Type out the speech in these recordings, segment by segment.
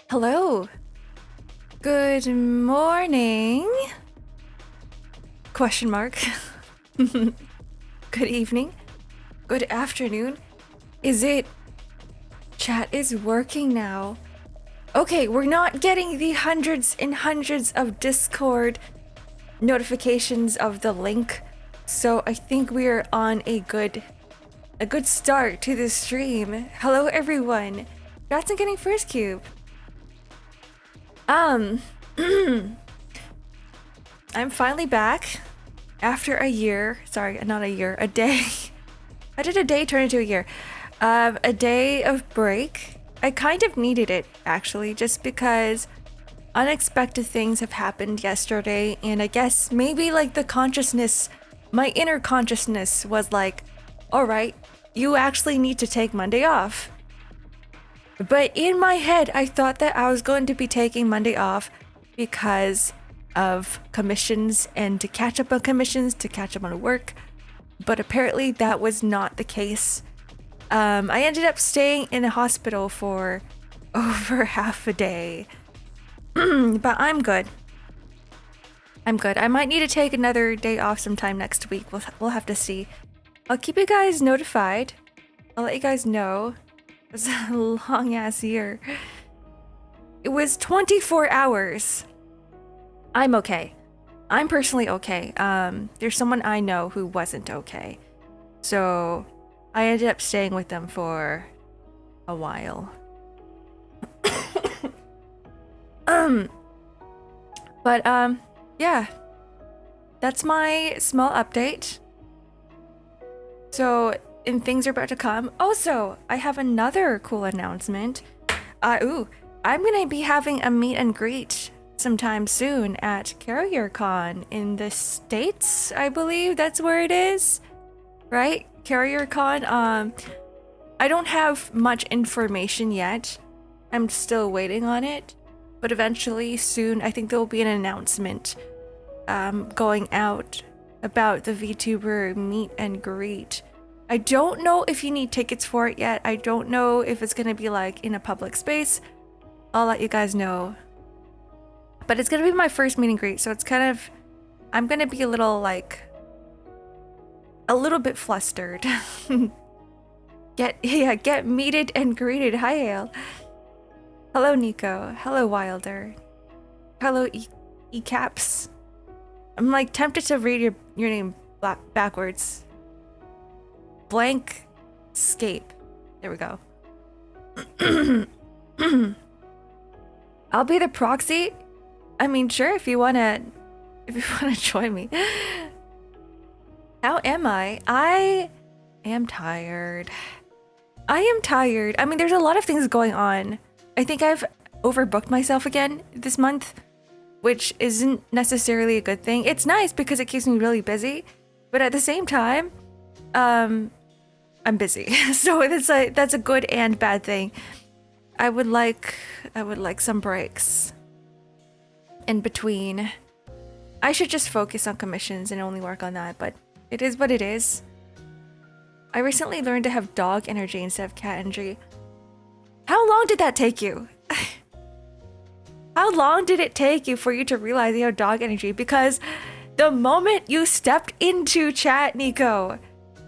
Hello. Good morning? Question mark. Good evening. Good afternoon. Is it... Chat is working now. Okay, we're not getting the hundreds and hundreds of Discord notifications of the link. So I think we are on a good start to this stream. Hello everyone. Jackson getting first cube. I'm finally back after a year. Sorry, not a year, a day. How did a day turn into a year? A day of break. I kind of needed it, actually, just because unexpected things have happened yesterday, and I guess maybe like the consciousness, my inner consciousness was like, all right, you actually need to take Monday off. But in my head, I thought that I was going to be taking Monday off because of commissions and to catch up on commissions, to catch up on work. But apparently that was not the case. I ended up staying in a hospital for over half a day. But I'm good. I'm good. I might need to take another day off sometime next week. We'll have to see. I'll keep you guys notified. I'll let you guys know. It was a long ass year. It was 24 hours. I'm okay. I'm personally okay. There's someone I know who wasn't okay. So I ended up staying with them for a while. Yeah. That's my small update. So, and things are about to come. Also, I have another cool announcement. I'm gonna be having a meet and greet sometime soon at CarrierCon in the States, I believe that's where it is. Right? CarrierCon. I don't have much information yet. I'm still waiting on it. But eventually, soon, I think there will be an announcement going out about the VTuber meet and greet. I don't know if you need tickets for it yet. I don't know if it's gonna be like in a public space. I'll let you guys know. But it's gonna be my first meet and greet, so it's kind of... I'm gonna be a little bit flustered. Get meeted and greeted. Hi, Hale. Hello, Nico. Hello, Wilder. Hello, E-Caps. I'm like tempted to read your name backwards. Blank scape. There we go. I'll be the proxy. I mean, sure, if you wanna join me. How am I? I am tired. I mean, there's a lot of things going on. I think I've overbooked myself again this month, which isn't necessarily a good thing. It's nice because it keeps me really busy, but at the same time, I'm busy. So that's a good and bad thing. I would like some breaks in between. I should just focus on commissions and only work on that, but it is what it is. I recently learned to have dog energy instead of cat energy. How long did that take you? How long did it take you for you to realize you have dog energy? Because the moment you stepped into chat, Nico,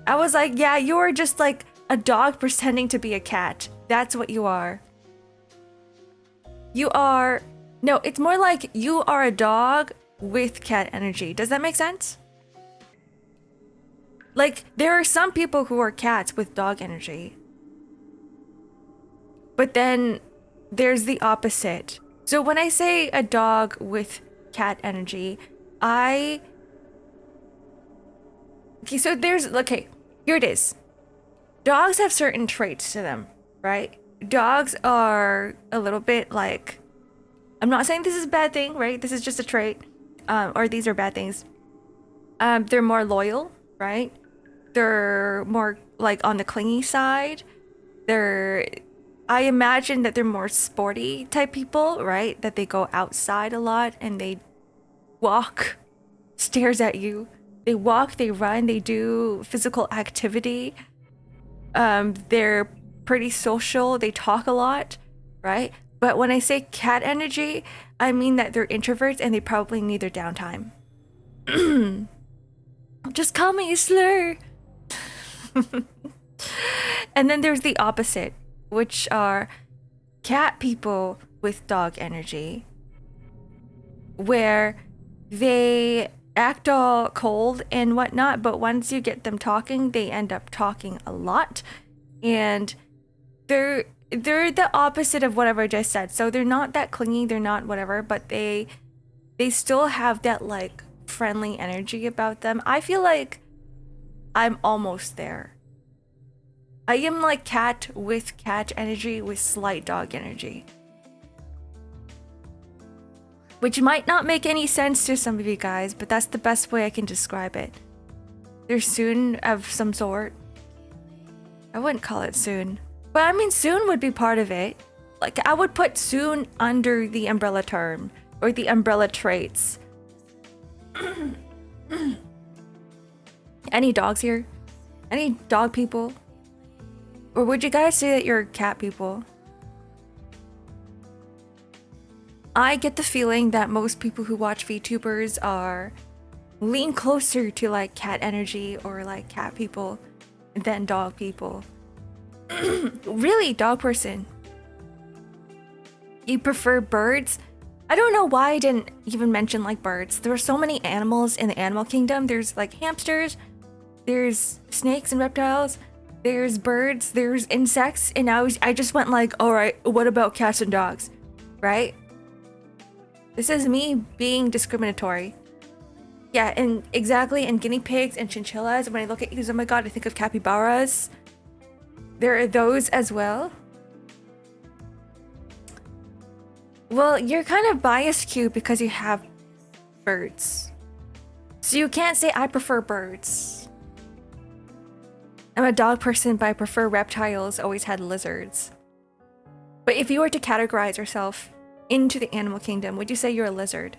I was like, yeah, you are just like a dog pretending to be a cat. That's what you are. You are... No, it's more like you are a dog with cat energy. Does that make sense? Like, there are some people who are cats with dog energy. But then there's the opposite. So when I say a dog with cat energy, okay, so here it is. Dogs have certain traits to them, right? Dogs are a little bit like... I'm not saying this is a bad thing, right? This is just a trait. Or these are bad things. They're more loyal, right? They're more like on the clingy side. I imagine that they're more sporty type people, right? That they go outside a lot and they walk, stares at you. They walk, they run, they do physical activity. They're pretty social, they talk a lot, right? But when I say cat energy, I mean that they're introverts and they probably need their downtime. Just call me a slur. And then there's the opposite, which are cat people with dog energy, where they act all cold and whatnot, but once you get them talking, they end up talking a lot, and they're the opposite of whatever I just said. So they're not that clingy, they're not whatever, but they still have that like friendly energy about them. I feel like I'm almost there. I am like cat with cat energy with slight dog energy. Which might not make any sense to some of you guys, but that's the best way I can describe it. They're soon of some sort. I wouldn't call it soon. But I mean, soon would be part of it. Like, I would put soon under the umbrella term, or the umbrella traits. Any dogs here? Any dog people? Or would you guys say that you're cat people? I get the feeling that most people who watch VTubers are lean closer to like cat energy or like cat people than dog people. Really, dog person. You prefer birds? I don't know why I didn't even mention like birds. There are so many animals in the animal kingdom. There's like hamsters, there's snakes and reptiles, there's birds, there's insects, and I just went like, all right, what about cats and dogs, right? This is me being discriminatory. Yeah, and exactly, and guinea pigs and chinchillas. When I look at these, oh my god, I think of capybaras. There are those as well. Well, you're kind of biased, Q, because you have birds. So you can't say I prefer birds. I'm a dog person, but I prefer reptiles, always had lizards. But if you were to categorize yourself into the animal kingdom, would you say you're a lizard?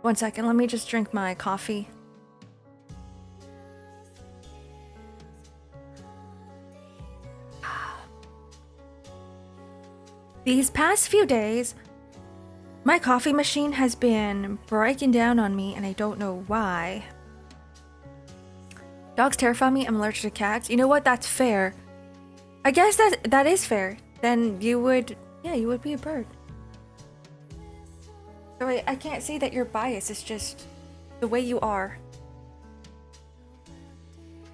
1 second, let me just drink my coffee. These past few days, my coffee machine has been breaking down on me, and I don't know why. Dogs terrify me. I'm allergic to cats. You know what? That's fair. I guess that is fair. Then you would, yeah, you would be a bird. So I can't say that you're biased. It's just the way you are.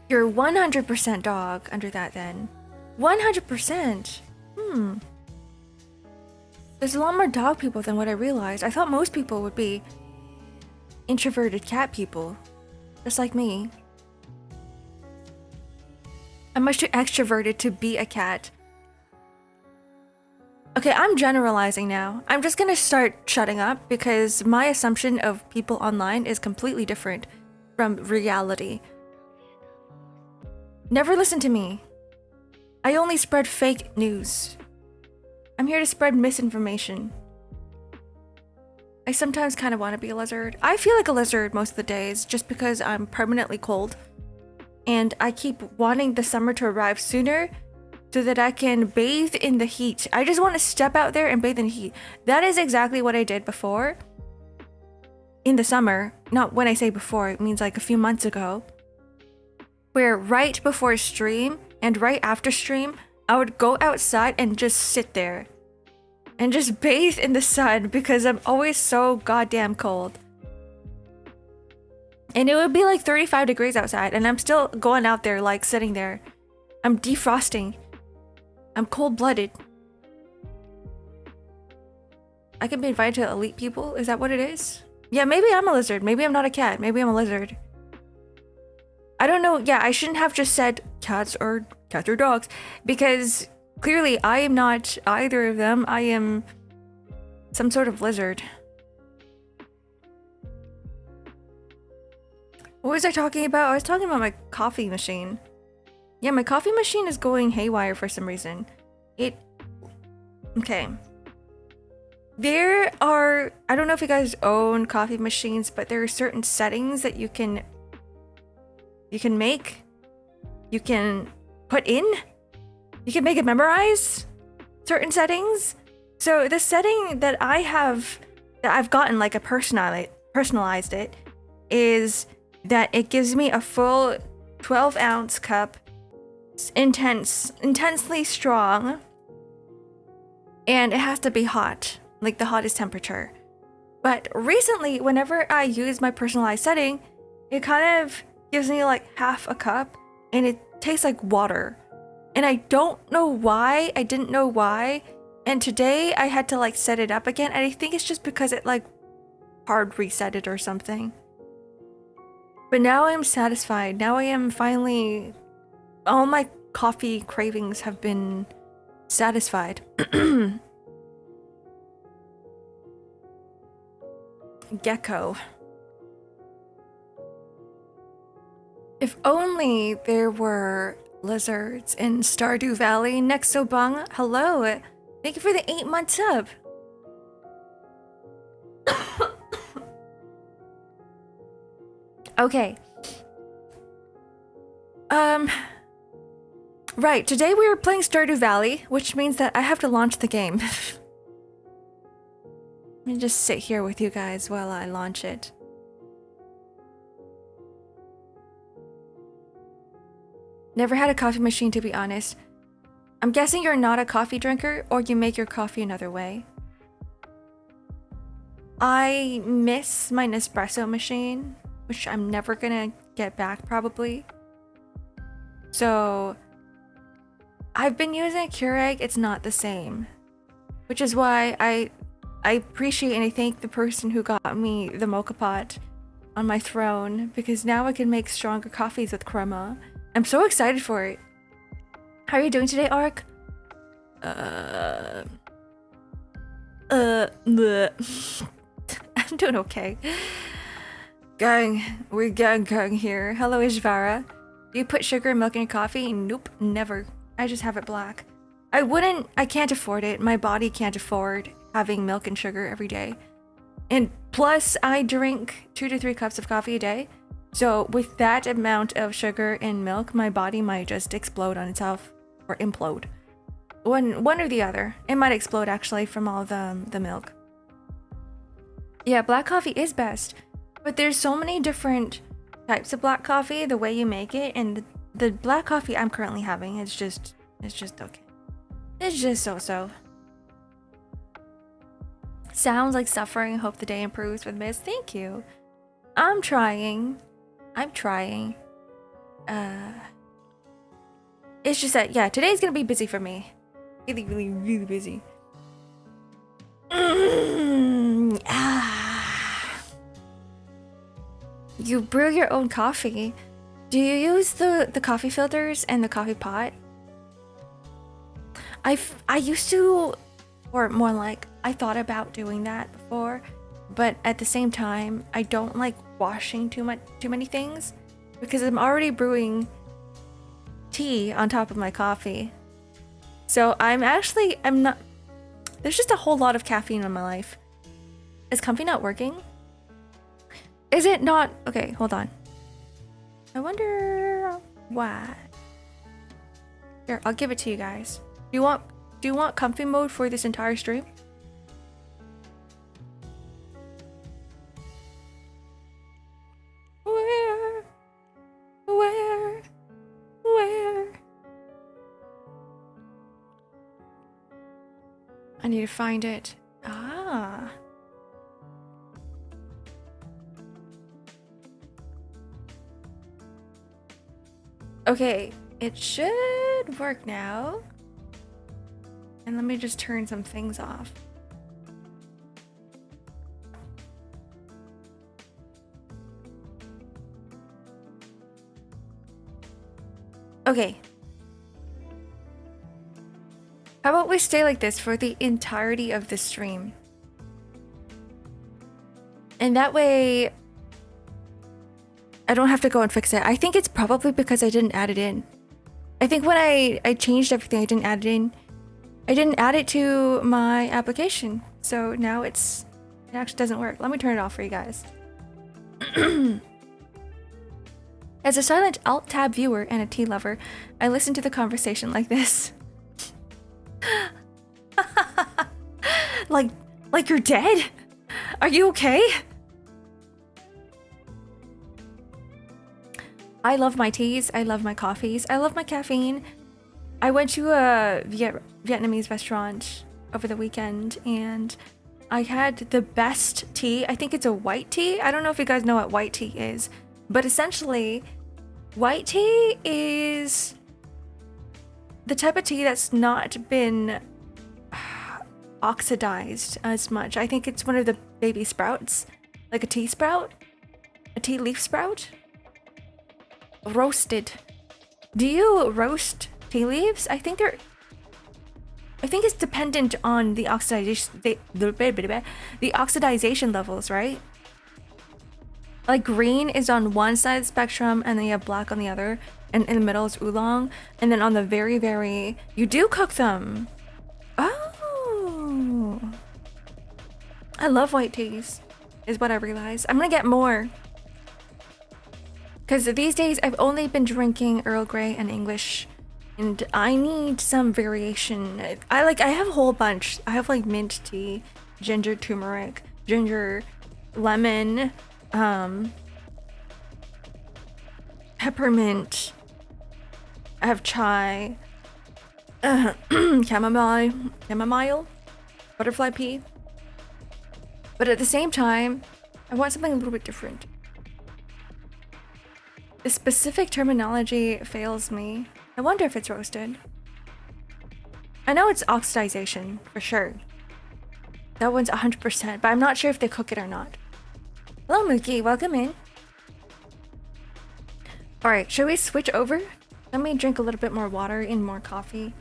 You're 100% dog under that then. 100%. There's a lot more dog people than what I realized. I thought most people would be introverted cat people, just like me. I'm much too extroverted to be a cat. Okay, I'm generalizing now. I'm just gonna start shutting up because my assumption of people online is completely different from reality. Never listen to me. I only spread fake news. I'm here to spread misinformation. I sometimes kind of want to be a lizard. I feel like a lizard most of the days just because I'm permanently cold. And I keep wanting the summer to arrive sooner so that I can bathe in the heat. I just want to step out there and bathe in the heat. That is exactly what I did before. In the summer. Not when I say before, it means like a few months ago. Where right before stream and right after stream, I would go outside and just sit there and just bathe in the sun because I'm always so goddamn cold. And it would be like 35 degrees outside and I'm still going out there like sitting there. I'm defrosting. I'm cold-blooded. I can be invited to elite people? Is that what it is? Yeah, maybe I'm a lizard. Maybe I'm not a cat. Maybe I'm a lizard. I don't know. Yeah, I shouldn't have just said cats or dogs because clearly I am not either of them. I am some sort of lizard. What was I talking about? I was talking about my coffee machine. Yeah, my coffee machine is going haywire for some reason. Okay. There are, I don't know if you guys own coffee machines, but there are certain settings that you can make, you can put in you can make it memorize certain settings. So the setting that I've gotten, like a personalized it, is that it gives me a full 12-ounce cup, intensely strong, and it has to be hot, like the hottest temperature. But recently, whenever I use my personalized setting, it kind of gives me like half a cup, and it tastes like water. And I don't know why. I didn't know why. And today I had to like set it up again, and I think it's just because it like hard reset it or something. But now I am satisfied. Now I am finally, all my coffee cravings have been satisfied. Gecko. If only there were lizards in Stardew Valley. Nexobung, hello. Thank you for the 8 months up. Okay. Right, today we were playing Stardew Valley, which means that I have to launch the game. Let me just sit here with you guys while I launch it. Never had a coffee machine, to be honest. I'm guessing you're not a coffee drinker, or you make your coffee another way. I miss my Nespresso machine, which I'm never gonna get back probably. So I've been using a Keurig. It's not the same, which is why I appreciate and I thank the person who got me the mocha pot on my throne, because now I can make stronger coffees with crema. I'm so excited for it. How are you doing today, Ark? I'm doing okay. We're going here. Hello, Ishvara. Do you put sugar and milk in your coffee? Nope, never. I just have it black. I can't afford it. My body can't afford having milk and sugar every day. And plus, I drink 2 to 3 cups of coffee a day. So with that amount of sugar and milk, my body might just explode on itself. Or implode. One or the other. It might explode actually from all the milk. Yeah, black coffee is best. But there's so many different types of black coffee, the way you make it, and the black coffee I'm currently having, it's just okay. It's just so. Sounds like suffering. Hope the day improves with Miss. Thank you. I'm trying. It's just that, yeah, today's gonna be busy for me. Really busy. You brew your own coffee. Do you use the coffee filters and the coffee pot? I used to, or more like, I thought about doing that before, but at the same time, I don't like washing too many things, because I'm already brewing tea on top of my coffee. So I'm not, there's just a whole lot of caffeine in my life. Is Comfy not working? Is it not? Okay, hold on. I wonder why. Here, I'll give it to you guys. Do you want comfy mode for this entire stream? Where? I need to find it. Ah. Okay, it should work now. And let me just turn some things off. Okay. How about we stay like this for the entirety of the stream? And that way, I don't have to go and fix it. I think it's probably because I didn't add it in. I think when I changed everything, I didn't add it in. I didn't add it to my application. So now it actually doesn't work. Let me turn it off for you guys. As a silent Alt-Tab viewer and a tea lover, I listen to the conversation like this. Like you're dead? Are you okay? I love my teas. I love my coffees. I love my caffeine. I went to a Vietnamese restaurant over the weekend and I had the best tea. I think it's a white tea. I don't know if you guys know what white tea is, but essentially, white tea is the type of tea that's not been oxidized as much. I think it's one of the baby sprouts, like a tea sprout, a tea leaf sprout. Roasted. Do you roast tea leaves? I think it's dependent on the oxidation, the oxidization levels, right? Like green is on one side of the spectrum, and then you have black on the other, and in the middle is oolong, and then on the very, you do cook them. Oh, I love white teas, is what I realized. I'm gonna get more. Because these days I've only been drinking Earl Grey and English, and I need some variation. I have a whole bunch. I have like mint tea, ginger turmeric, ginger lemon, peppermint. I have chai, chamomile, butterfly pea. But at the same time, I want something a little bit different. The specific terminology fails me. I wonder if it's roasted. I know it's oxidization, for sure. That one's 100%, but I'm not sure if they cook it or not. Hello, Mookie. Welcome in. Alright, should we switch over? Let me drink a little bit more water and more coffee.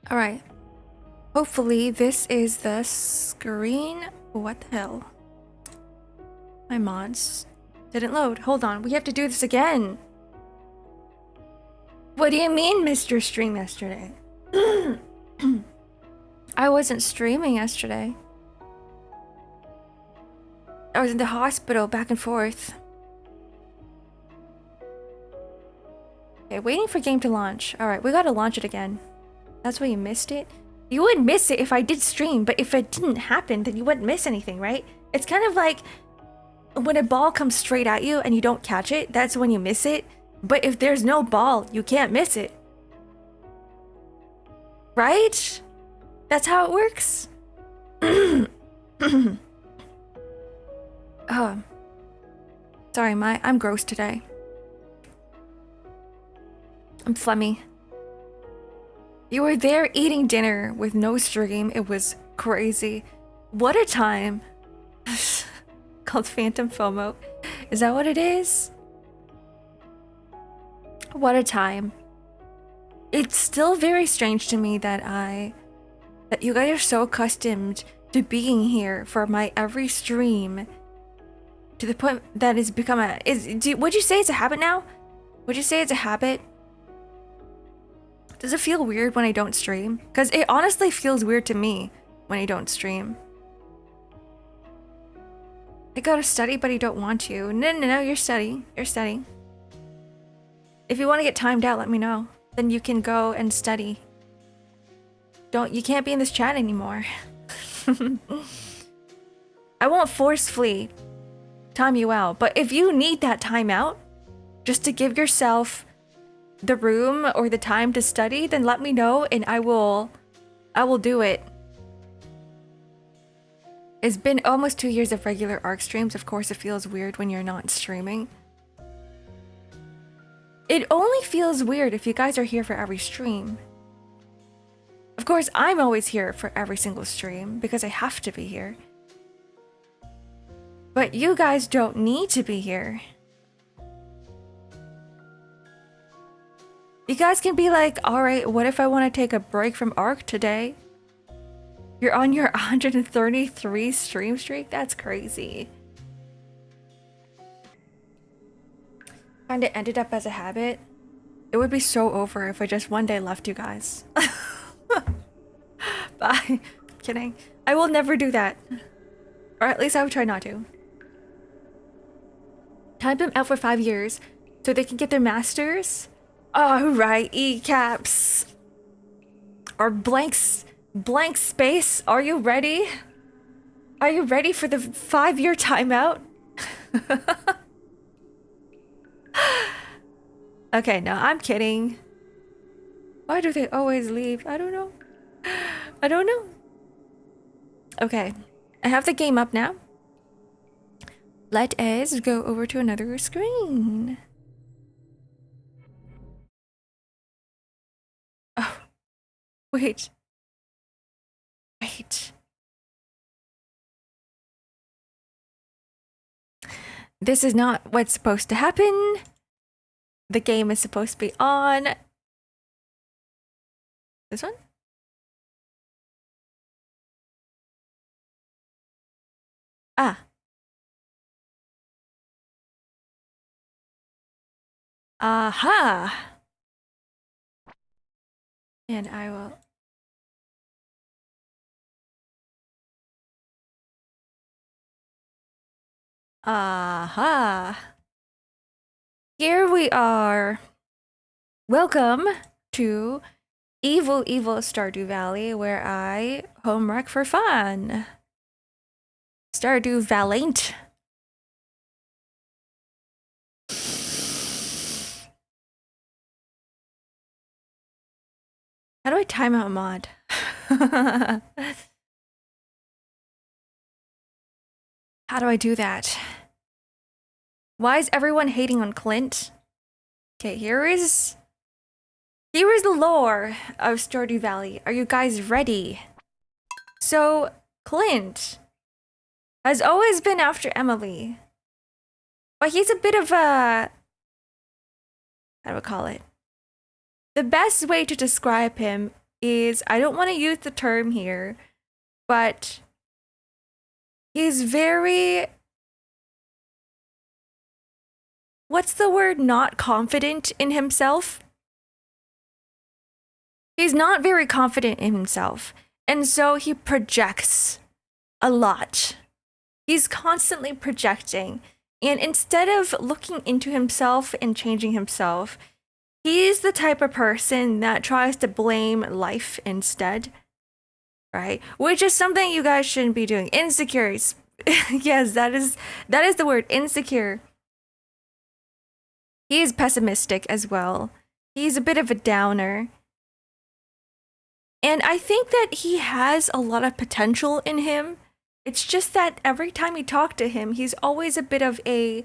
All right. Hopefully this is the screen. What the hell? My mods didn't load. Hold on. We have to do this again. What do you mean, Mr. Stream yesterday? I wasn't streaming yesterday. I was in the hospital back and forth. Okay, waiting for game to launch. All right, we gotta launch it again. That's why you missed it? You wouldn't miss it if I did stream, but if it didn't happen, then you wouldn't miss anything, right? It's kind of like when a ball comes straight at you and you don't catch it, that's when you miss it. But if there's no ball, you can't miss it. Right? That's how it works. Oh. Sorry, I'm gross today. I'm phlegmy. You were there eating dinner with no stream. It was crazy. What a time. Called Phantom FOMO. Is that what it is? What a time. It's still very strange to me that you guys are so accustomed to being here for my every stream to the point that it's become would you say it's a habit now? Would you say it's a habit? Does it feel weird when I don't stream? Because it honestly feels weird to me when I don't stream. I gotta study, but I don't want to. No, you're studying. You're studying. If you want to get timed out, let me know. Then you can go and study. You can't be in this chat anymore. I won't forcefully time you out, but if you need that time out, just to give yourself the room or the time to study, then let me know and I will do it. It's been almost 2 years of regular ARK streams. Of course, it feels weird when you're not streaming. It only feels weird if you guys are here for every stream. Of course, I'm always here for every single stream because I have to be here. But you guys don't need to be here. You guys can be like, alright, what if I want to take a break from ARK today? You're on your 133 stream streak? That's crazy. Kinda ended up as a habit. It would be so over if I just one day left you guys. Bye. Kidding. I will never do that. Or at least I would try not to. Time them out for 5 years so they can get their masters. Alright, E-caps. Or blank space. Are you ready? Are you ready for the 5-year timeout? Okay, no, I'm kidding. Why do they always leave? I don't know. I don't know. Okay, I have the game up now. Let us go over to another screen. Oh, wait. Wait. This is not what's supposed to happen. The game is supposed to be on. This one? Ah. Aha. And I will... Aha. Here we are. Welcome to Evil Stardew Valley, where I home wreck for fun. Stardew Valley. How do I time out mod? How do I do that? Why is everyone hating on Clint? Okay, here is the lore of Stardew Valley. Are you guys ready? So, Clint has always been after Emily. But he's a bit of a... how do I call it? The best way to describe him is... I don't want to use the term here, but... he's very... what's the word? Not confident in himself? He's not very confident in himself. And so he projects a lot. He's constantly projecting. And instead of looking into himself and changing himself, he's the type of person that tries to blame life instead. Right? Which is something you guys shouldn't be doing. Insecure. Yes, that is the word. Insecure. He is pessimistic as well. He's a bit of a downer. And I think that he has a lot of potential in him. It's just that every time you talk to him, he's always a bit of a...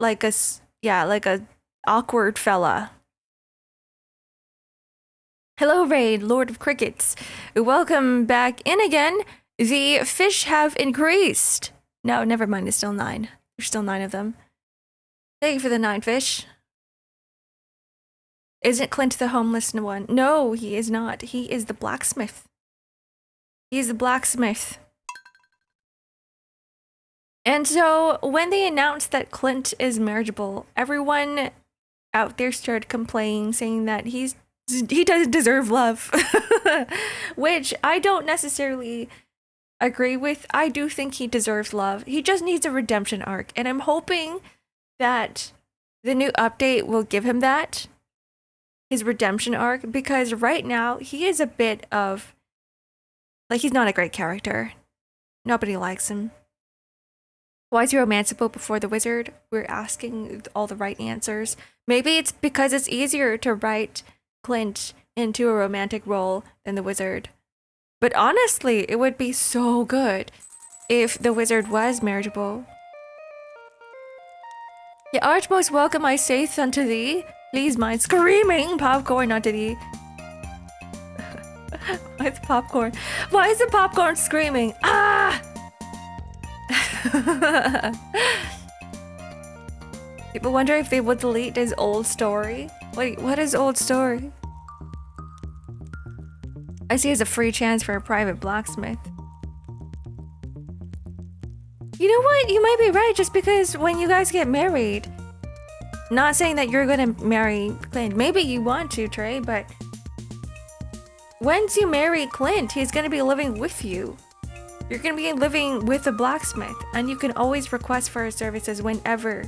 like a awkward fella. Hello, Raid, Lord of Crickets. Welcome back in again. The fish have increased. No, never mind, it's still 9. There's still 9 of them. Thank you for the 9 fish. Isn't Clint the homeless one? No, he is not. He is the blacksmith. He's the blacksmith. And so, when they announced that Clint is marriageable, everyone out there started complaining, saying that he doesn't deserve love. Which I don't necessarily agree with. I do think he deserves love. He just needs a redemption arc. And I'm hoping that the new update will give him that. His redemption arc. Because right now, he is a bit of... like, he's not a great character. Nobody likes him. Why is he romanceable before the wizard? We're asking all the right answers. Maybe it's because it's easier to write Clint into a romantic role than the wizard. But honestly, it would be so good if the wizard was marriageable. Yeah, Arch, most welcome I saith unto thee. Please mind screaming popcorn unto thee. Why is the popcorn? Why is the popcorn screaming? Ah! People wonder if they would delete his old story. Wait, what is old story? I see it as a free chance for a private blacksmith. You know what? You might be right, just because when you guys get married... not saying that you're gonna marry Clint. Maybe you want to, Trey, but... once you marry Clint, he's gonna be living with you. You're gonna be living with a blacksmith, and you can always request for his services whenever.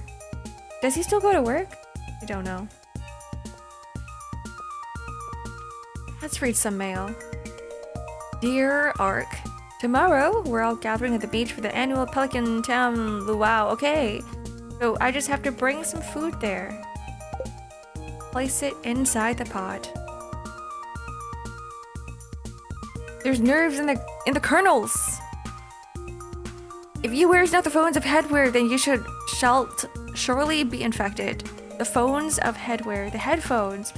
Does he still go to work? I don't know. Let's read some mail. Dear Ark, tomorrow we're all gathering at the beach for the annual Pelican Town Luau. Okay, so I just have to bring some food there. Place it inside the pot. There's nerves in the kernels. If you wear not the phones of headwear, then you shalt surely be infected. The phones of headwear, the headphones.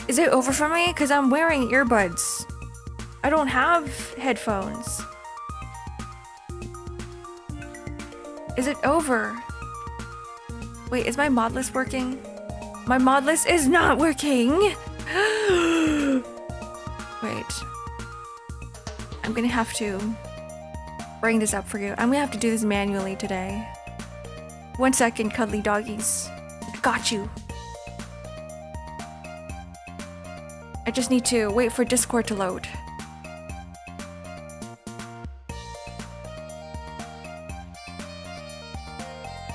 Is it over for me? Because I'm wearing earbuds. I don't have headphones. Is it over? Wait, is my mod list working? My mod list is not working! Wait. I'm gonna have to bring this up for you. I'm gonna have to do this manually today. 1 second, cuddly doggies. I got you. I just need to wait for Discord to load.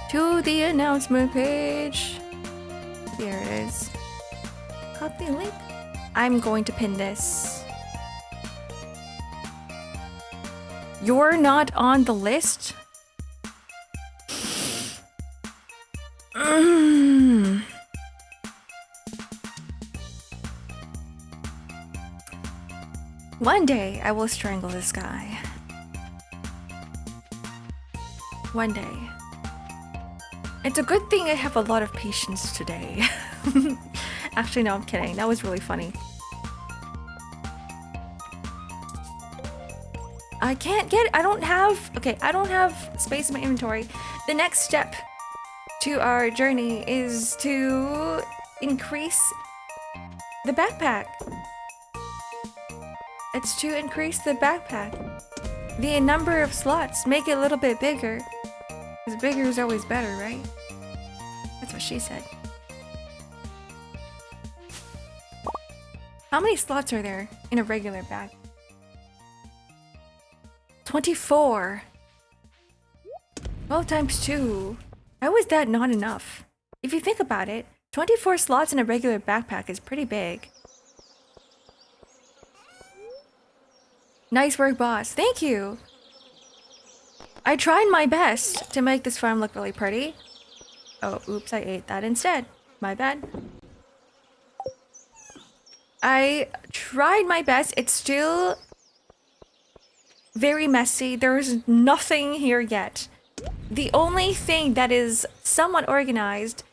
To the announcement page. There it is. Copy link. I'm going to pin this. You're not on the list? One day I will strangle this guy. One day. It's a good thing I have a lot of patience today. Actually, no, I'm kidding. That was really funny. I don't have space in my inventory. The next step to our journey is to increase the backpack. It's to increase the backpack. The number of slots, make it a little bit bigger. Because bigger is always better, right? That's what she said. How many slots are there in a regular bag? 24. 12 times 2. How is that not enough? If you think about it, 24 slots in a regular backpack is pretty big. Nice work, boss. Thank you. I tried my best to make this farm look really pretty. Oh, oops, I ate that instead. My bad. I tried my best. It's still very messy. There's nothing here yet. The only thing that is somewhat organized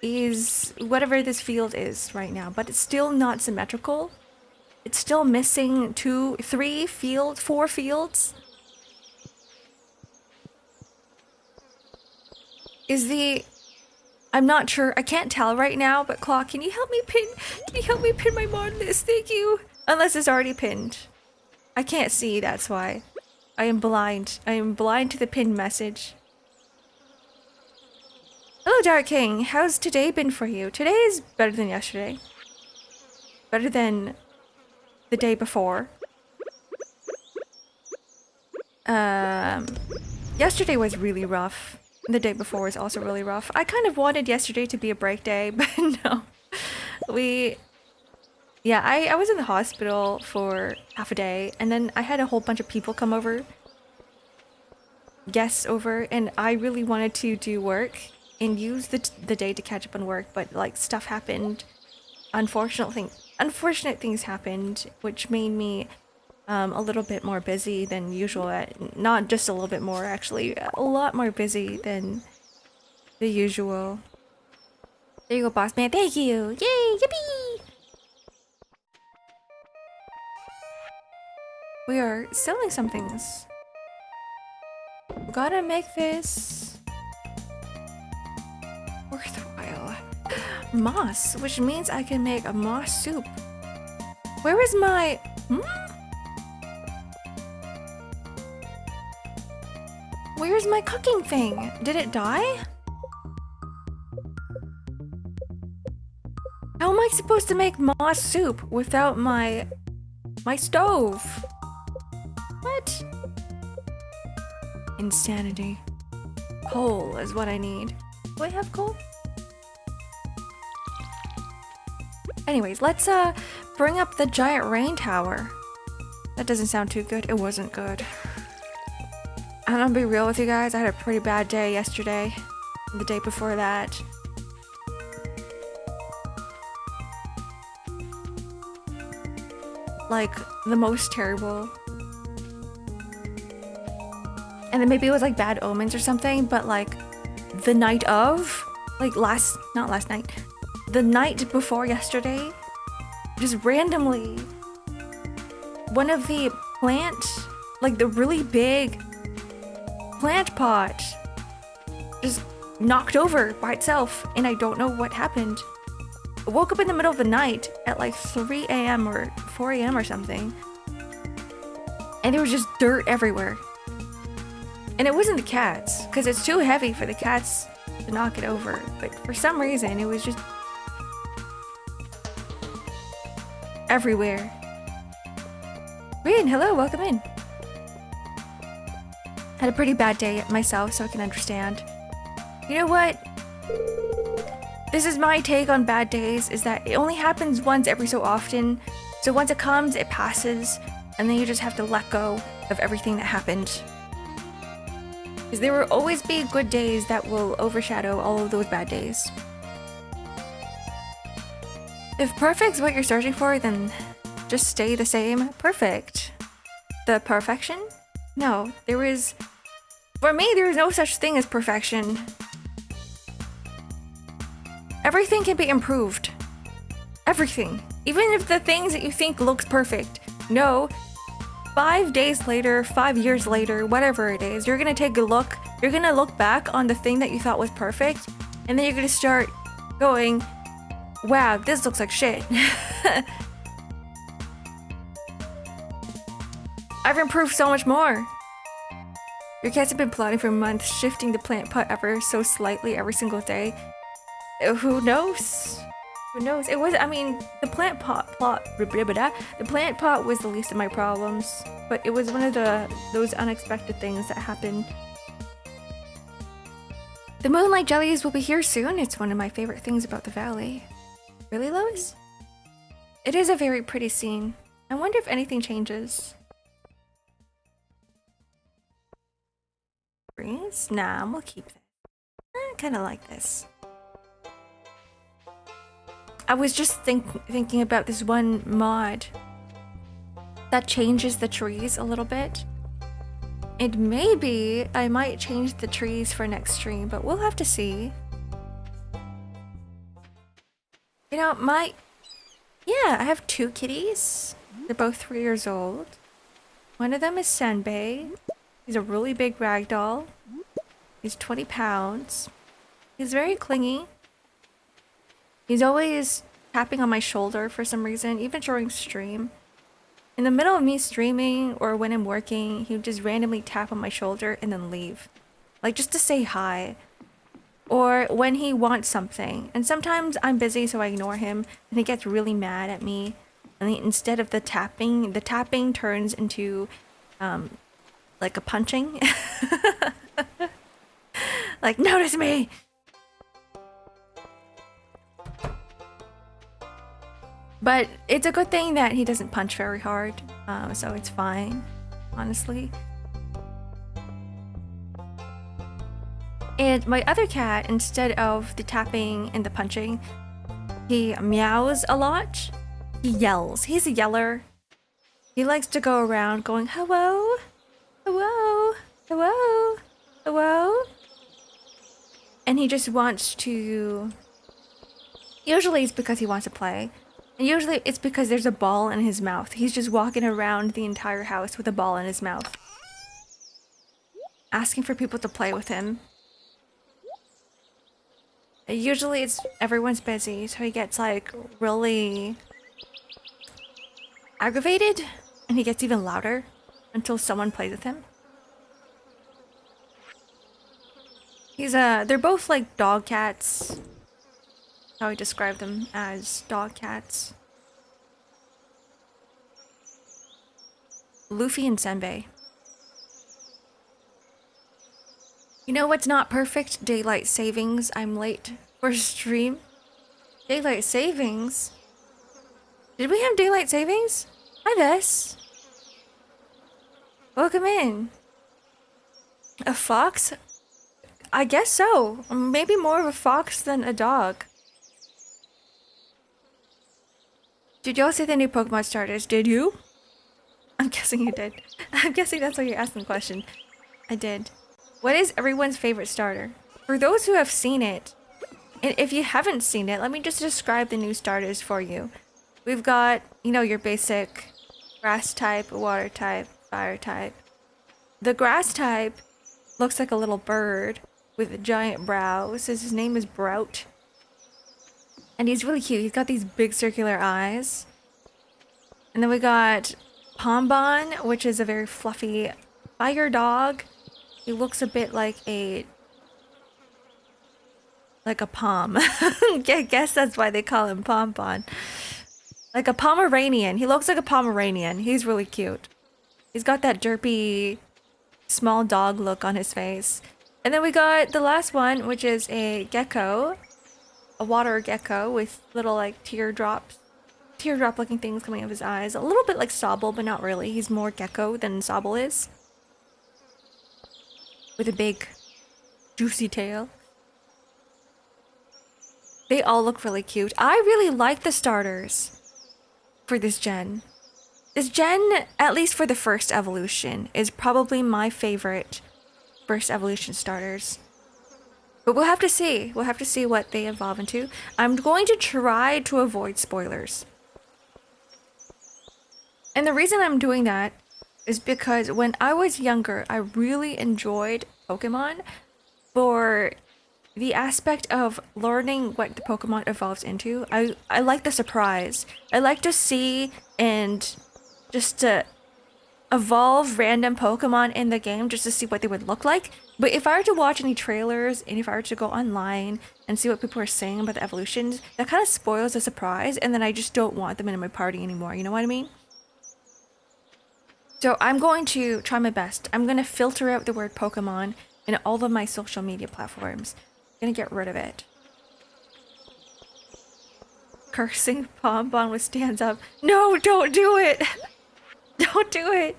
is whatever this field is right now, but it's still not symmetrical. It's still missing 4 fields. I'm not sure. I can't tell right now, but Claw, can you help me pin my mod list? Thank you. Unless it's already pinned. I can't see, that's why. I am blind. I am blind to the pinned message. Hello, Dark King. How's today been for you? Today is better than yesterday. Better than the day before. Yesterday was really rough. The day before was also really rough. I kind of wanted yesterday to be a break day, but no. Yeah, I was in the hospital for half a day, and then I had a whole bunch of people come over. Guests over, and I really wanted to do work and use the day to catch up on work, but like stuff happened. Unfortunate things happened, which made me a little bit more busy than usual. Not just a little bit more, actually, a lot more busy than the usual. There you go, boss man. Thank you. Yay! Yippee! We are selling some things. Gotta make this worthwhile. Moss, which means I can make a moss soup. Where is my... Where's my cooking thing? Did it die? How am I supposed to make moss soup without my stove? Insanity. Coal is what I need. Do I have coal? Anyways, let's bring up the giant rain tower. That doesn't sound too good. It wasn't good. I'm gonna be real with you guys. I had a pretty bad day yesterday. And the day before that. Like, the most terrible. And then maybe it was like bad omens or something, but like the night of, like not last night, the night before yesterday, just randomly, one of the plants, like the really big plant pot, just knocked over by itself, and I don't know what happened. I woke up in the middle of the night at like 3 a.m. or 4 a.m. or something, and there was just dirt everywhere. And it wasn't the cats, because it's too heavy for the cats to knock it over. But for some reason, it was just everywhere. Green, hello, welcome in. Had a pretty bad day myself, so I can understand. You know what? This is my take on bad days, is that it only happens once every so often. So once it comes, it passes, and then you just have to let go of everything that happened. Because there will always be good days that will overshadow all of those bad days. If perfect's what you're searching for, then just stay the same. Perfect. The perfection? No, for me, there is no such thing as perfection. Everything can be improved. Everything. Even if the things that you think looks perfect. No. 5 days later, 5 years later, whatever it is, you're gonna take a look. You're gonna look back on the thing that you thought was perfect, and then you're gonna start going, wow, this looks like shit. I've improved so much more. Your cats have been plotting for months, shifting the plant pot ever so slightly every single day. Who knows? Who knows? It was, I mean, the plant pot was the least of my problems, but it was one of those unexpected things that happened. The moonlight jellies will be here soon. It's one of my favorite things about the valley. Really, Lois? It is a very pretty scene. I wonder if anything changes. Greens? Nah, we'll keep that. I kind of like this. I was just thinking about this one mod that changes the trees a little bit. And maybe I might change the trees for next stream, but we'll have to see. You know, yeah, I have 2 kitties. They're both 3 years old. One of them is Senbei. He's a really big ragdoll. He's 20 pounds. He's very clingy. He's always tapping on my shoulder for some reason, even during stream. In the middle of me streaming or when I'm working, he would just randomly tap on my shoulder and then leave. Like, just to say hi. Or when he wants something. And sometimes I'm busy, so I ignore him, and he gets really mad at me. And instead of the tapping turns into, like a punching. Like, notice me! But it's a good thing that he doesn't punch very hard, so it's fine, honestly. And my other cat, instead of the tapping and the punching, he meows a lot. He yells. He's a yeller. He likes to go around going, hello, hello, hello, hello. And he just wants to... Usually it's because he wants to play. And usually it's because there's a ball in his mouth. He's just walking around the entire house with a ball in his mouth, asking for people to play with him. Usually it's everyone's busy, so he gets like really aggravated, and he gets even louder until someone plays with him. They're both like dog cats. How I describe them, as dog cats. Luffy and Senbei. You know what's not perfect? Daylight savings. I'm late for stream. Daylight savings? Did we have daylight savings? Hi, Vess. Welcome in. A fox? I guess so. Maybe more of a fox than a dog. Did y'all see the new Pokemon starters? Did you? I'm guessing you did. I'm guessing that's why you're asking the question. I did. What is everyone's favorite starter? For those who have seen it, and if you haven't seen it, let me just describe the new starters for you. We've got, you know, your basic grass type, water type, fire type. The grass type looks like a little bird with giant brows. His name is Brout. And he's really cute. He's got these big circular eyes. And then we got Pombon, which is a very fluffy fire dog. He looks a bit like a pom. I guess that's why they call him Pompon. Like a Pomeranian. He looks like a Pomeranian. He's really cute. He's got that derpy small dog look on his face. And then we got the last one, which is a gecko. A water gecko with little like teardrop looking things coming out of his eyes. A little bit like Sobble, but not really. He's more gecko than Sobble is. With a big juicy tail. They all look really cute. I really like the starters for this gen. This gen, at least for the first evolution, is probably my favorite first evolution starters. But we'll have to see. We'll have to see what they evolve into. I'm going to try to avoid spoilers. And the reason I'm doing that is because when I was younger, I really enjoyed Pokemon for the aspect of learning what the Pokemon evolves into. I like the surprise. I like to see and just to evolve random Pokemon in the game just to see what they would look like. But if I were to watch any trailers and if I were to go online and see what people are saying about the evolutions, that kind of spoils the surprise, and then I just don't want them in my party anymore. You know what I mean? So I'm going to try my best. I'm going to filter out the word Pokemon in all of my social media platforms. I'm going to get rid of it. Cursing Pombon with stands up. No, don't do it! Don't do it!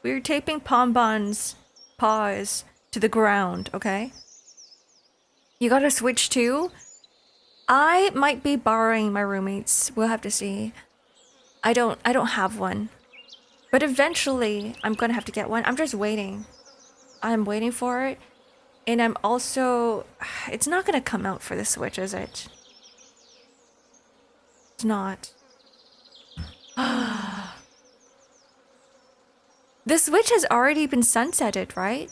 We're taping Pombon's paws to the ground, okay? You got a Switch too? I might be borrowing my roommates. We'll have to see. I don't have one. But eventually, I'm gonna have to get one. I'm just waiting. I'm waiting for it. And I'm also... It's not gonna come out for the Switch, is it? It's not. The Switch has already been sunsetted, right?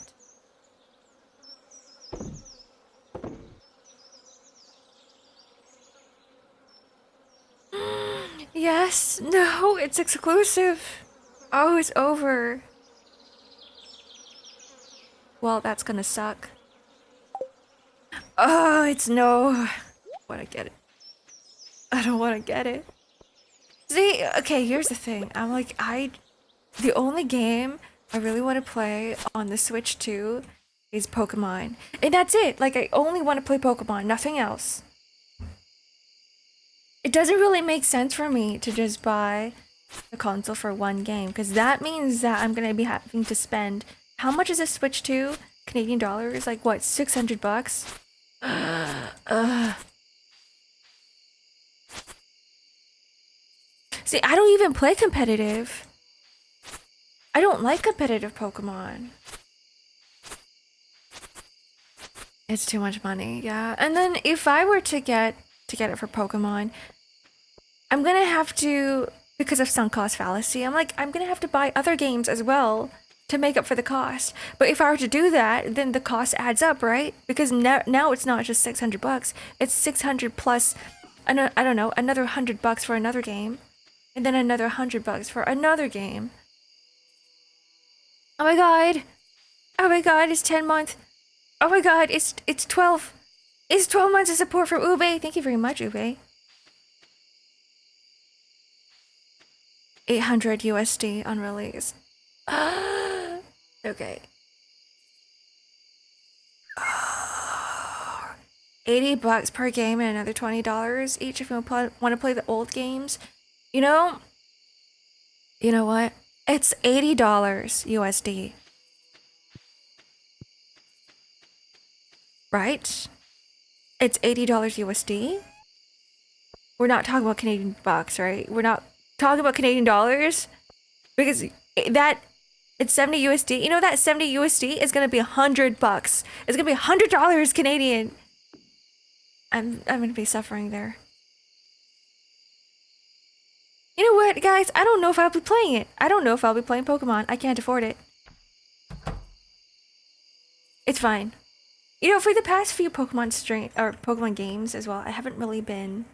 Yes. No, it's exclusive. Oh, it's over. Well, that's gonna suck. Oh, it's no. I don't want to get it. I don't want to get it. See, okay, here's the thing. I'm like, the only game I really want to play on the Switch 2 is Pokemon. And that's it. Like, I only want to play Pokemon, nothing else. It doesn't really make sense for me to just buy a console for one game, because that means that I'm going to be having to spend... How much is a Switch 2? Canadian dollars? Like, what, 600 bucks? See, I don't even play competitive. I don't like competitive Pokemon. It's too much money, yeah. And then if I were to get it for Pokemon, I'm gonna have to, because of sunk cost fallacy, I'm gonna have to buy other games as well to make up for the cost. But if I were to do that, then the cost adds up, right? Because now it's not just 600 bucks. It's 600 plus, I don't know, another 100 bucks for another game. And then another 100 bucks for another game. Oh my god. Oh my god, it's 10 months. Oh my god, it's 12. It's 12 months of support from Ube. Thank you very much, Ube. 800 USD unreleased. Okay. $80 per game and another $20 each if you want to play the old games. You know what? It's $80 USD. Right? It's $80 USD. We're not talking about Canadian bucks, right? We're not talking about Canadian dollars because it's 70 USD. You know that 70 USD is gonna be $100. It's gonna be $100 Canadian. I'm gonna be suffering there. You know what, guys? I don't know if I'll be playing it. I don't know if I'll be playing Pokemon. I can't afford it. It's fine. You know, for the past few Pokemon games as well, I haven't really been.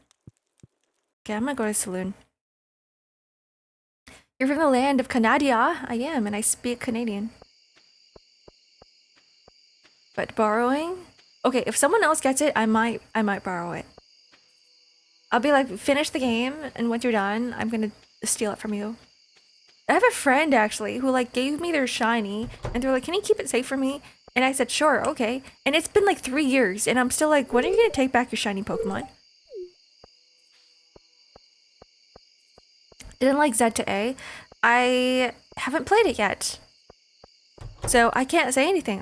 Okay, I'm gonna go to the saloon. You're from the land of Canada. I am, and I speak Canadian. But borrowing? Okay, if someone else gets it, I might borrow it. I'll be like, finish the game, and once you're done, I'm gonna steal it from you. I have a friend actually who like gave me their shiny, and they're like, "Can you keep it safe for me?" And I said, "Sure, okay." And it's been like 3 years, and I'm still like, "When are you gonna take back your shiny Pokemon?" Didn't like Z to A. I haven't played it yet, so I can't say anything.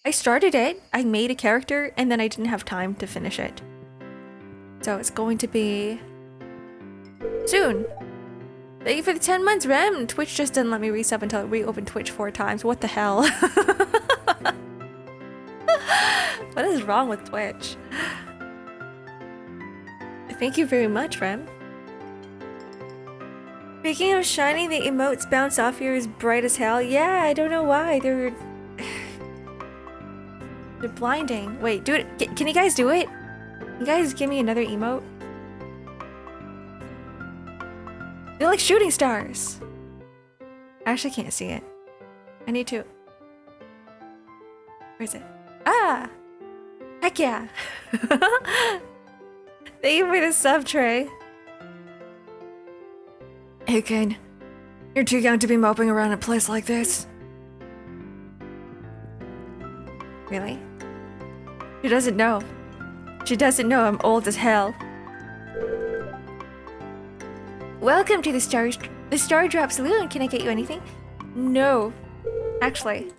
I started it, I made a character, and then I didn't have time to finish it. So it's going to be soon. Thank you for the 10 months, Rem. Twitch just didn't let me resub until I reopened Twitch 4 times. What the hell? What is wrong with Twitch? Thank you very much, Rem. Speaking of shiny, the emotes bounce off here is bright as hell. Yeah, I don't know why. They're blinding. Wait, do it. Can you guys do it? You guys give me another emote? They're like shooting stars. I actually can't see it. I need to. Where is it? Ah! Heck yeah! Thank you for the sub tray. Hey kid, you're too young to be moping around a place like this. Really? She doesn't know. She doesn't know I'm old as hell. Welcome to the Star Drop Saloon. Can I get you anything? No. Actually.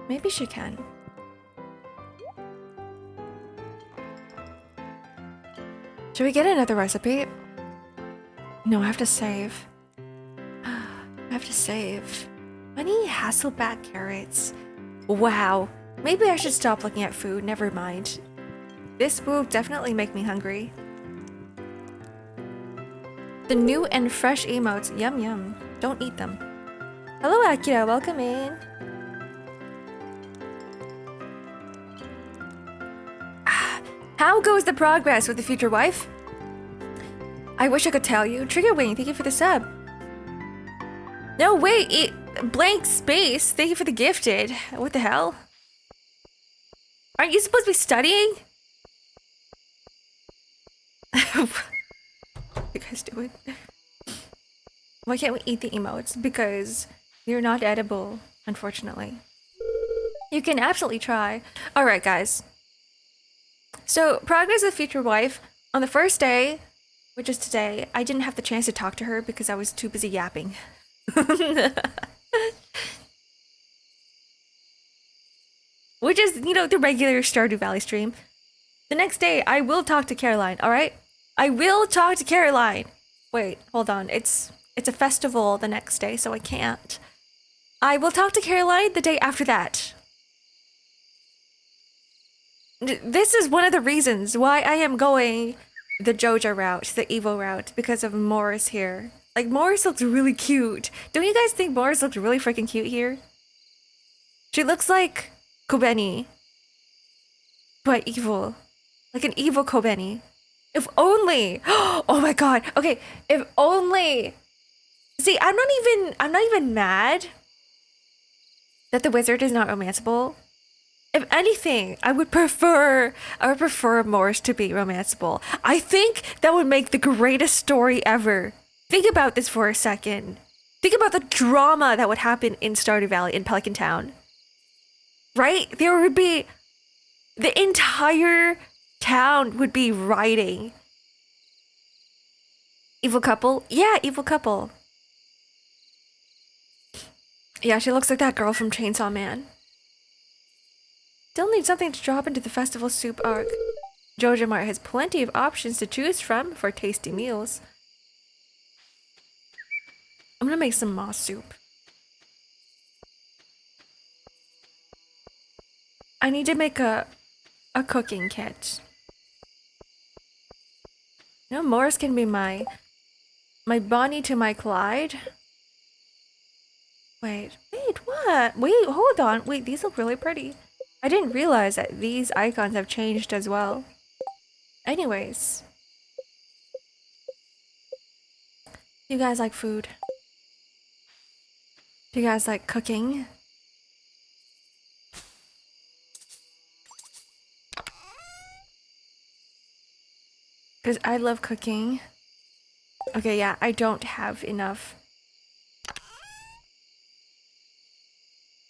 Maybe she can. Should we get another recipe? No, I have to save. I have to save. Honey Hasselback carrots. Wow. Maybe I should stop looking at food. Never mind. This will definitely make me hungry. The new and fresh emotes. Yum yum. Don't eat them. Hello Akira, welcome in. How goes the progress with the future wife? I wish I could tell you. Trigger Wing, thank you for the sub. No, wait, blank space. Thank you for the gifted. What the hell? Aren't you supposed to be studying? You guys do it. Why can't we eat the emotes? Because they're not edible, unfortunately. You can absolutely try. Alright, guys. So, progress of future wife. On the first day, which is today, I didn't have the chance to talk to her because I was too busy yapping. Which is, you know, the regular Stardew Valley stream. The next day, I will talk to Caroline, alright? I will talk to Caroline! Wait, hold on. It's a festival the next day, so I can't. I will talk to Caroline the day after that. This is one of the reasons why I am going the Joja route, the Evo route, because of Morris here. Like, Morris looks really cute. Don't you guys think Morris looks really freaking cute here? She looks like Kobeni, but evil. Like an evil Kobeni. If only. Oh my god. Okay, if only. See, I'm not even mad that the wizard is not romanceable. If anything, I would prefer Morris to be romanceable. I think that would make the greatest story ever. Think about this for a second. Think about the drama that would happen in Stardew Valley in Pelican Town. Right? There The entire town would be rioting. Evil couple? Yeah, evil couple. Yeah, she looks like that girl from Chainsaw Man. Still need something to drop into the festival soup arc. Joja Mart has plenty of options to choose from for tasty meals. I'm gonna make some moss soup. I need to make a cooking kit. You know, Morris can be my Bonnie to my Clyde. Wait, what? Wait, hold on. Wait, these look really pretty. I didn't realize that these icons have changed as well. Anyways. Do you guys like food? Do you guys like cooking? Because I love cooking. Okay, yeah, I don't have enough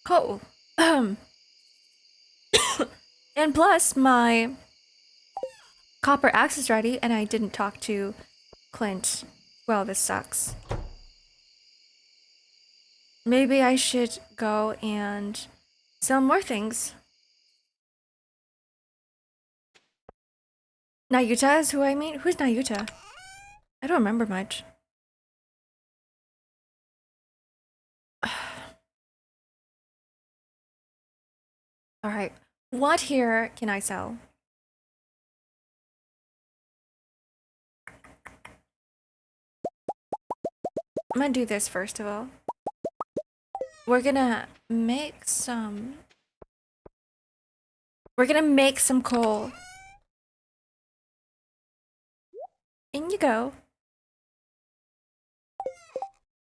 coal. And plus, my copper axe is ready, and I didn't talk to Clint. Well, this sucks. Maybe I should go and sell more things. Nayuta is who I mean? Who's Nayuta? I don't remember much. Alright, what here can I sell? I'm gonna do this first of all. We're gonna make some coal. In you go.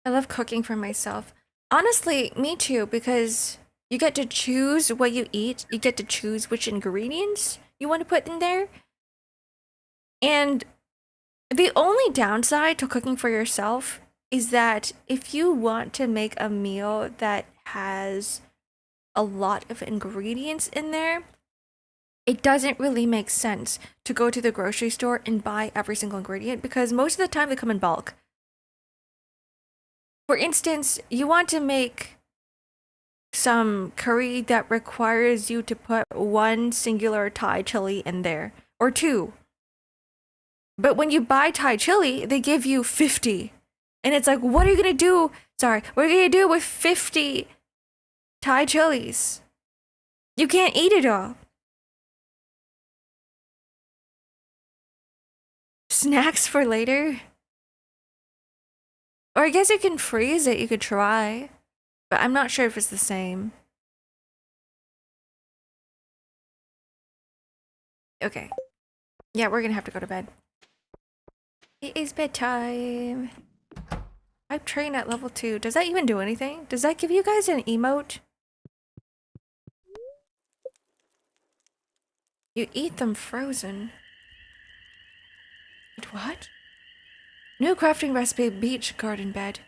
I love cooking for myself. Honestly, me too, because you get to choose what you eat. You get to choose which ingredients you want to put in there. And the only downside to cooking for yourself is that if you want to make a meal that has a lot of ingredients in there, it doesn't really make sense to go to the grocery store and buy every single ingredient because most of the time they come in bulk. For instance, you want to make some curry that requires you to put one singular Thai chili in there, or two. But when you buy Thai chili, they give you 50. And it's like, what are you gonna do? What are you gonna do with 50 Thai chilies? You can't eat it all. Snacks for later? Or I guess you can freeze it, you could try. But I'm not sure if it's the same. Okay. Yeah, we're gonna have to go to bed. It is bedtime. I train at level 2. Does that even do anything? Does that give you guys an emote? You eat them frozen. Wait, what? New crafting recipe, beach garden bed.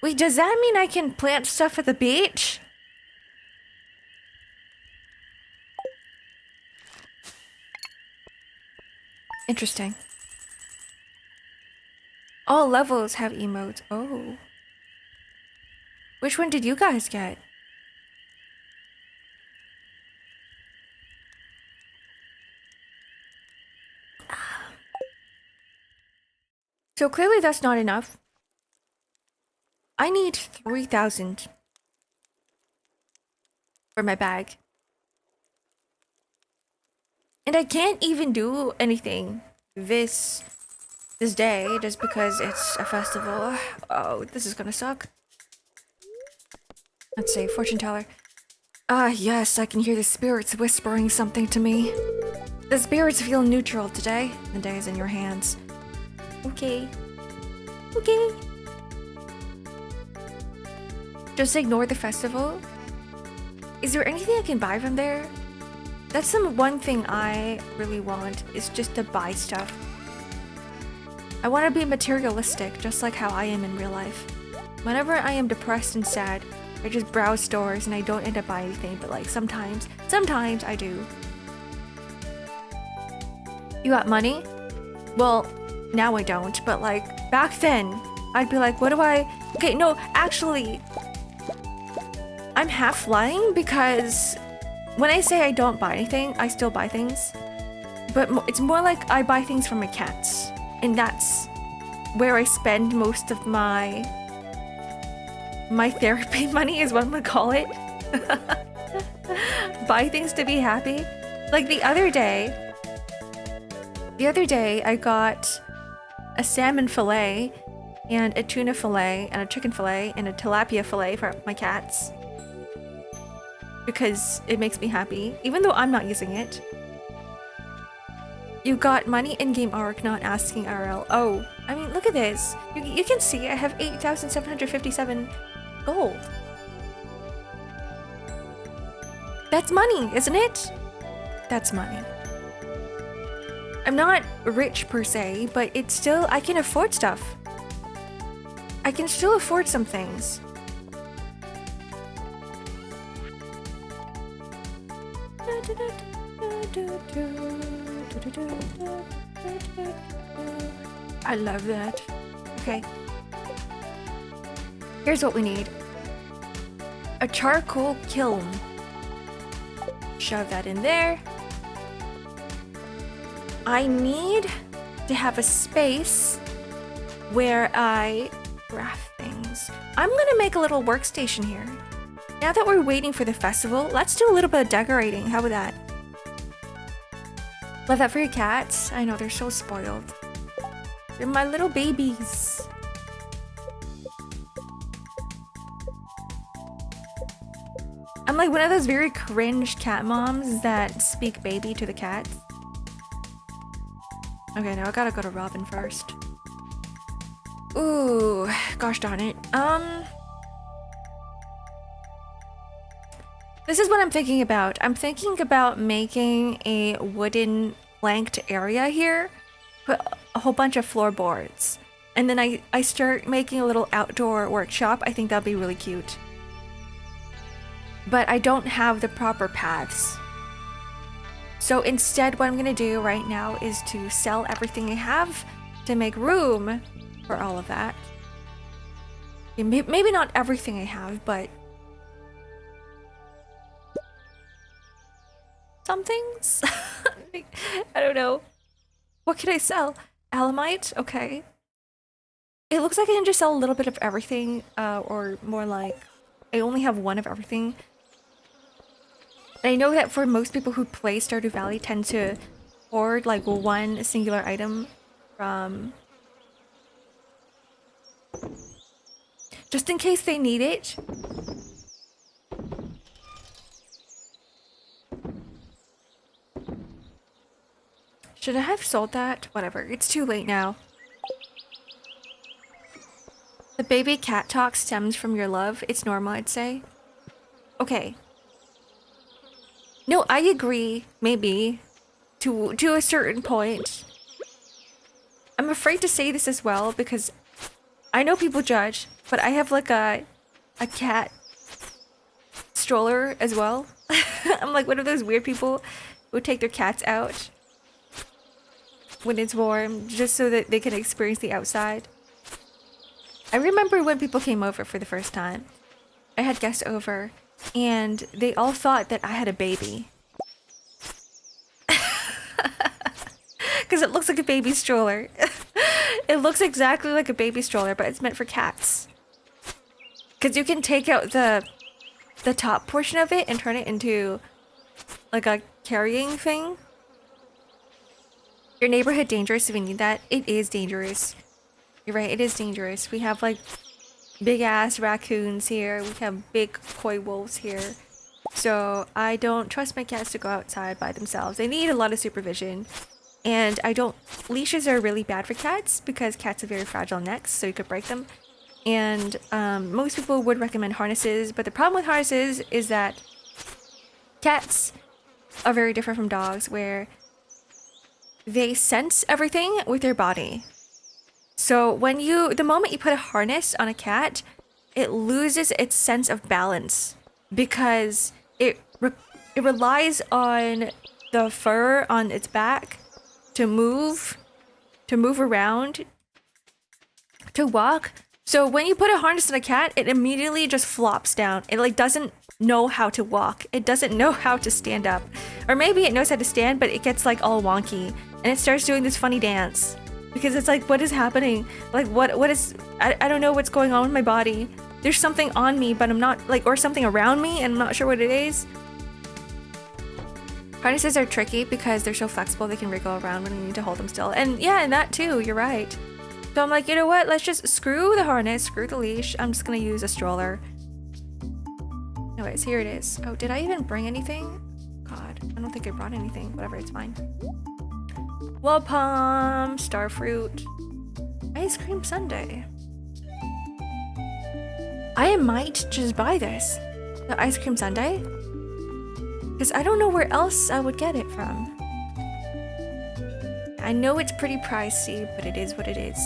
Wait, does that mean I can plant stuff at the beach? Interesting. All levels have emotes. Oh. Which one did you guys get? So clearly that's not enough. I need 3,000 for my bag. And I can't even do anything this day just because it's a festival. Oh, this is gonna suck. Let's see, fortune teller. Ah, yes, I can hear the spirits whispering something to me. The spirits feel neutral today. The day is in your hands. Okay. Okay. Just ignore the festival? Is there anything I can buy from there? That's the one thing I really want, is just to buy stuff. I want to be materialistic, just like how I am in real life. Whenever I am depressed and sad, I just browse stores and I don't end up buying anything, but like sometimes I do. You got money? Well, now I don't, but like back then, I'd be like, what do I... Okay, no, actually, I'm half lying because when I say I don't buy anything, I still buy things. But it's more like I buy things for my cats. And that's where I spend most of my therapy money is what I'm gonna call it. Buy things to be happy. Like the other day I got a salmon fillet and a tuna fillet and a chicken fillet and a tilapia fillet for my cats. Because it makes me happy, even though I'm not using it. You got money in-game Ark, not asking RL. Oh, I mean, look at this. You can see I have 8,757 gold. That's money, isn't it? That's money. I'm not rich per se, but it's still, I can afford stuff. I can still afford some things. I love that. Okay. Here's what we need. A charcoal kiln. Shove that in there. I need to have a space where I craft things. I'm gonna make a little workstation here. Now that we're waiting for the festival, let's do a little bit of decorating. How about that? Love that for your cats. I know, they're so spoiled. They're my little babies. I'm like one of those very cringe cat moms that speak baby to the cats. Okay, now I gotta go to Robin first. Ooh, gosh darn it. This is what I'm thinking about. I'm thinking about making a wooden planked area here, put a whole bunch of floorboards, and then I start making a little outdoor workshop. I think that'd be really cute. But I don't have the proper paths. So instead, what I'm gonna do right now is to sell everything I have to make room for all of that. Maybe not everything I have, but some things. I don't know. What can I sell? Alamite? Okay. It looks like I can just sell a little bit of everything, or more like I only have one of everything. And I know that for most people who play Stardew Valley tend to hoard like one singular item from just in case they need it. Should I have sold that? Whatever, it's too late now. The baby cat talk stems from your love. It's normal, I'd say. Okay. No, I agree, maybe, to a certain point. I'm afraid to say this as well because I know people judge, but I have like a cat stroller as well. I'm like one of those weird people who take their cats out when it's warm just so that they can experience the outside. I remember when people came over for the first time. I had guests over and they all thought that I had a baby. Because it looks like a baby stroller. It looks exactly like a baby stroller, but it's meant for cats. Because you can take out the top portion of it and turn it into like a carrying thing. Your neighborhood dangerous if you need that? It is dangerous. You're right, it is dangerous. We have like big ass raccoons here. We have big coy wolves here. So I don't trust my cats to go outside by themselves. They need a lot of supervision. And leashes are really bad for cats because cats have very fragile necks, so you could break them. And most people would recommend harnesses, but the problem with harnesses is that cats are very different from dogs where they sense everything with their body. So the moment you put a harness on a cat, it loses its sense of balance because it relies on the fur on its back to move around, to walk. So when you put a harness on a cat, it immediately just flops down. It like doesn't know how to walk. It doesn't know how to stand up. Or maybe it knows how to stand, but it gets like all wonky and it starts doing this funny dance. Because it's like, what is happening? Like what is, I don't know what's going on with my body. There's something on me, but I'm not like, or something around me and I'm not sure what it is. Harnesses are tricky because they're so flexible, they can wriggle around when you need to hold them still. And yeah, and that too, you're right. So I'm like, you know what? Let's just screw the harness, screw the leash. I'm just gonna use a stroller. Anyways, here it is. Oh, did I even bring anything? God, I don't think I brought anything. Whatever, it's fine. Wapom, starfruit, ice cream sundae. I might just buy this, the ice cream sundae, because I don't know where else I would get it from. I know it's pretty pricey, but it is what it is.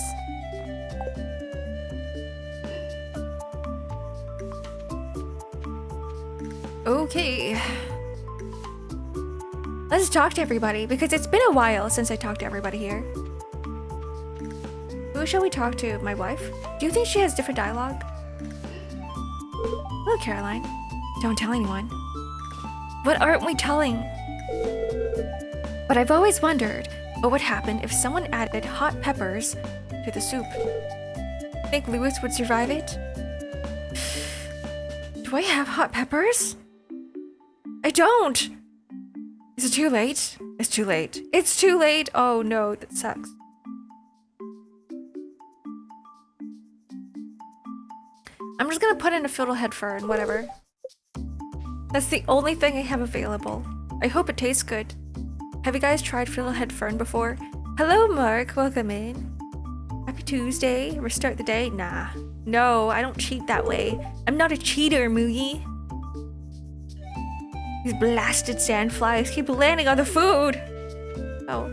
Okay. Let's talk to everybody, because it's been a while since I talked to everybody here. Who shall we talk to? My wife? Do you think she has different dialogue? Hello, Caroline. Don't tell anyone. What aren't we telling? But I've always wondered what would happen if someone added hot peppers to the soup. Think Lewis would survive it? Do I have hot peppers? I don't! Is it too late? It's too late. It's too late! Oh no, that sucks. I'm just gonna put in a fiddlehead fern, whatever. That's the only thing I have available. I hope it tastes good. Have you guys tried fiddlehead fern before? Hello, Mark. Welcome in. Happy Tuesday. Restart the day? Nah. No, I don't cheat that way. I'm not a cheater, Moogie. These blasted sandflies keep landing on the food. Oh.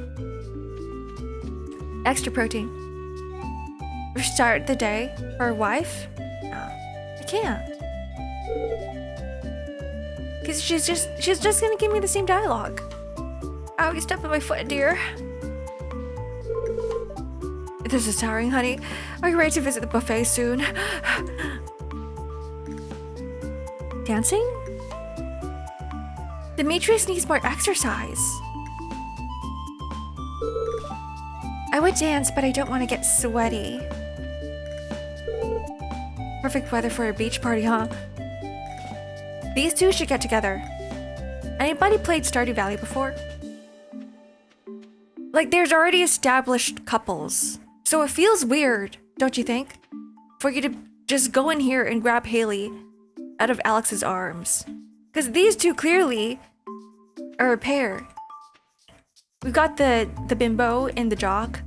Extra protein. Restart the day for a wife? Nah, I can't. Because she's just gonna give me the same dialogue. Ow, you stepped on my foot, dear. This is tiring, honey. Are you ready to visit the buffet soon? Dancing? Demetrius needs more exercise. I would dance, but I don't want to get sweaty. Perfect weather for a beach party, huh? These two should get together. Anybody played Stardew Valley before? Like, there's already established couples. So it feels weird, don't you think? For you to just go in here and grab Haley out of Alex's arms. Because these two clearly are a pair. We've got the bimbo and the jock.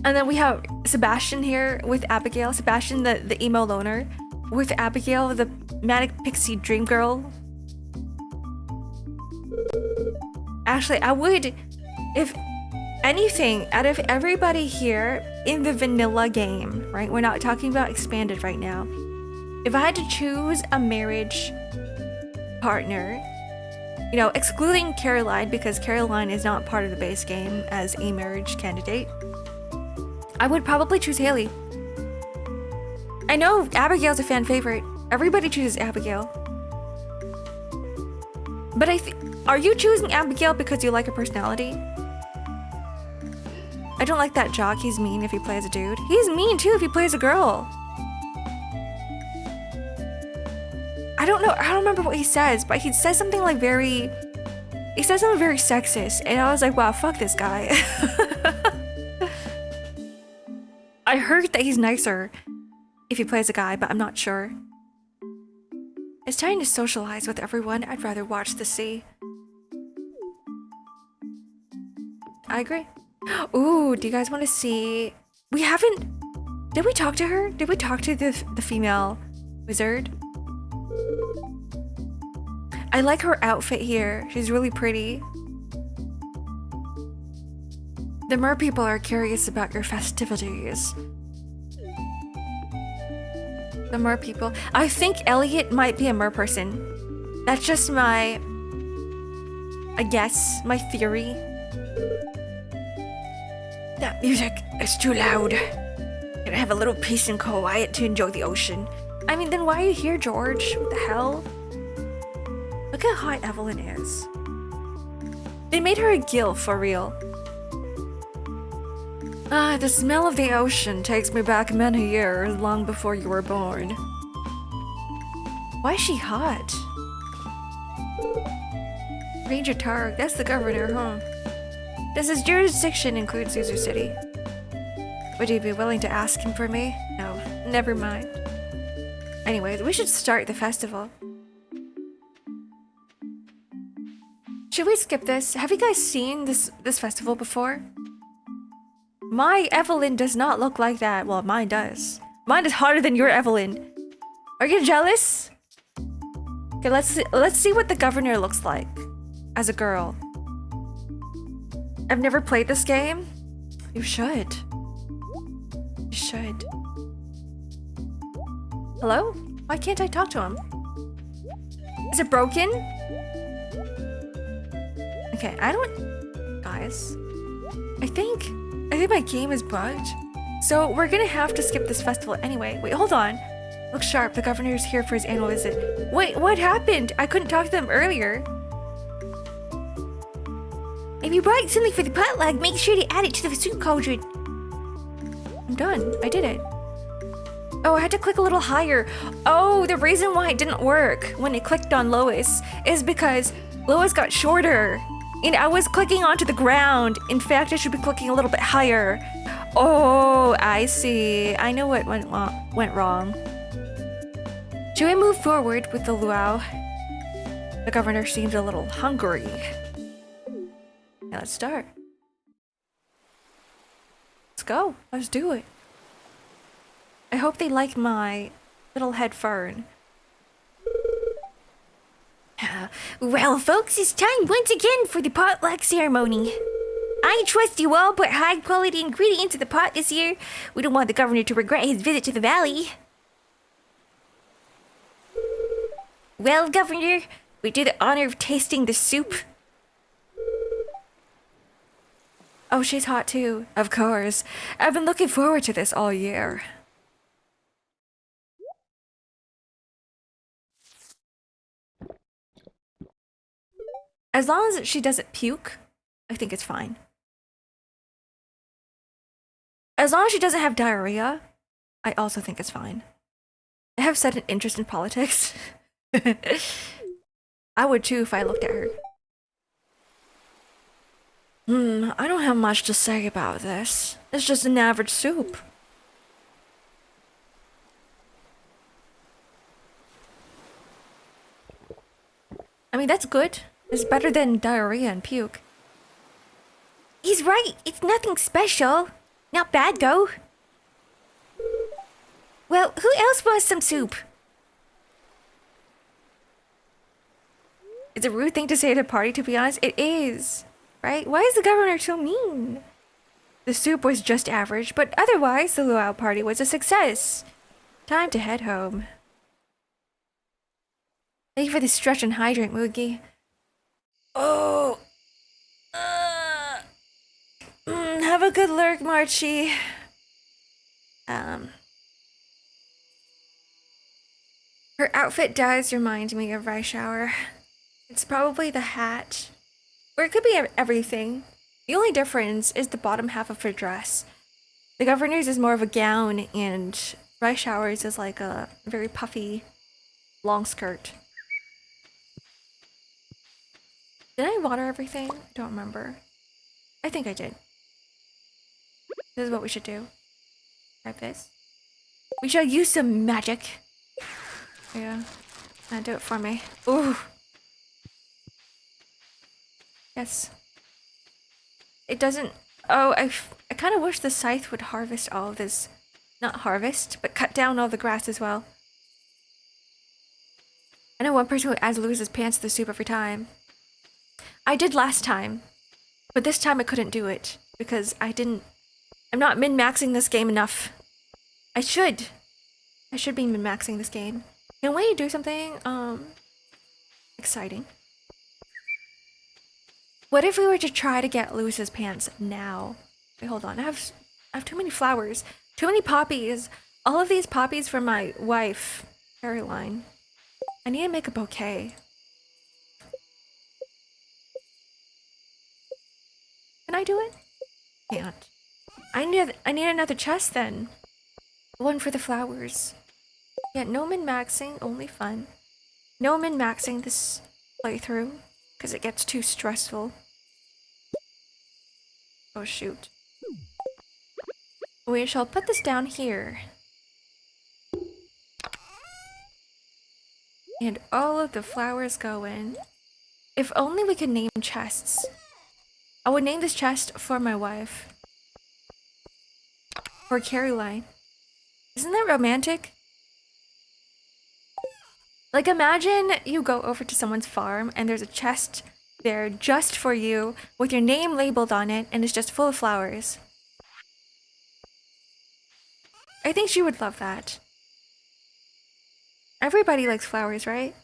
And then we have Sebastian here with Abigail. Sebastian, the emo loner. With Abigail, the manic pixie dream girl. Actually, I would, if anything, out of everybody here in the vanilla game, right? We're not talking about expanded right now. If I had to choose a marriage partner, you know, excluding Caroline, because Caroline is not part of the base game as a marriage candidate, I would probably choose Haley. I know Abigail's a fan favorite. Everybody chooses Abigail. But are you choosing Abigail because you like her personality? I don't like that jock. He's mean if he plays a dude. He's mean too if he plays a girl. I don't know. I don't remember what he says, but he says something like he says something very sexist. And I was like, wow, fuck this guy. I heard that he's nicer if he plays a guy, but I'm not sure. It's time to socialize with everyone. I'd rather watch the sea. I agree. Ooh, do you guys want to see? We haven't. Did we talk to her? Did we talk to the female wizard? I like her outfit here. She's really pretty. The mer people are curious about your festivities. The mer people. I think Elliot might be a mer person. That's just my, I guess, my theory. That music is too loud. Can I have a little peace and quiet to enjoy the ocean? I mean, then why are you here, George? What the hell? Look how hot Evelyn is. They made her a gill for real. Ah, the smell of the ocean takes me back many years, long before you were born. Why is she hot? Ranger Targ, that's the governor, huh? Does his jurisdiction include Caesar City? Would you be willing to ask him for me? No, never mind. Anyways, we should start the festival. Should we skip this? Have you guys seen this festival before? My Evelyn does not look like that. Well, mine does. Mine is hotter than your Evelyn. Are you jealous? Okay, let's see what the governor looks like as a girl. I've never played this game. You should. You should. Hello? Why can't I talk to him? Is it broken? Okay, I don't... Guys. I think my game is bugged. So we're gonna have to skip this festival anyway. Wait, hold on. Look sharp, the governor is here for his annual visit. Wait, what happened? I couldn't talk to them earlier. If you brought something for the potluck, make sure to add it to the soup cauldron. I'm done. I did it. Oh, I had to click a little higher. Oh, the reason why it didn't work when it clicked on Lois is because Lois got shorter. And I was clicking onto the ground. In fact, I should be clicking a little bit higher. Oh, I see. I know what went wrong. Should we move forward with the luau? The governor seems a little hungry. Now let's start. Let's go. Let's do it. I hope they like my little head fern. Well, folks, it's time once again for the potluck ceremony. I trust you all put high-quality ingredients in the pot this year. We don't want the governor to regret his visit to the valley. Well, Governor, we do the honor of tasting the soup. Oh, she's hot too. Of course. I've been looking forward to this all year. As long as she doesn't puke, I think it's fine. As long as she doesn't have diarrhea, I also think it's fine. I have such an interest in politics. I would too if I looked at her. I don't have much to say about this. It's just an average soup. I mean, that's good. It's better than diarrhea and puke. He's right. It's nothing special. Not bad, though. Well, who else wants some soup? It's a rude thing to say at a party, to be honest. It is. Right? Why is the governor so mean? The soup was just average, but otherwise, the luau party was a success. Time to head home. Thank you for the stretch and hydrate, Moogie. Oh. Have a good lurk, Marchie. Her outfit does remind me of Reischauer. It's probably the hat. Or it could be everything. The only difference is the bottom half of her dress. The governor's is more of a gown, and Reischauer's is like a very puffy, long skirt. Did I water everything? I don't remember. I think I did. This is what we should do. Grab this. We shall use some magic. Yeah. Do it for me. Ooh. Yes. It doesn't... Oh, I kind of wish the scythe would harvest all of this. Not harvest, but cut down all the grass as well. I know one person who adds loses pants to the soup every time. I did last time, but this time I couldn't do it because I'm not min-maxing this game enough. I should be min-maxing this game. Can we do something exciting? What if we were to try to get Lewis's pants now? Wait, hold on. I have too many flowers. Too many poppies. All of these poppies for my wife, Caroline. I need to make a bouquet. Can I do it? Can't. I need another chest then. One for the flowers. Yeah, no min-maxing, only fun. No min-maxing this playthrough, because it gets too stressful. Oh shoot. We shall put this down here. And all of the flowers go in. If only we could name chests. I would name this chest for my wife. For Caroline. Isn't that romantic? Like, imagine you go over to someone's farm and there's a chest there just for you with your name labeled on it and it's just full of flowers. I think she would love that. Everybody likes flowers, right?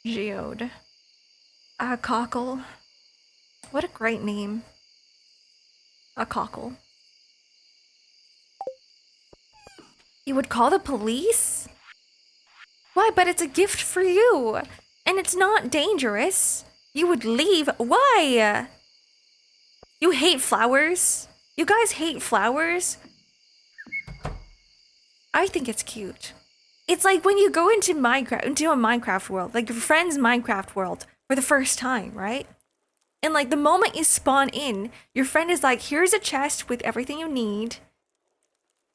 Geode. A cockle. What a great name. A cockle. You would call the police? Why, but it's a gift for you. And it's not dangerous. You would leave. Why? You hate flowers? You guys hate flowers? I think it's cute. It's like when you go into a Minecraft world, like your friend's Minecraft world for the first time, right? And like the moment you spawn in, your friend is like, here's a chest with everything you need.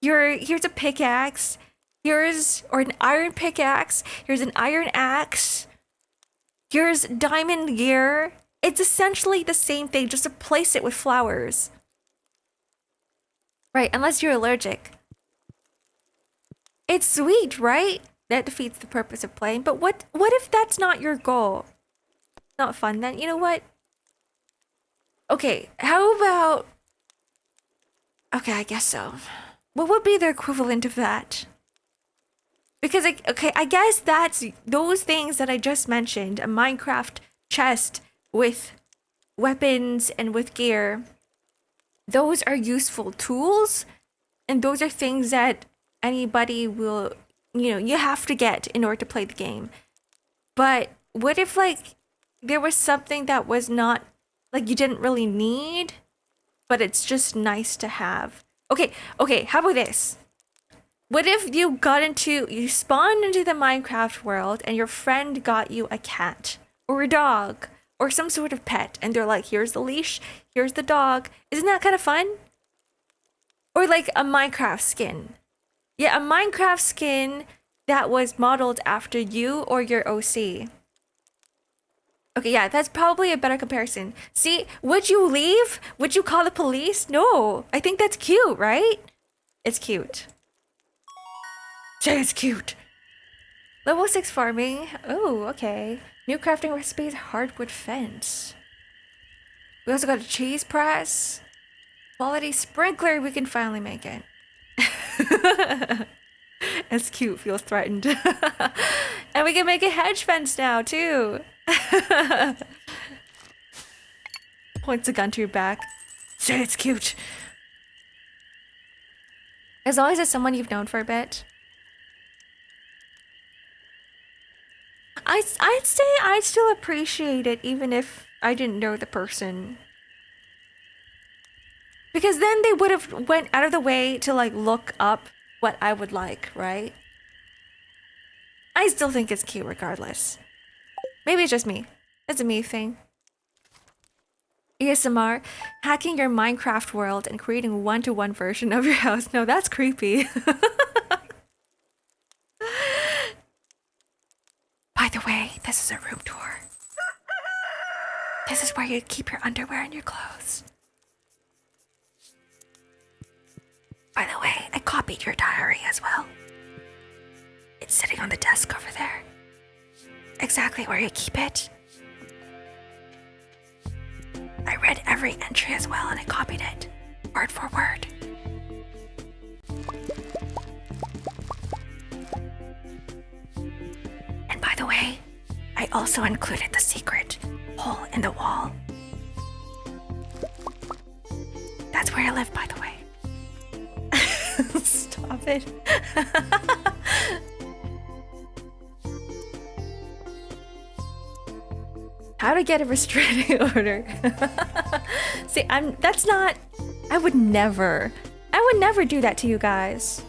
Here's a pickaxe. Or an iron pickaxe. Here's an iron axe. Here's diamond gear. It's essentially the same thing, just replace it with flowers. Right, unless you're allergic. It's sweet, right? That defeats the purpose of playing. But what if that's not your goal? Not fun then. You know what? Okay, how about... Okay, I guess so. What would be the equivalent of that? Because, okay, I guess that's those things that I just mentioned. A Minecraft chest with weapons and with gear. Those are useful tools. And those are things that anybody will, you have to get in order to play the game. But what if, like, there was something that was not, like, you didn't really need, but it's just nice to have? Okay, how about this? What if you spawned into the Minecraft world and your friend got you a cat or a dog or some sort of pet and they're like, here's the leash, here's the dog. Isn't that kind of fun? Or like a Minecraft skin. Yeah, a Minecraft skin that was modeled after you or your OC. Okay, yeah, that's probably a better comparison. See, would you leave? Would you call the police? No, I think that's cute, right? It's cute. Say it's cute. Level 6 farming. Oh, okay. New crafting recipes, hardwood fence. We also got a cheese press. Quality sprinkler, we can finally make it. It's cute, feels threatened. And we can make a hedge fence now, too. Points a gun to your back. Say it's cute. As long as it's someone you've known for a bit. I'd say I'd still appreciate it even if I didn't know the person. Because then they would have went out of the way to like look up what I would like, right? I still think it's cute regardless. Maybe it's just me. It's a me thing. ASMR, hacking your Minecraft world and creating a one-to-one version of your house. No, that's creepy. By the way, this is a room tour. This is where you keep your underwear and your clothes. By the way, I copied your diary as well. It's sitting on the desk over there. Exactly where you keep it. I read every entry as well and I copied it, word for word. And by the way, I also included the secret hole in the wall. That's where I live, by the way. Stop it. How to get a restraining order. See, that's not, I would never do that to you guys.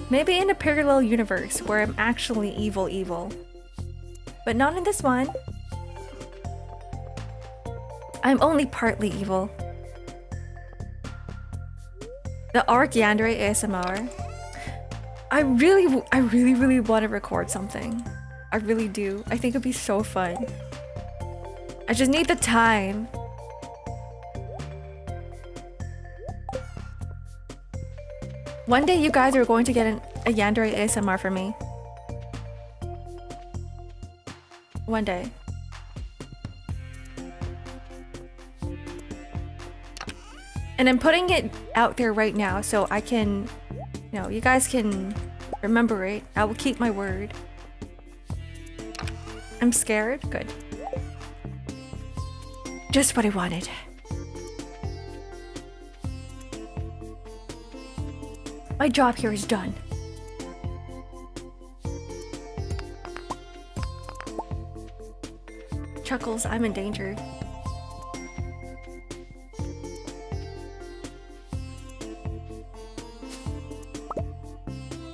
Maybe in a parallel universe where I'm actually evil. But not in this one. I'm only partly evil. The Ark Yandere ASMR. I really want to record something. I really do. I think it'd be so fun. I just need the time. One day you guys are going to get a Yandere ASMR from me. One day. And I'm putting it out there right now so I can, you know, you guys can remember it. I will keep my word. I'm scared? Good. Just what I wanted. My job here is done. Chuckles, I'm in danger.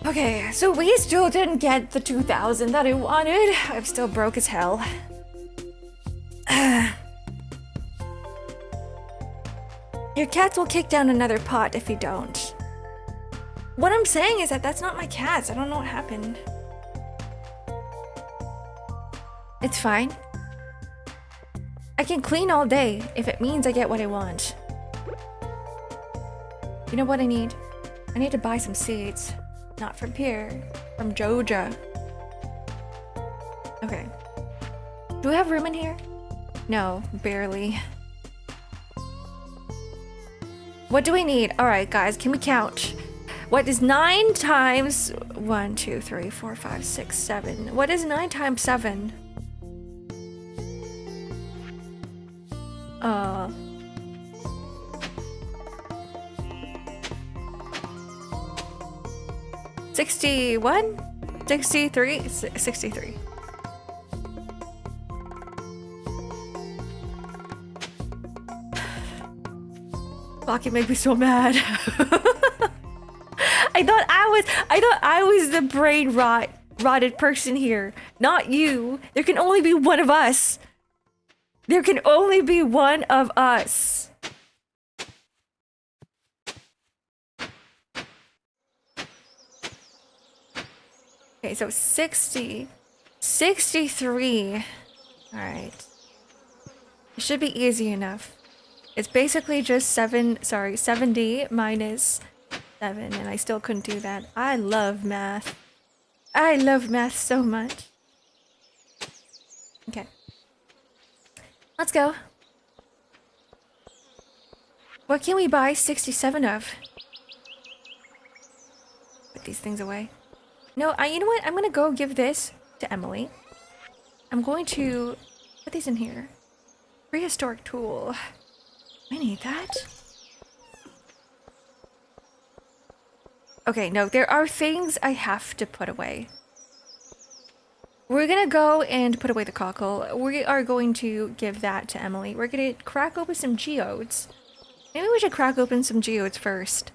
Okay, so we still didn't get the 2,000 that I wanted. I'm still broke as hell. Your cats will kick down another pot if you don't. What I'm saying is that that's not my cats. I don't know what happened. It's fine. I can clean all day if it means I get what I want. You know what I need? I need to buy some seeds. Not from here. From Joja. Okay. Do we have room in here? No, barely. What do we need? Alright, guys, can we count? What is 9 times 1, 2, 3, 4, 5, 6, 7? What is 9 times 7? 61? 63? 63. Fuck, it made me so mad. I thought I was the brain rotted person here, not you. There can only be one of us. There can only be one of us. Okay, so 60, 63. All right. It should be easy enough. It's basically just 70 minus 7, and I still couldn't do that. I love math. I love math so much. Okay. Let's go. What can we buy 67 of? Put these things away. No, you know what? I'm gonna go give this to Emily. I'm going to put these in here. Prehistoric tool. I need that. Okay, no, there are things I have to put away. We're gonna go and put away the cockle. We are going to give that to Emily. We're gonna crack open some geodes. Maybe we should crack open some geodes first.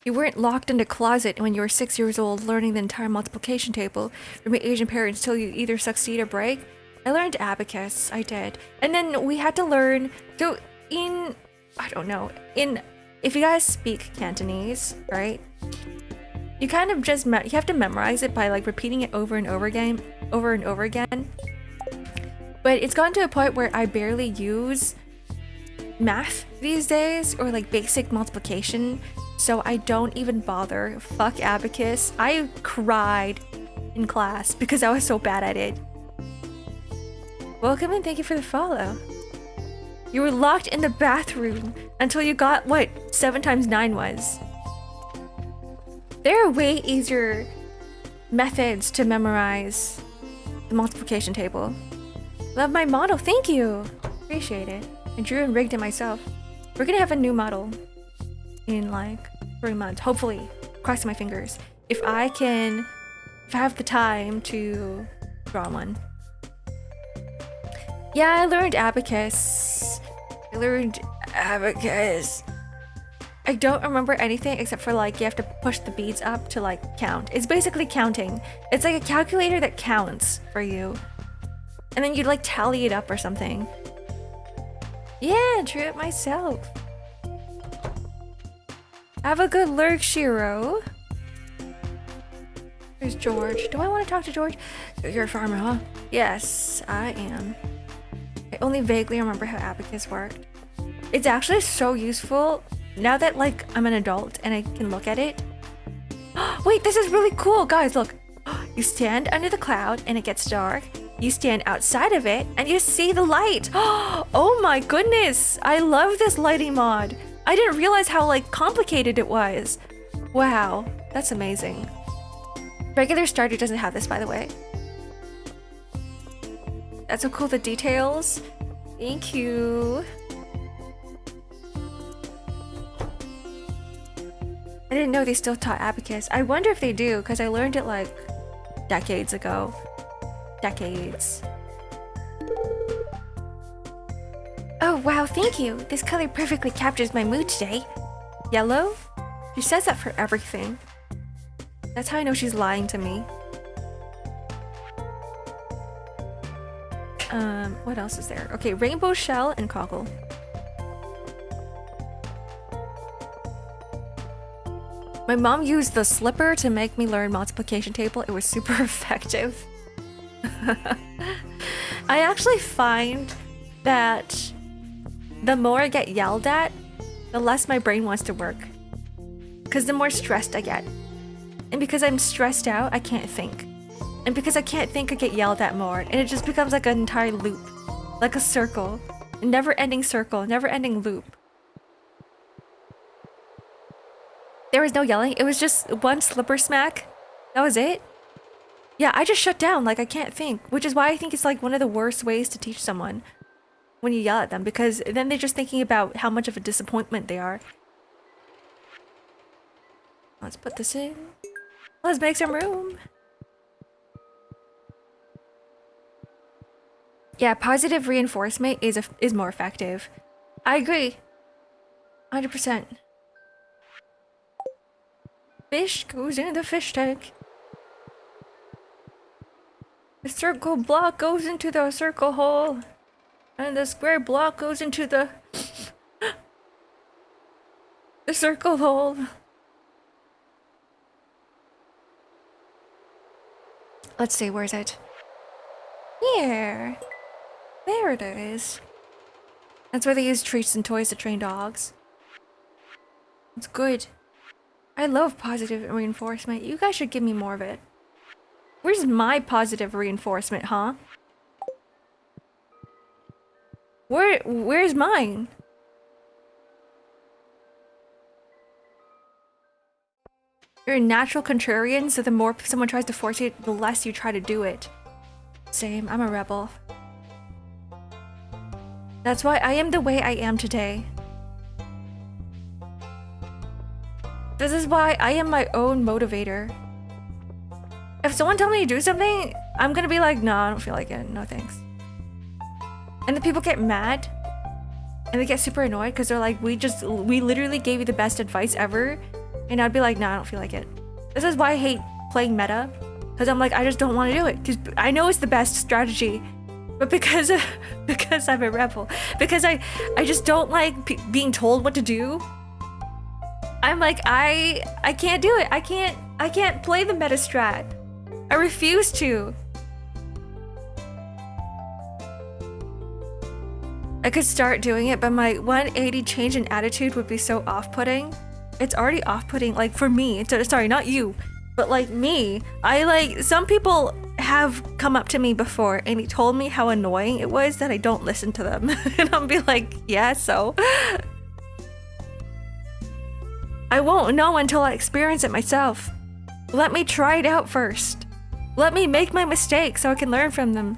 You weren't locked in a closet when you were 6 years old learning the entire multiplication table from your Asian parents till you either succeed or break. I learned abacus, I did. And then we had to learn, so in, I don't know, if you guys speak Cantonese, right? You kind of just, you have to memorize it by like repeating it over and over again. But it's gotten to a point where I barely use math these days, or like basic multiplication. So I don't even bother. Fuck abacus. I cried in class because I was so bad at it. Welcome and thank you for the follow. You were locked in the bathroom until you got what 7 times 9 was. There are way easier methods to memorize the multiplication table. Love my model, thank you! Appreciate it. I drew and rigged it myself. We're gonna have a new model in like 3 months, hopefully. Crossing my fingers. If I have the time to draw one. Yeah, I learned abacus. I don't remember anything except for like you have to push the beads up to like count. It's basically counting. It's like a calculator that counts for you. And then you'd like tally it up or something. Yeah, drew it myself. Have a good lurk, Shiro. There's George. Do I want to talk to George? So you're a farmer, huh? Yes, I am. I only vaguely remember how abacus worked. It's actually so useful now that like I'm an adult and I can look at it. Wait, this is really cool, guys, look. You stand under the cloud and it gets dark. You stand outside of it and you see the light. Oh my goodness, I love this lighting mod. I didn't realize how like complicated it was. Wow, that's amazing. Regular Stardew doesn't have this, by the way. That's so cool, the details. Thank you. I didn't know they still taught abacus. I wonder if they do, because I learned it like decades ago. Decades. Oh wow, thank you. This color perfectly captures my mood today. Yellow? She says that for everything. That's how I know she's lying to me. What else is there? Okay, rainbow shell and cockle. My mom used the slipper to make me learn multiplication table. It was super effective. I actually find that the more I get yelled at, the less my brain wants to work. Because the more stressed I get. And because I'm stressed out, I can't think. And because I can't think, I get yelled at more. And it just becomes like an entire loop. Like a circle. A never-ending circle, never-ending loop. There was no yelling. It was just one slipper smack. That was it. Yeah, I just shut down. Like, I can't think. Which is why I think it's like one of the worst ways to teach someone. When you yell at them. Because then they're just thinking about how much of a disappointment they are. Let's put this in. Let's make some room. Yeah, positive reinforcement is more effective. I agree. 100%. Fish goes in the fish tank. The circle block goes into the circle hole. And the square block goes into the circle hole. Let's see, where's it? Here. There it is. That's where they use treats and toys to train dogs. It's good. I love positive reinforcement. You guys should give me more of it. Where's my positive reinforcement, huh? Where's mine? You're a natural contrarian, so the more someone tries to force you, the less you try to do it. Same, I'm a rebel. That's why I am the way I am today. This is why I am my own motivator. If someone tells me to do something, I'm gonna be like, nah, I don't feel like it. No thanks. And the people get mad. And they get super annoyed because they're like, we literally gave you the best advice ever. And I'd be like, nah, I don't feel like it. This is why I hate playing meta. Because I'm like, I just don't want to do it. Because I know it's the best strategy. But because I'm a rebel. Because I just don't like being told what to do. I'm like, I can't do it. I can't play the meta strat. I refuse to. I could start doing it, but my 180 change in attitude would be so off-putting. It's already off-putting, like for me. Sorry, not you, but like me. Some people have come up to me before and he told me how annoying it was that I don't listen to them. And I'll be like, yeah, so. I won't know until I experience it myself. Let me try it out first. Let me make my mistakes so I can learn from them.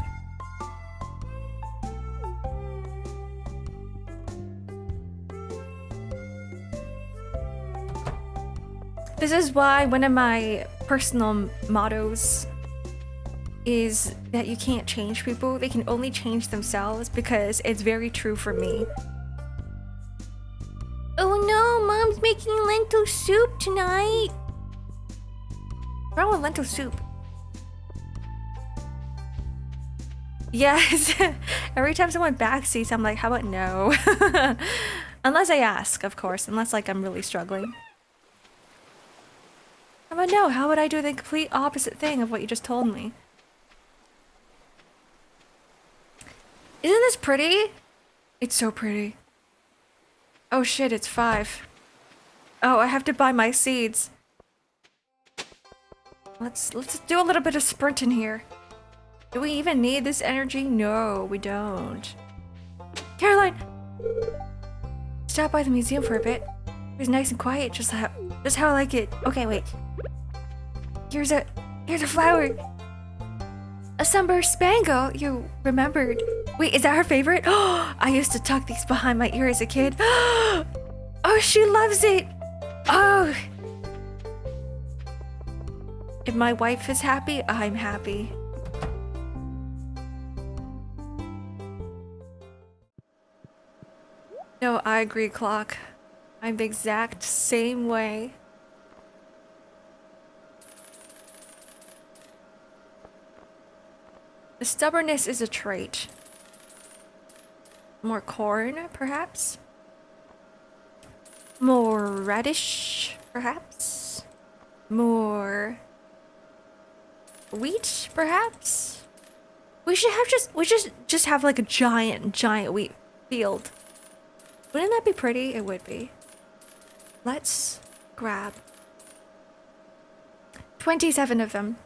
This is why one of my personal mottos is that you can't change people, they can only change themselves, because it's very true for me. Oh no, Mom's making lentil soup tonight. What's wrong with lentil soup? Yes, every time someone backseats, I'm like, how about no? Unless I ask, of course, unless like I'm really struggling. How about no? How would I do the complete opposite thing of what you just told me? Isn't this pretty? It's so pretty. Oh shit, it's 5. Oh, I have to buy my seeds. Let's do a little bit of sprinting here. Do we even need this energy? No, we don't. Caroline! Stop by the museum for a bit. It was nice and quiet, just how I like it. Okay, wait. Here's a flower. A sunburst spangle. You remembered. Wait, is that her favorite? Oh, I used to tuck these behind my ear as a kid. Oh, she loves it. Oh. If my wife is happy, I'm happy. No, I agree, Clock. I'm the exact same way. The stubbornness is a trait. More corn, perhaps? More radish, perhaps? More wheat, perhaps? We should just have like a giant wheat field. Wouldn't that be pretty? It would be. Let's grab 27 of them.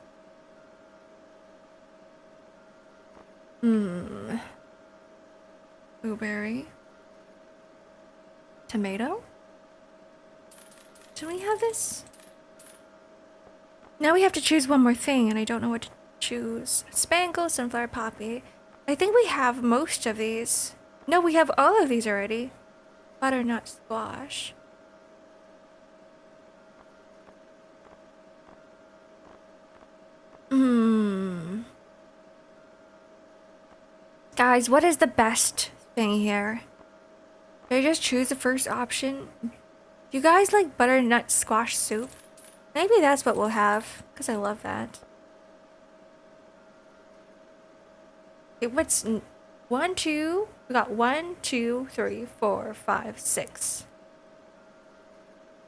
Blueberry. Tomato? Do we have this? Now we have to choose one more thing, and I don't know what to choose. Spangle, sunflower, poppy. I think we have most of these. No, we have all of these already. Butternut squash. Guys, what is the best thing here? Should I just choose the first option? Do you guys like butternut squash soup? Maybe that's what we'll have, because I love that. Okay, what's 1, 2? We got 1, 2, 3, 4, 5, 6.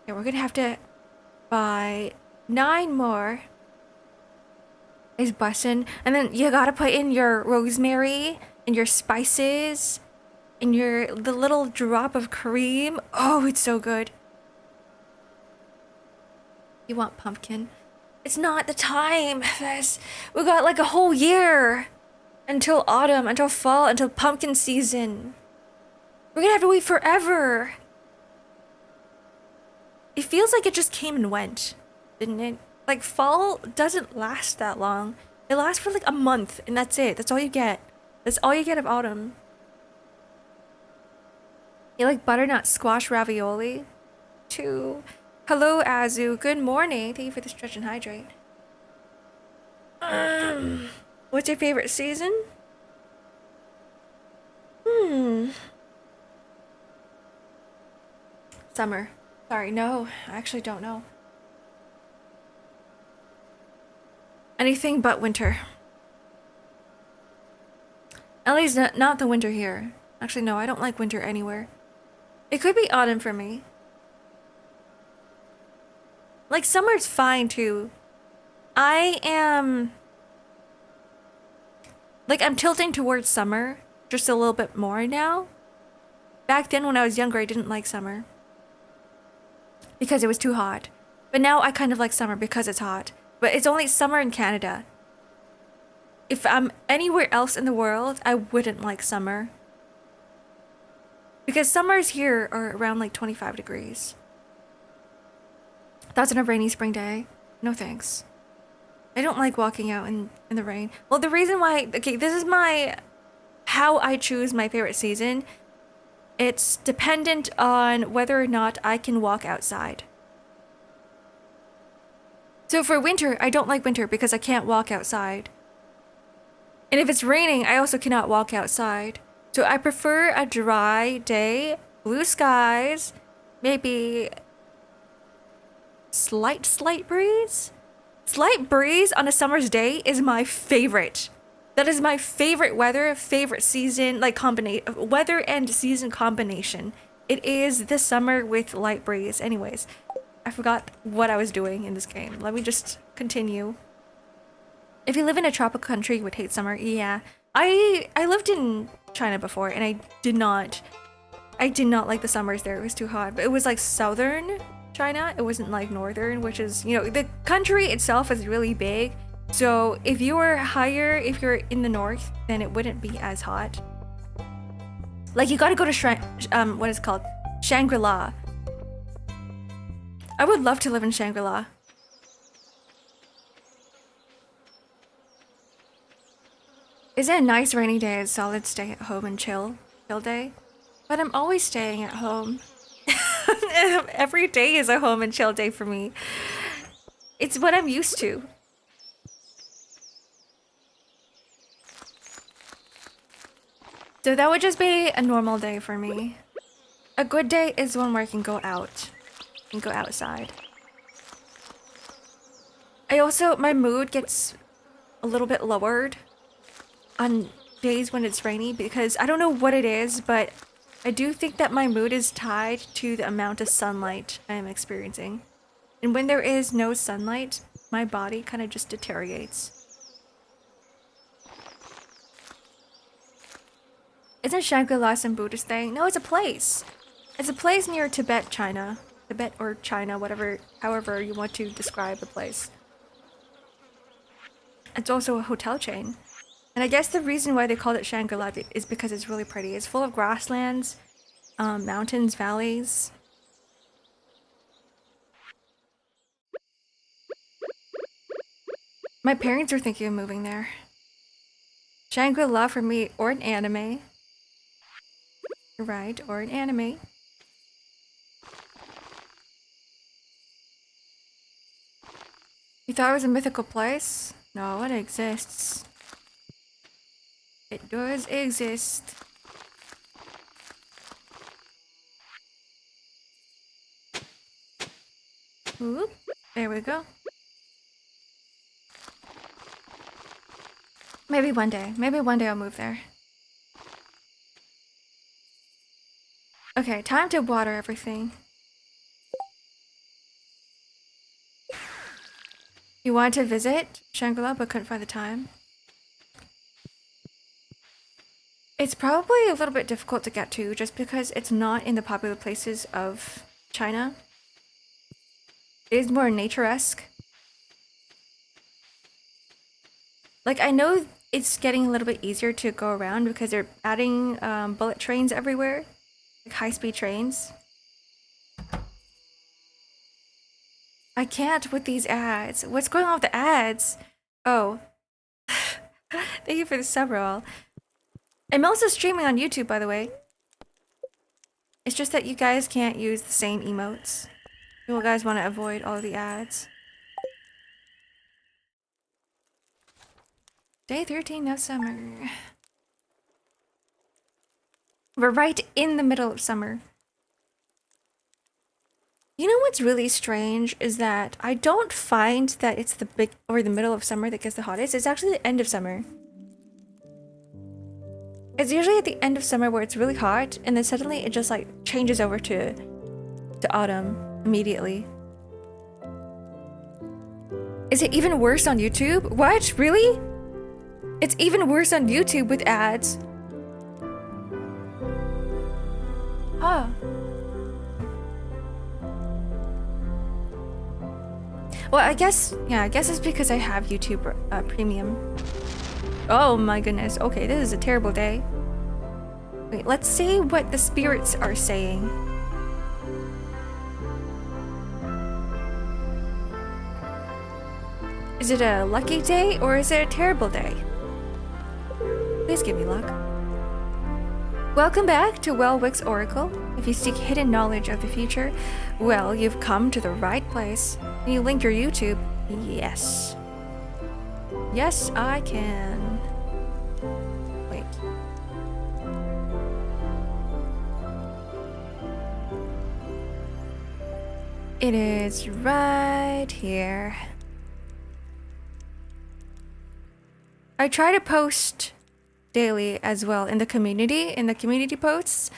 Okay, we're gonna have to buy 9 more. Is bussin'. And then you gotta put in your rosemary and your spices and the little drop of cream. Oh, it's so good. You want pumpkin? It's not the time. We got like a whole year until autumn, until fall, until pumpkin season. We're gonna have to wait forever. It feels like it just came and went, didn't it? Like, fall doesn't last that long. It lasts for like a month, and that's it. That's all you get. That's all you get of autumn. You like butternut squash ravioli? Too. Hello, Azu. Good morning. Thank you for the stretch and hydrate. What's your favorite season? Summer. Sorry, no. I actually don't know. Anything but winter. At least not the winter here. Actually, no, I don't like winter anywhere. It could be autumn for me. Like, summer's fine, too. I'm tilting towards summer just a little bit more now. Back then, when I was younger, I didn't like summer. Because it was too hot. But now I kind of like summer because it's hot. But it's only summer in Canada. If I'm anywhere else in the world, I wouldn't like summer. Because summers here are around like 25 degrees. Thoughts on a rainy spring day? No thanks. I don't like walking out in the rain. Well, the reason why, okay, this is how I choose my favorite season. It's dependent on whether or not I can walk outside. So for winter, I don't like winter because I can't walk outside. And if it's raining, I also cannot walk outside. So I prefer a dry day, blue skies, maybe slight breeze. Slight breeze on a summer's day is my favorite. That is my favorite weather, favorite season, like weather and season combination. It is this summer with light breeze. Anyways, I forgot what I was doing in this game. Let me just continue. If you live in a tropical country, you would hate summer. Yeah, I lived in China before, and I did not like the summers there. It was too hot. But it was like southern China. It wasn't like northern, which is, you know, the country itself is really big. So if you're in the north, then it wouldn't be as hot. Like, you gotta go to what is it called? Shangri-La. I would love to live in Shangri-La. Is it a nice rainy day, a solid stay at home and chill day? But I'm always staying at home. Every day is a home and chill day for me. It's what I'm used to. So that would just be a normal day for me. A good day is one where I can go out and go outside. My mood gets a little bit lowered on days when it's rainy because I don't know what it is, but I do think that my mood is tied to the amount of sunlight I am experiencing. And when there is no sunlight, my body kind of just deteriorates. Isn't Shangri-La some Buddhist thing? No, it's a place. It's a place near Tibet, China. Tibet or China, however you want to describe the place. It's also a hotel chain. And I guess the reason why they called it Shangri-La is because it's really pretty. It's full of grasslands, mountains, valleys. My parents are thinking of moving there. Shangri-La for me, or an anime. Right, or an anime. You thought it was a mythical place? No, it exists. It does exist. Oop, there we go. Maybe one day I'll move there. Okay, time to water everything. You wanted to visit Shangri-La but couldn't find the time? It's probably a little bit difficult to get to just because it's not in the popular places of China. It is more nature-esque. Like, I know it's getting a little bit easier to go around because they're adding bullet trains everywhere. Like high-speed trains. I can't with these ads. What's going on with the ads? Oh. Thank you for the sub roll. I'm also streaming on YouTube, by the way. It's just that you guys can't use the same emotes. You guys want to avoid all the ads. Day 13 of summer. We're right in the middle of summer. You know what's really strange is that I don't find that it's the middle of summer that gets the hottest. It's actually the end of summer. It's usually at the end of summer where it's really hot, and then suddenly it just like changes over to autumn immediately. Is it even worse on YouTube? What? Really? It's even worse on YouTube with ads. Huh. Well, I guess it's because I have YouTube Premium. Oh my goodness. Okay, this is a terrible day. Wait, let's see what the spirits are saying. Is it a lucky day or is it a terrible day? Please give me luck. Welcome back to Welwick's Oracle. If you seek hidden knowledge of the future, well, you've come to the right place. Can you link your YouTube? Yes. Yes, I can. Wait. It is right here. I try to post daily as well in the community posts,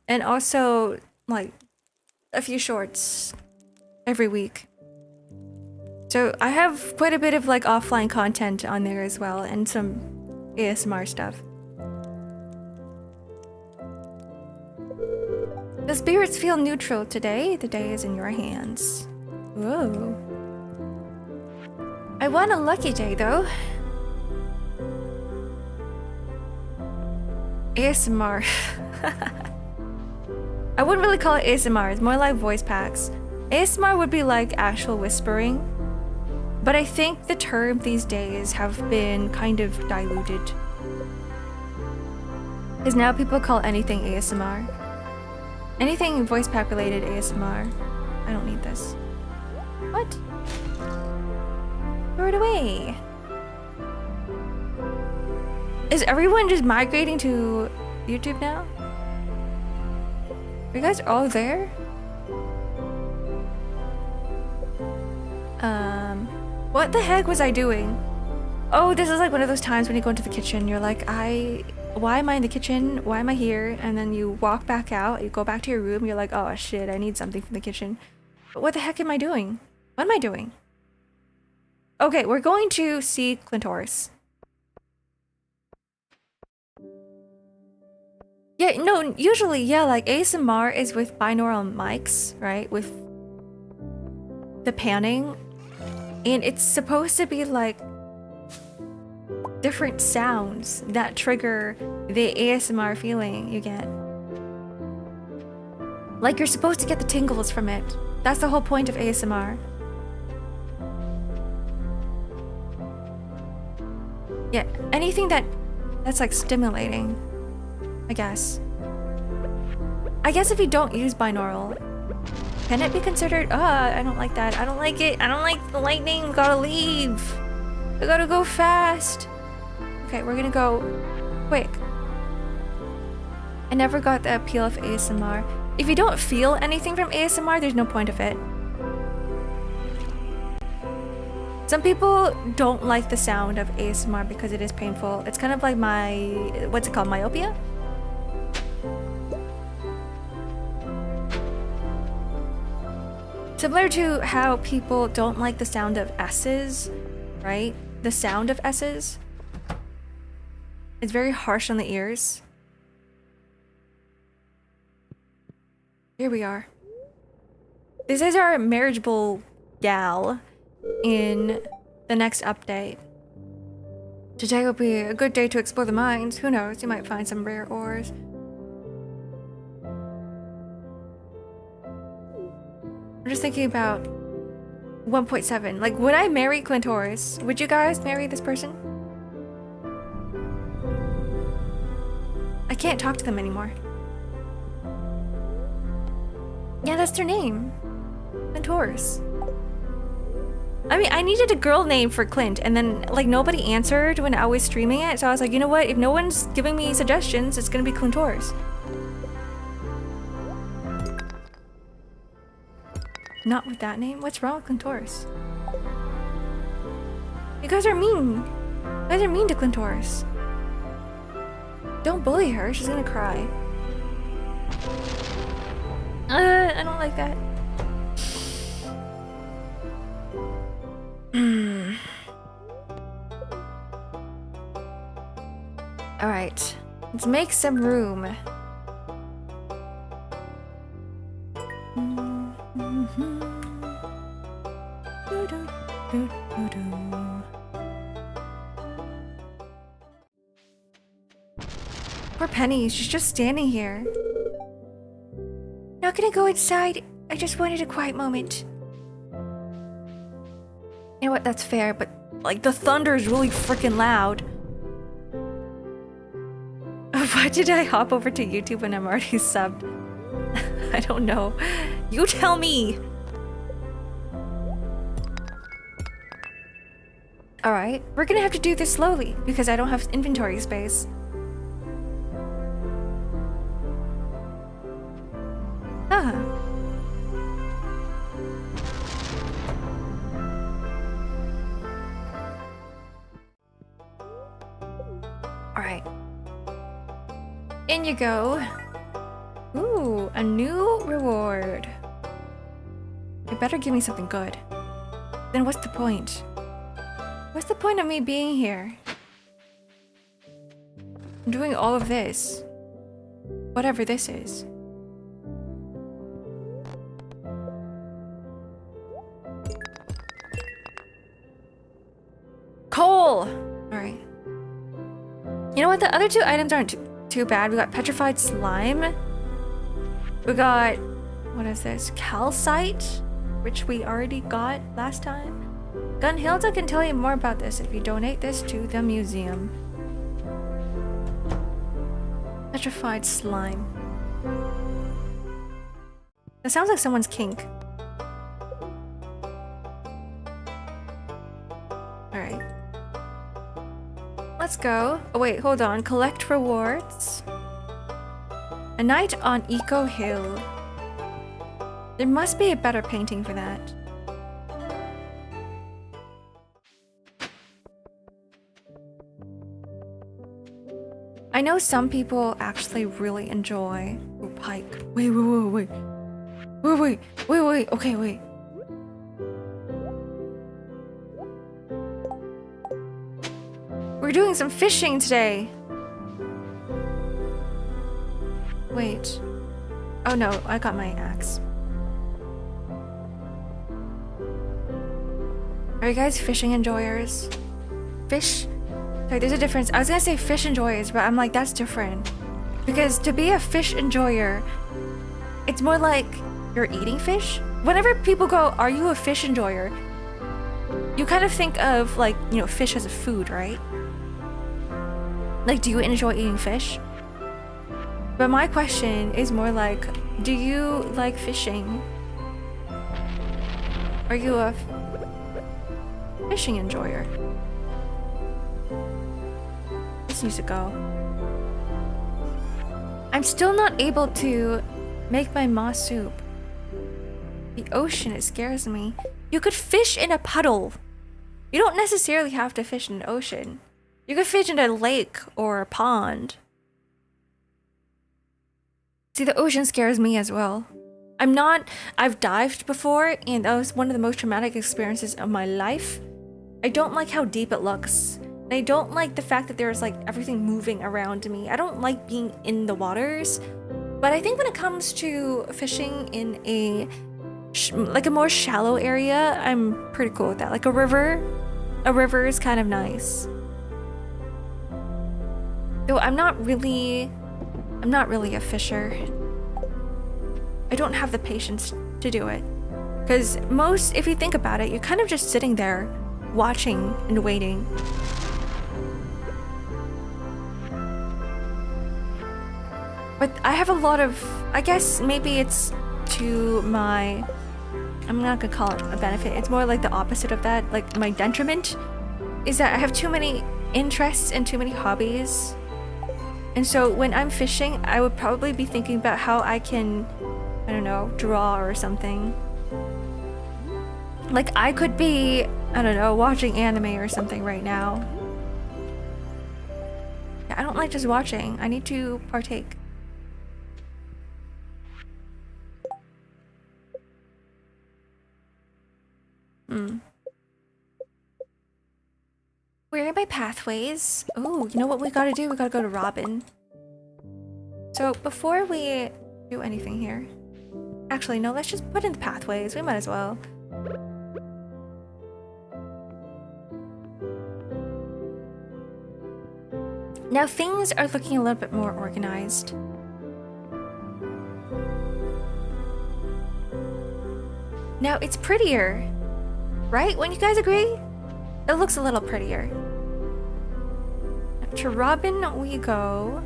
and also like a few shorts every week. So I have quite a bit of like offline content on there as well, and some ASMR stuff. The spirits feel neutral today. The day is in your hands. Whoa. I want a lucky day though. ASMR. I wouldn't really call it ASMR, it's more like voice packs. ASMR would be like actual whispering, but I think the term these days have been kind of diluted. Because now people call anything ASMR. Anything voice pack related ASMR. I don't need this. What? Throw it away. Is everyone just migrating to YouTube now? Are you guys all there? What the heck was I doing? Oh, this is like one of those times when you go into the kitchen, you're like, why am I in the kitchen? Why am I here? And then you walk back out, you go back to your room, you're like, oh shit, I need something from the kitchen. But what the heck am I doing? What am I doing? Okay, we're going to see Clintoris. Yeah, no, usually, yeah, like ASMR is with binaural mics, right? With the panning. And it's supposed to be like different sounds that trigger the ASMR feeling you get. Like you're supposed to get the tingles from it. That's the whole point of ASMR. Yeah, anything that's like stimulating, I guess. I guess if you don't use binaural, can it be considered? I don't like that. I don't like it. I don't like the lightning. We gotta leave. We gotta go fast. Okay, we're gonna go quick. I never got the appeal of ASMR. If you don't feel anything from ASMR, there's no point of it. Some people don't like the sound of ASMR because it is painful. It's kind of like what's it called, myopia? Similar to how people don't like the sound of S's, right? The sound of S's. It's very harsh on the ears. Here we are. This is our marriageable gal in the next update. Today will be a good day to explore the mines. Who knows, you might find some rare ores. I'm just thinking about 1.7. Like, would I marry Clintoris? Would you guys marry this person? I can't talk to them anymore. Yeah, that's their name. Clintoris. I mean, I needed a girl name for Clint, and then, like, nobody answered when I was streaming it, so I was like, you know what? If no one's giving me suggestions, it's gonna be Clintoris. Not with that name? What's wrong with Clintoris? You guys are mean. You guys are mean to Clintoris. Don't bully her, she's gonna cry. I don't like that. Alright, let's make some room. Poor Penny, she's just standing here. Not gonna go inside. I just wanted a quiet moment. You know what? That's fair, but like the thunder is really freaking loud. Why did I hop over to YouTube when I'm already subbed? I don't know. You tell me. Alright, we're gonna have to do this slowly because I don't have inventory space. Ah. Alright. In you go. Ooh, a new reward. You better give me something good. Then what's the point? What's the point of me being here? I'm doing all of this. Whatever this is. Coal! Alright. You know what? The other two items aren't too bad. We got petrified slime. We got, what is this? Calcite, which we already got last time. Gunhilda can tell you more about this if you donate this to the museum. Petrified slime. That sounds like someone's kink. Alright. Let's go. Oh wait, hold on. Collect rewards. A night on Eco Hill. There must be a better painting for that. I know some people actually really enjoy pike. Wait. Okay, wait. We're doing some fishing today. Wait. Oh no, I got my axe. Are you guys fishing enjoyers? Fish? Sorry, there's a difference. I was gonna say fish enjoyers, but I'm like, that's different. Because to be a fish enjoyer, it's more like you're eating fish. Whenever people go, are you a fish enjoyer? You kind of think of like, you know, fish as a food, right? Like, do you enjoy eating fish? But my question is more like, do you like fishing? Are you a fishing enjoyer? This needs to go. I'm still not able to make my ma soup. The ocean, it scares me. You could fish in a puddle. You don't necessarily have to fish in an ocean. You could fish in a lake or a pond. See, the ocean scares me as well. I've dived before, and that was one of the most traumatic experiences of my life. I don't like how deep it looks. And I don't like the fact that there's like everything moving around me. I don't like being in the waters. But I think when it comes to fishing in a more shallow area, I'm pretty cool with that. Like a river is kind of nice. Though I'm not really a fisher. I don't have the patience to do it. Because if you think about it, you're kind of just sitting there watching and waiting. But I have a lot of, I guess maybe it's to my, I'm not gonna call it a benefit, it's more like the opposite of that, like my detriment, is that I have too many interests and too many hobbies. And so when I'm fishing, I would probably be thinking about how I can, I don't know, draw or something. Like I could be, I don't know, watching anime or something right now. I don't like just watching. I need to partake. Where are my pathways? Oh, you know what we gotta do? We gotta go to Robin. So before we do anything here, actually no, let's just put in the pathways. We might as well. Now things are looking a little bit more organized. Now it's prettier, Right? Wouldn't you guys agree? It looks a little prettier. To Robin we go.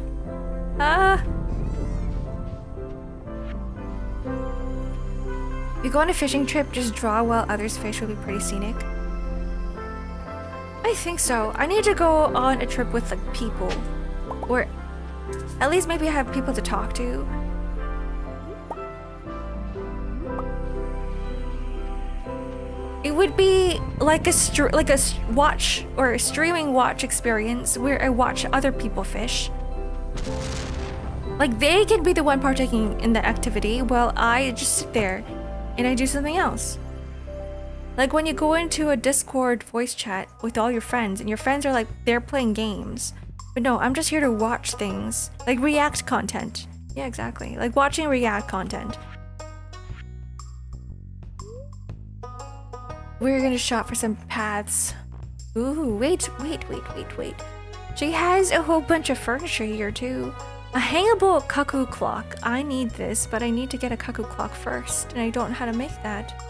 If you go on a fishing trip, just draw while others fish would be pretty scenic. I think so. I need to go on a trip with like people. Or at least maybe have people to talk to. It would be like a watch or a streaming watch experience where I watch other people fish. Like they can be the one partaking in that activity while I just sit there and I do something else. Like when you go into a Discord voice chat with all your friends and your friends are like, they're playing games. But no, I'm just here to watch things. Like react content. Yeah, exactly. Like watching react content. We're gonna shop for some paths. Ooh, wait. She has a whole bunch of furniture here too. A hangable cuckoo clock. I need this, but I need to get a cuckoo clock first, and I don't know how to make that.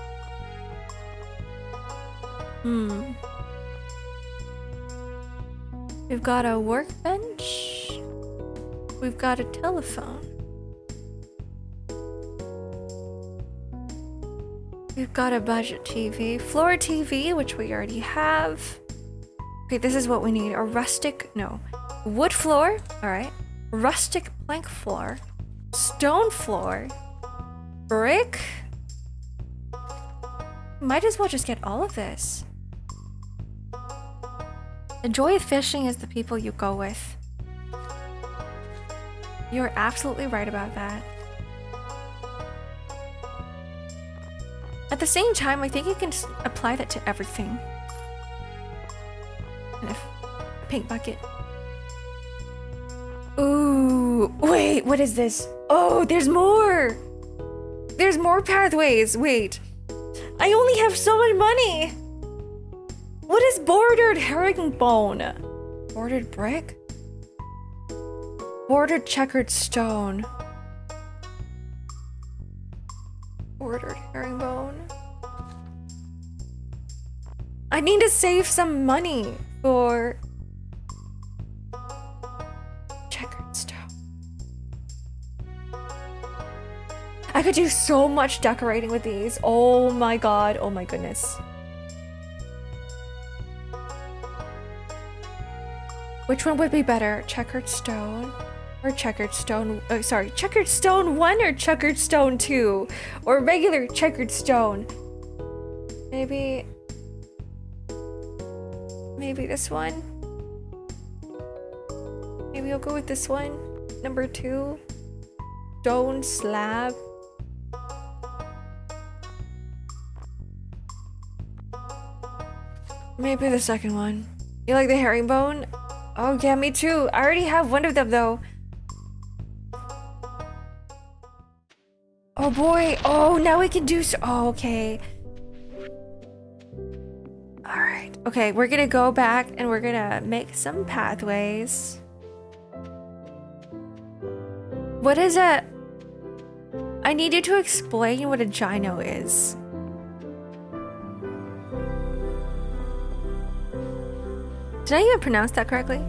We've got a workbench. We've got a telephone. We've got a budget TV. Floor TV, which we already have. Okay, this is what we need. A rustic, no. Wood floor, all right. Rustic plank floor. Stone floor. Brick. Might as well just get all of this. The joy of fishing is the people you go with. You're absolutely right about that. At the same time, I think you can apply that to everything. And a pink bucket. Ooh, wait, what is this? Oh, there's more! There's more pathways, wait. I only have so much money! What is bordered herringbone? Bordered brick? Bordered checkered stone. Bordered herringbone. I need to save some money for checkered stone. I could do so much decorating with these. Oh my god, oh my goodness. Which one would be better? Checkered stone or checkered stone? Sorry, checkered stone 1 or checkered stone 2? Or regular checkered stone? Maybe this one? Maybe I'll go with this one. Number 2. Stone slab. Maybe the second one. You like the herringbone? Oh yeah, me too. I already have one of them though. Oh boy. Oh, now we can do so. Oh, okay. All right. Okay, we're gonna go back and we're gonna make some pathways. What is a... I need you to explain what a gyno is. Did I even pronounce that correctly?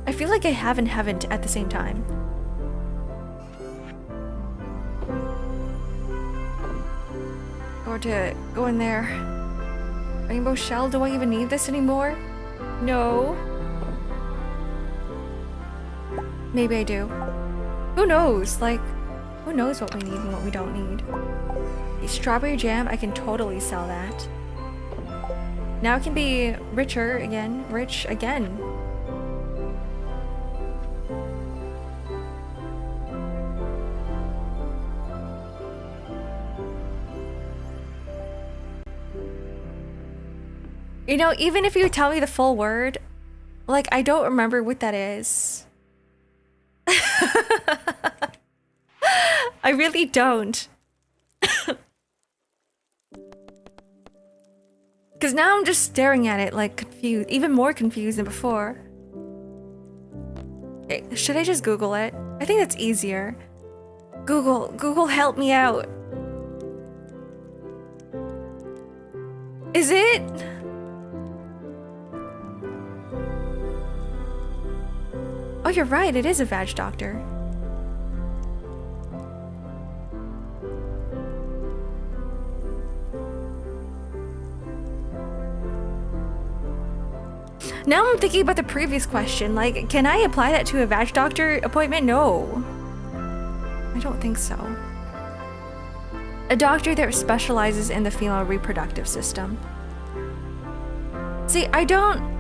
I feel like I have and haven't at the same time. Or to go in there. Rainbow shell, do I even need this anymore? No. Maybe I do. Who knows? Like, who knows what we need and what we don't need? Strawberry jam, I can totally sell that. Now it can be richer again. Rich again. You know, even if you tell me the full word, like, I don't remember what that is. I really don't. Because now I'm just staring at it like confused, even more confused than before. Okay, should I just Google it? I think that's easier. Google, help me out. Is it? Oh, you're right, it is a vag doctor. Now I'm thinking about the previous question, like, can I apply that to a vag doctor appointment? No. I don't think so. A doctor that specializes in the female reproductive system. See, I don't...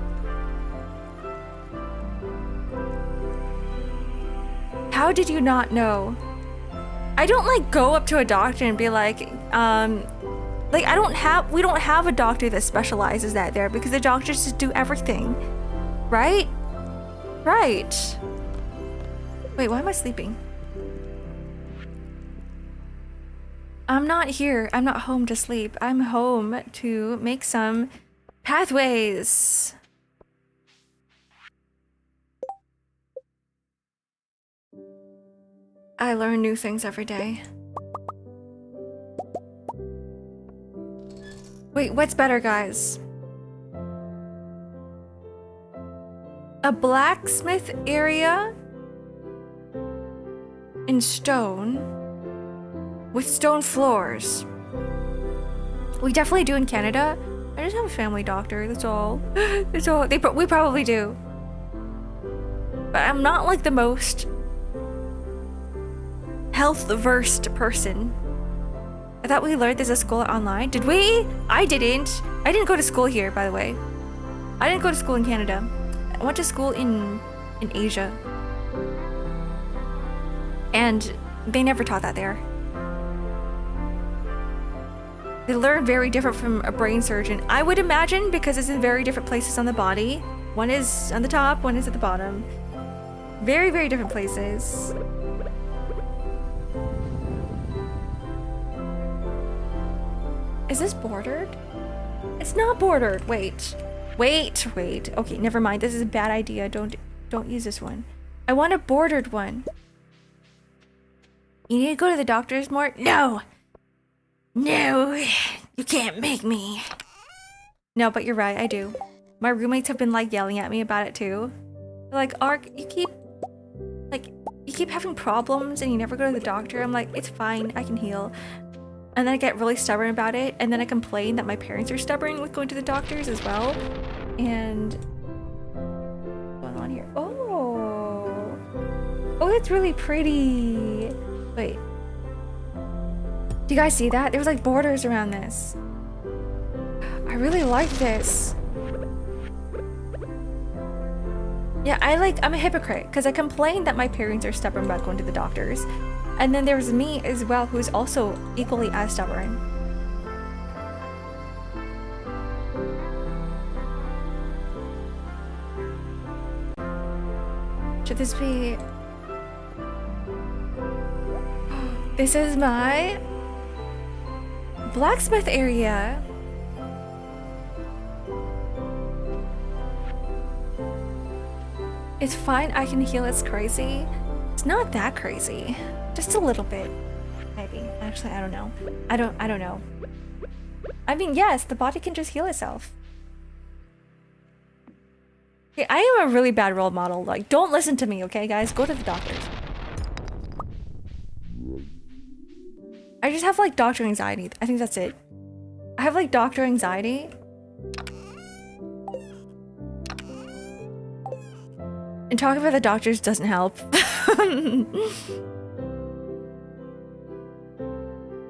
How did you not know? I don't, like, go up to a doctor and be like, like, we don't have a doctor that specializes that there because the doctors just do everything. Right? Right. Wait, why am I sleeping? I'm not here. I'm not home to sleep. I'm home to make some pathways. I learn new things every day. Wait, what's better, guys? A blacksmith area in stone with stone floors. We definitely do in Canada. I just have a family doctor, that's all. That's all. We probably do. But I'm not like the most health-versed person. I thought we learned this at school or online. Did we? I didn't. I didn't go to school here, by the way. I didn't go to school in Canada. I went to school in Asia. And they never taught that there. They learn very different from a brain surgeon. I would imagine because it's in very different places on the body. One is on the top, one is at the bottom. Very, very different places. Is this bordered? It's not bordered. Wait. Okay, never mind. This is a bad idea. Don't use this one. I want a bordered one. You need to go to the doctors more? No, you can't make me. No, but you're right, I do. My roommates have been like yelling at me about it too. They're like, Ark, you keep having problems and you never go to the doctor. I'm like, it's fine, I can heal. And then I get really stubborn about it, and then I complain that my parents are stubborn with going to the doctors as well. And what's going on here? Oh, that's really pretty. Wait, do you guys see that? There's like borders around this. I really like this. Yeah, I'm a hypocrite because I complain that my parents are stubborn about going to the doctors. And then there's me as well, who's also equally as stubborn. Should this be... This is my blacksmith area. It's fine, I can heal. It's crazy. It's not that crazy. Just a little bit, maybe. Actually, I don't know. I don't know. I mean, yes, the body can just heal itself. Okay, I am a really bad role model. Like, don't listen to me, okay, guys? Go to the doctors. I just have, like, doctor anxiety. I think that's it. I have, like, doctor anxiety. And talking about the doctors doesn't help.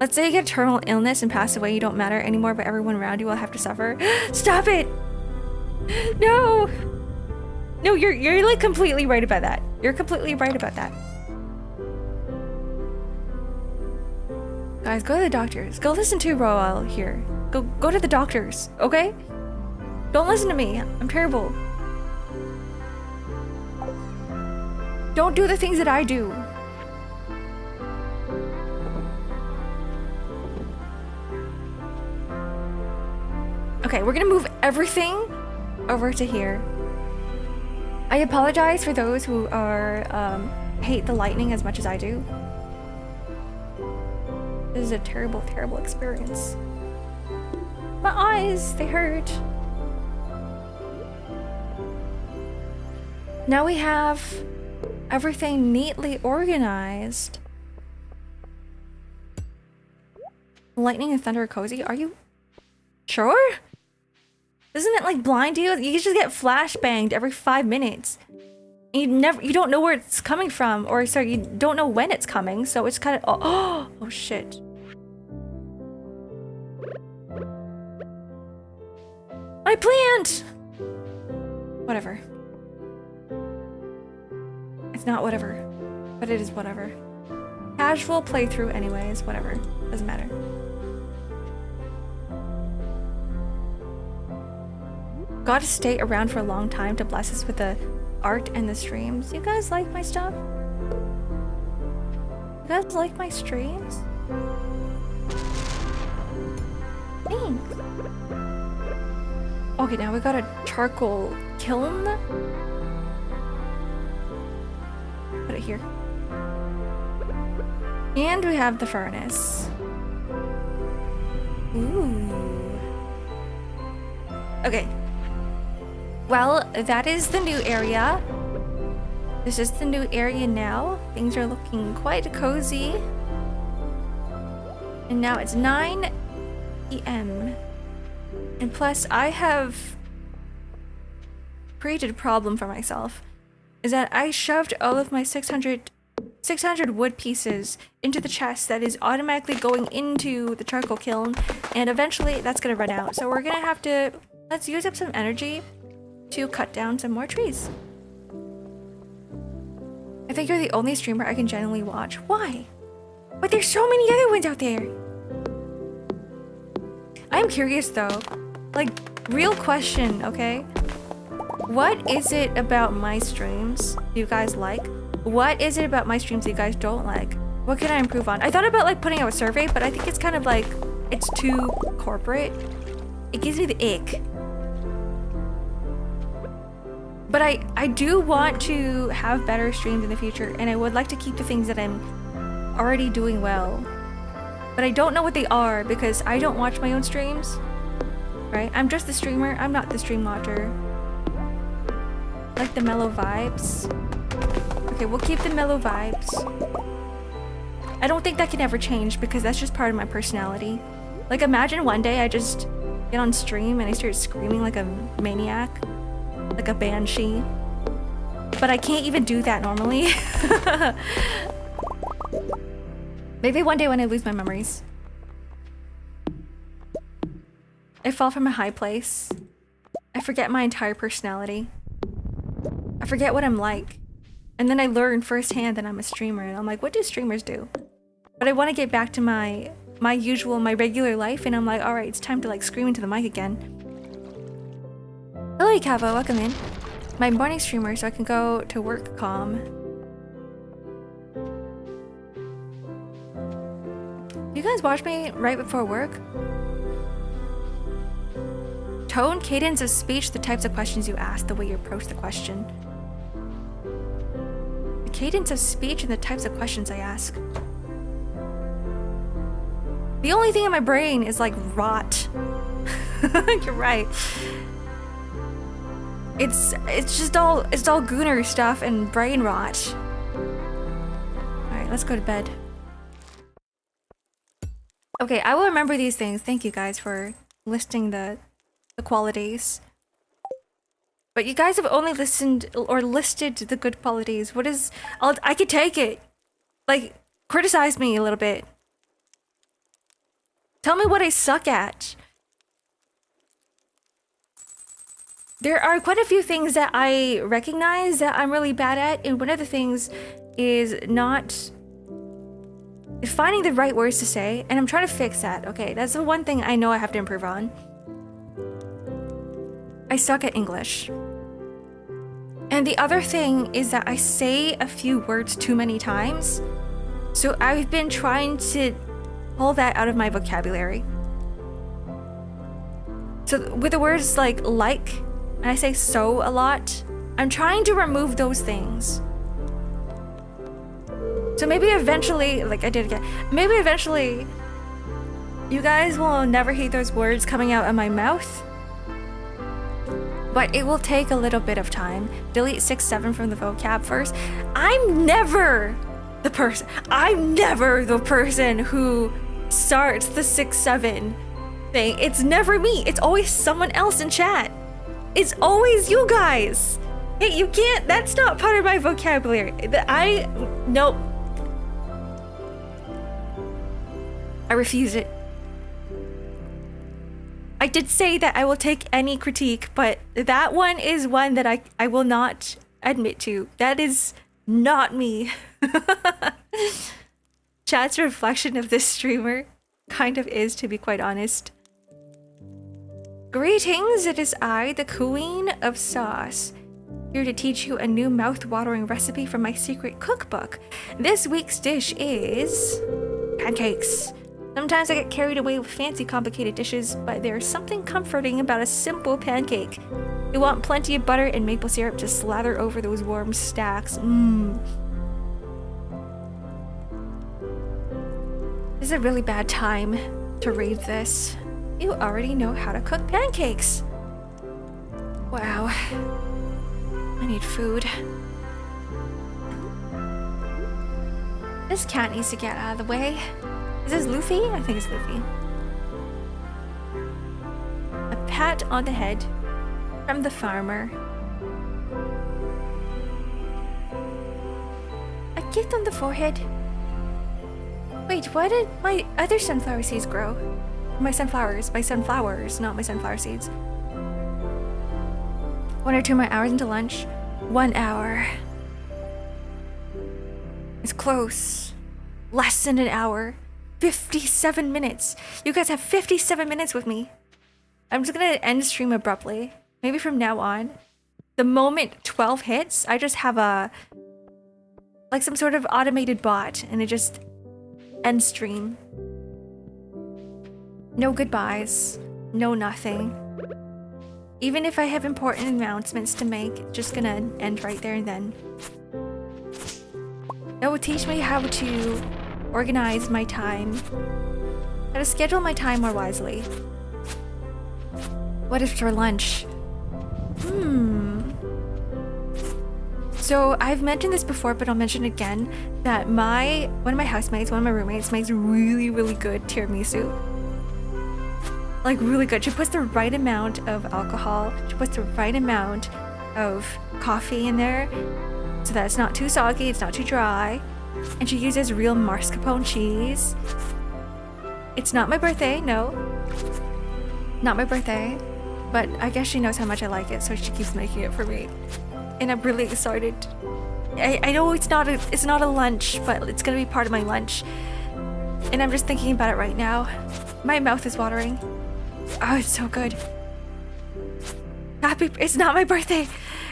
Let's say you get a terminal illness and pass away, you don't matter anymore, but everyone around you will have to suffer. Stop it! No! No, you're like completely right about that. You're completely right about that. Guys, go to the doctors. Go listen to Roel here. Go to the doctors, okay? Don't listen to me. I'm terrible. Don't do the things that I do. Okay, we're gonna move everything over to here. I apologize for those who are hate the lightning as much as I do. This is a terrible, terrible experience. My eyes, they hurt. Now we have everything neatly organized. Lightning and thunder are cozy. Are you sure? Doesn't it like blind you? You just get flashbanged every 5 minutes. And you don't know where it's coming from, or sorry, you don't know when it's coming, so it's kind of oh shit. My plant! Whatever. It's not whatever, but it is whatever. Casual playthrough anyways, whatever. Doesn't matter. Gotta stay around for a long time to bless us with the art and the streams. You guys like my stuff? You guys like my streams? Thanks. Okay, now we got a charcoal kiln. Put it here. And we have the furnace. Ooh. Okay. Well, that is the new area. This is the new area now. Things are looking quite cozy. And now it's 9 p.m. And plus, I have created a problem for myself. Is that I shoved all of my 600 wood pieces into the chest that is automatically going into the charcoal kiln. And eventually, that's going to run out. So we're going to have to... Let's use up some energy to cut down some more trees. I think you're the only streamer I can genuinely watch. Why? But there's so many other ones out there. I'm curious though. Like, real question, okay? What is it about my streams you guys like? What is it about my streams you guys don't like? What can I improve on? I thought about like putting out a survey, but I think it's kind of like, it's too corporate. It gives me the ick. But I do want to have better streams in the future, and I would like to keep the things that I'm already doing well. But I don't know what they are because I don't watch my own streams, right? I'm just the streamer, I'm not the stream watcher. Like the mellow vibes. Okay, we'll keep the mellow vibes. I don't think that can ever change because that's just part of my personality. Like imagine one day I just get on stream and I start screaming like a maniac. Like a banshee. But I can't even do that normally. Maybe one day when I lose my memories. I fall from a high place. I forget my entire personality. I forget what I'm like. And then I learn firsthand that I'm a streamer and I'm like, what do streamers do? But I want to get back to my regular life and I'm like, alright, it's time to like scream into the mic again. Hello, Cavo, welcome in. My morning streamer, so I can go to work calm. You guys watch me right before work? Tone, cadence of speech, the types of questions you ask, the way you approach the question. The cadence of speech and the types of questions I ask. The only thing in my brain is like rot. You're right. It's all gooner stuff and brain rot. Alright, let's go to bed. Okay, I will remember these things. Thank you guys for listing the qualities. But you guys have only listened or listed the good qualities. What is... I could take it. Like, criticize me a little bit. Tell me what I suck at. There are quite a few things that I recognize that I'm really bad at, and one of the things is finding the right words to say, and I'm trying to fix that. Okay, that's the one thing I know I have to improve on. I suck at English. And the other thing is that I say a few words too many times, so I've been trying to pull that out of my vocabulary. So with the words like, and I say so a lot, I'm trying to remove those things. So maybe eventually, like I did again, maybe eventually You guys will never hear those words coming out of my mouth. But it will take a little bit of time. Delete 6-7 from the vocab first. I'm never the person who starts the 6-7 thing. It's never me. It's always someone else in chat. It's always you guys. Hey, you can't, that's not part of my vocabulary. Nope. I refuse it. I did say that I will take any critique, but that one is one that I will not admit to. That is not me. Chat's reflection of this streamer kind of is, to be quite honest. Greetings, it is I, the Queen of Sauce, here to teach you a new mouth-watering recipe from my secret cookbook. This week's dish is pancakes. Sometimes I get carried away with fancy complicated dishes, but there's something comforting about a simple pancake. You want plenty of butter and maple syrup to slather over those warm stacks. This is a really bad time to read this. You already know how to cook pancakes. Wow. I need food. This cat needs to get out of the way. Is this Luffy? I think it's Luffy. A pat on the head from the farmer. A gift on the forehead. Wait, why did my other sunflower seeds grow? My sunflowers, not my sunflower seeds. 1 or 2 more hours into lunch. 1 hour. It's close. Less than an hour. 57 minutes. You guys have 57 minutes with me. I'm just gonna end the stream abruptly. Maybe from now on, the moment 12 hits, I just have like some sort of automated bot and it just ends stream. No goodbyes. No nothing. Even if I have important announcements to make, it's just gonna end right there and then. That will teach me how to organize my time, how to schedule my time more wisely. What is for lunch? So I've mentioned this before, but I'll mention it again, that one of my housemates, one of my roommates makes really, really good tiramisu. Like really good. She puts the right amount of alcohol, she puts the right amount of coffee in there so that it's not too soggy, it's not too dry. And she uses real mascarpone cheese. It's not my birthday, no. Not my birthday. But I guess she knows how much I like it, so she keeps making it for me. And I'm really excited. I know it's not a lunch, but it's gonna be part of my lunch. And I'm just thinking about it right now. My mouth is watering. Oh, it's so good. It's not my birthday.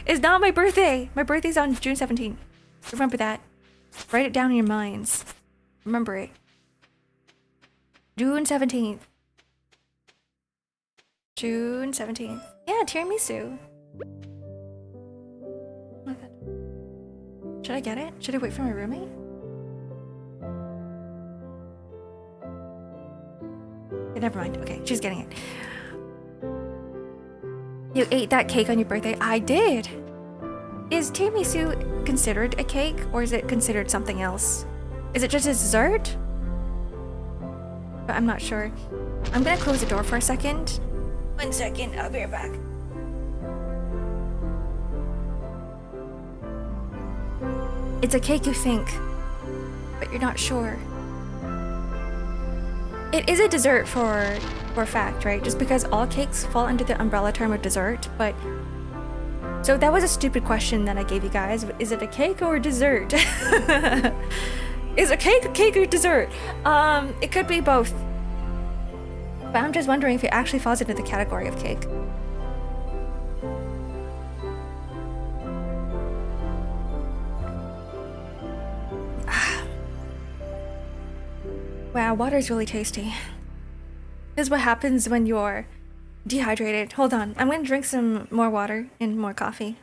It's not my birthday. My birthday's on June 17th. Remember that. Write it down in your minds. Remember it. June 17th. June 17th. Yeah, tiramisu. Should I get it? Should I wait for my roommate? Okay, never mind. Okay, she's getting it. You ate that cake on your birthday? I did. Is tiramisu considered a cake, or is it considered something else? Is it just a dessert? But I'm not sure. I'm gonna close the door for a second. 1 second, I'll be right back. It's a cake you think, but you're not sure. It is a dessert for a fact, right? Just because all cakes fall under the umbrella term of dessert, but... So that was a stupid question that I gave you guys. Is it a cake or a dessert? Is a cake or dessert? It could be both. But I'm just wondering if it actually falls into the category of cake. Wow, water is really tasty. This is what happens when you're dehydrated. Hold on, I'm gonna drink some more water and more coffee.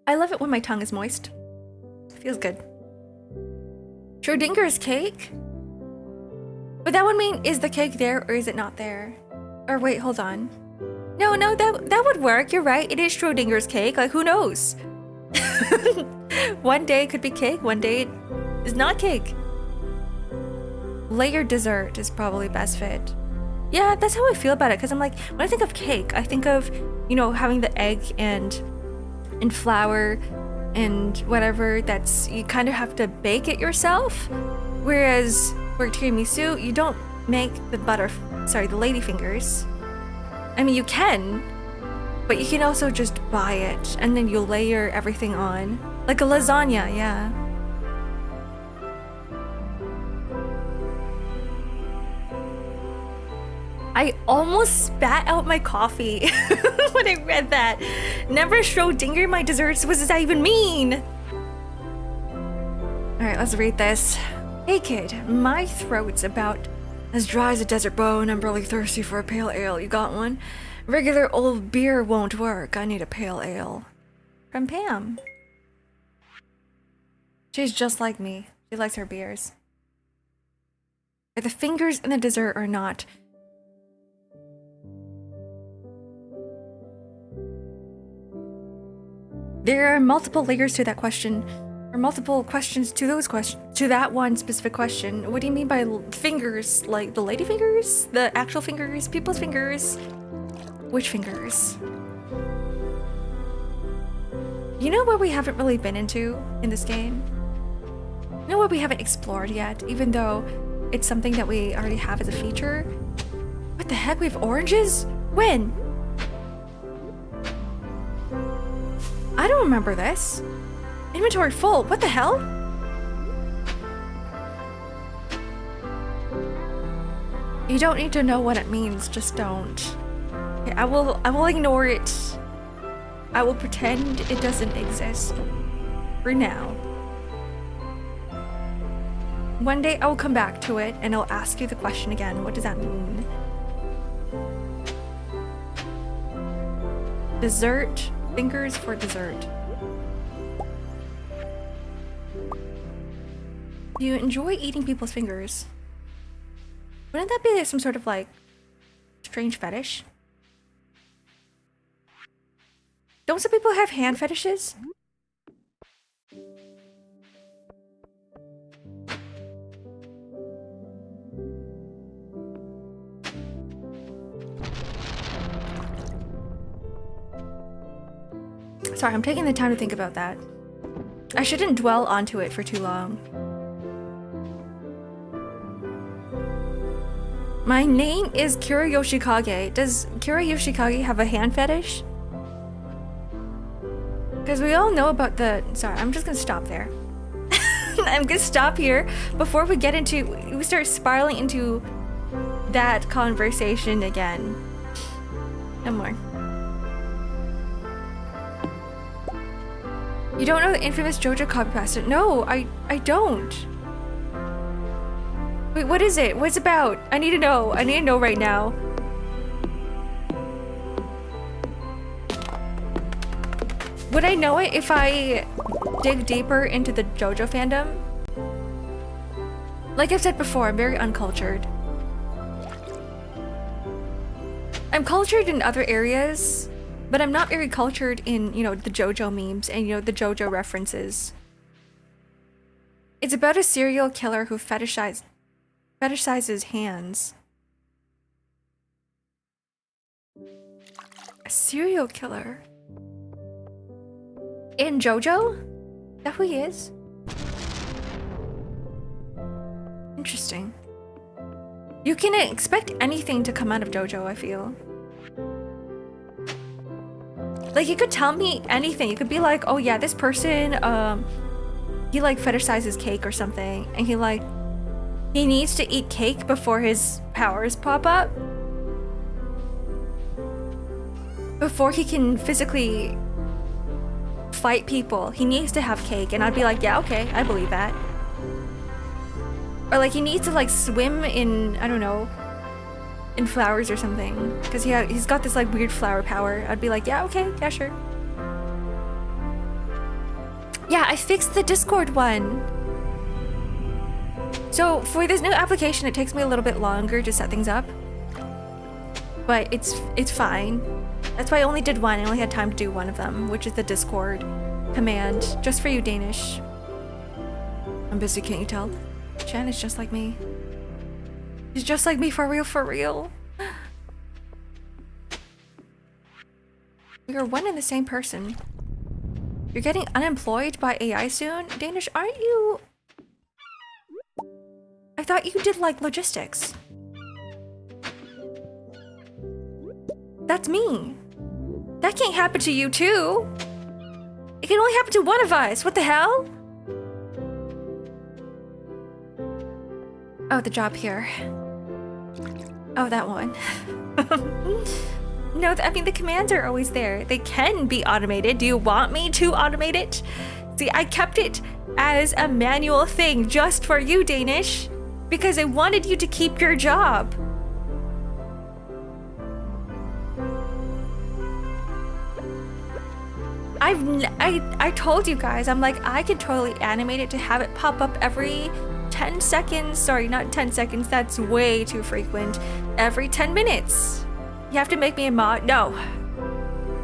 I love it when my tongue is moist. Feels good. Schrodinger's cake? But that would mean, is the cake there or is it not there? Or wait, hold on. No, that would work. You're right. It is Schrodinger's cake. Like, who knows? One day it could be cake, one day it is not cake. Layered dessert is probably best fit. Yeah, that's how I feel about it, because I'm like, when I think of cake, I think of, you know, having the egg and flour and whatever that's, you kind of have to bake it yourself. Whereas for tiramisu, you don't make the the lady fingers. I mean, you can, but you can also just buy it and then you layer everything on. Like a lasagna, yeah. I almost spat out my coffee when I read that. Never Schrodinger my desserts. What does that even mean? Alright, let's read this. Hey kid, my throat's about as dry as a desert bone. I'm really thirsty for a pale ale. You got one? Regular old beer won't work. I need a pale ale. From Pam. She's just like me. She likes her beers. Are the fingers in the dessert or not? There are multiple layers to that question, or multiple questions to those questions, to that one specific question. What do you mean by fingers? Like the lady fingers? The actual fingers? People's fingers? Which fingers? You know what we haven't really been into in this game? You know what we haven't explored yet, even though it's something that we already have as a feature? What the heck? We have oranges? When? I don't remember this. Inventory full. What the hell? You don't need to know what it means. Just don't. Okay, I will ignore it. I will pretend it doesn't exist. For now. One day I will come back to it and I'll ask you the question again. What does that mean? Dessert. Fingers for dessert. Do you enjoy eating people's fingers? Wouldn't that be some sort of like strange fetish? Don't some people have hand fetishes? Sorry, I'm taking the time to think about that. I shouldn't dwell onto it for too long. My name is Kira Yoshikage. Does Kira Yoshikage have a hand fetish? Because we all know about the... Sorry, I'm just gonna stop there. I'm gonna stop here before we get into... We start spiraling into that conversation again. No more. You don't know the infamous JoJo copy pasta? No, I don't. Wait, what is it? What's it about? I need to know. I need to know right now. Would I know it if I dig deeper into the JoJo fandom? Like I've said before, I'm very uncultured. I'm cultured in other areas, but I'm not very cultured in, you know, the JoJo memes and, you know, the JoJo references. It's about a serial killer who fetishizes hands. A serial killer? In JoJo? Is that who he is? Interesting. You can expect anything to come out of JoJo, I feel. Like, you could tell me anything. You could be like, oh yeah, this person, he like fetishizes cake or something, and he needs to eat cake before his powers pop up. Before he can physically fight people, he needs to have cake, and I'd be like, yeah, okay, I believe that. Or like, he needs to like swim in, I don't know, in flowers or something, because he's got this like weird flower power. I'd be like, yeah, okay, yeah, sure. Yeah, I fixed the Discord one. So for this new application, it takes me a little bit longer to set things up. But it's fine. That's why I only did one. I only had time to do one of them, which is the Discord command. Just for you, Danish. I'm busy, can't you tell? Jan is just like me. She's just like me, for real, for real. We are one and the same person. You're getting unemployed by AI soon? Danish, aren't you? I thought you did like logistics. That's me. That can't happen to you too. It can only happen to one of us. What the hell? Oh, the job here. Oh, that one. No, I mean, the commands are always there. They can be automated. Do you want me to automate it? See, I kept it as a manual thing just for you, Danish, because I wanted you to keep your job. I told you guys, I'm like, I could totally animate it to have it pop up every 10 seconds. Sorry, not 10 seconds. That's way too frequent. Every 10 minutes. You have to make me a mod. No.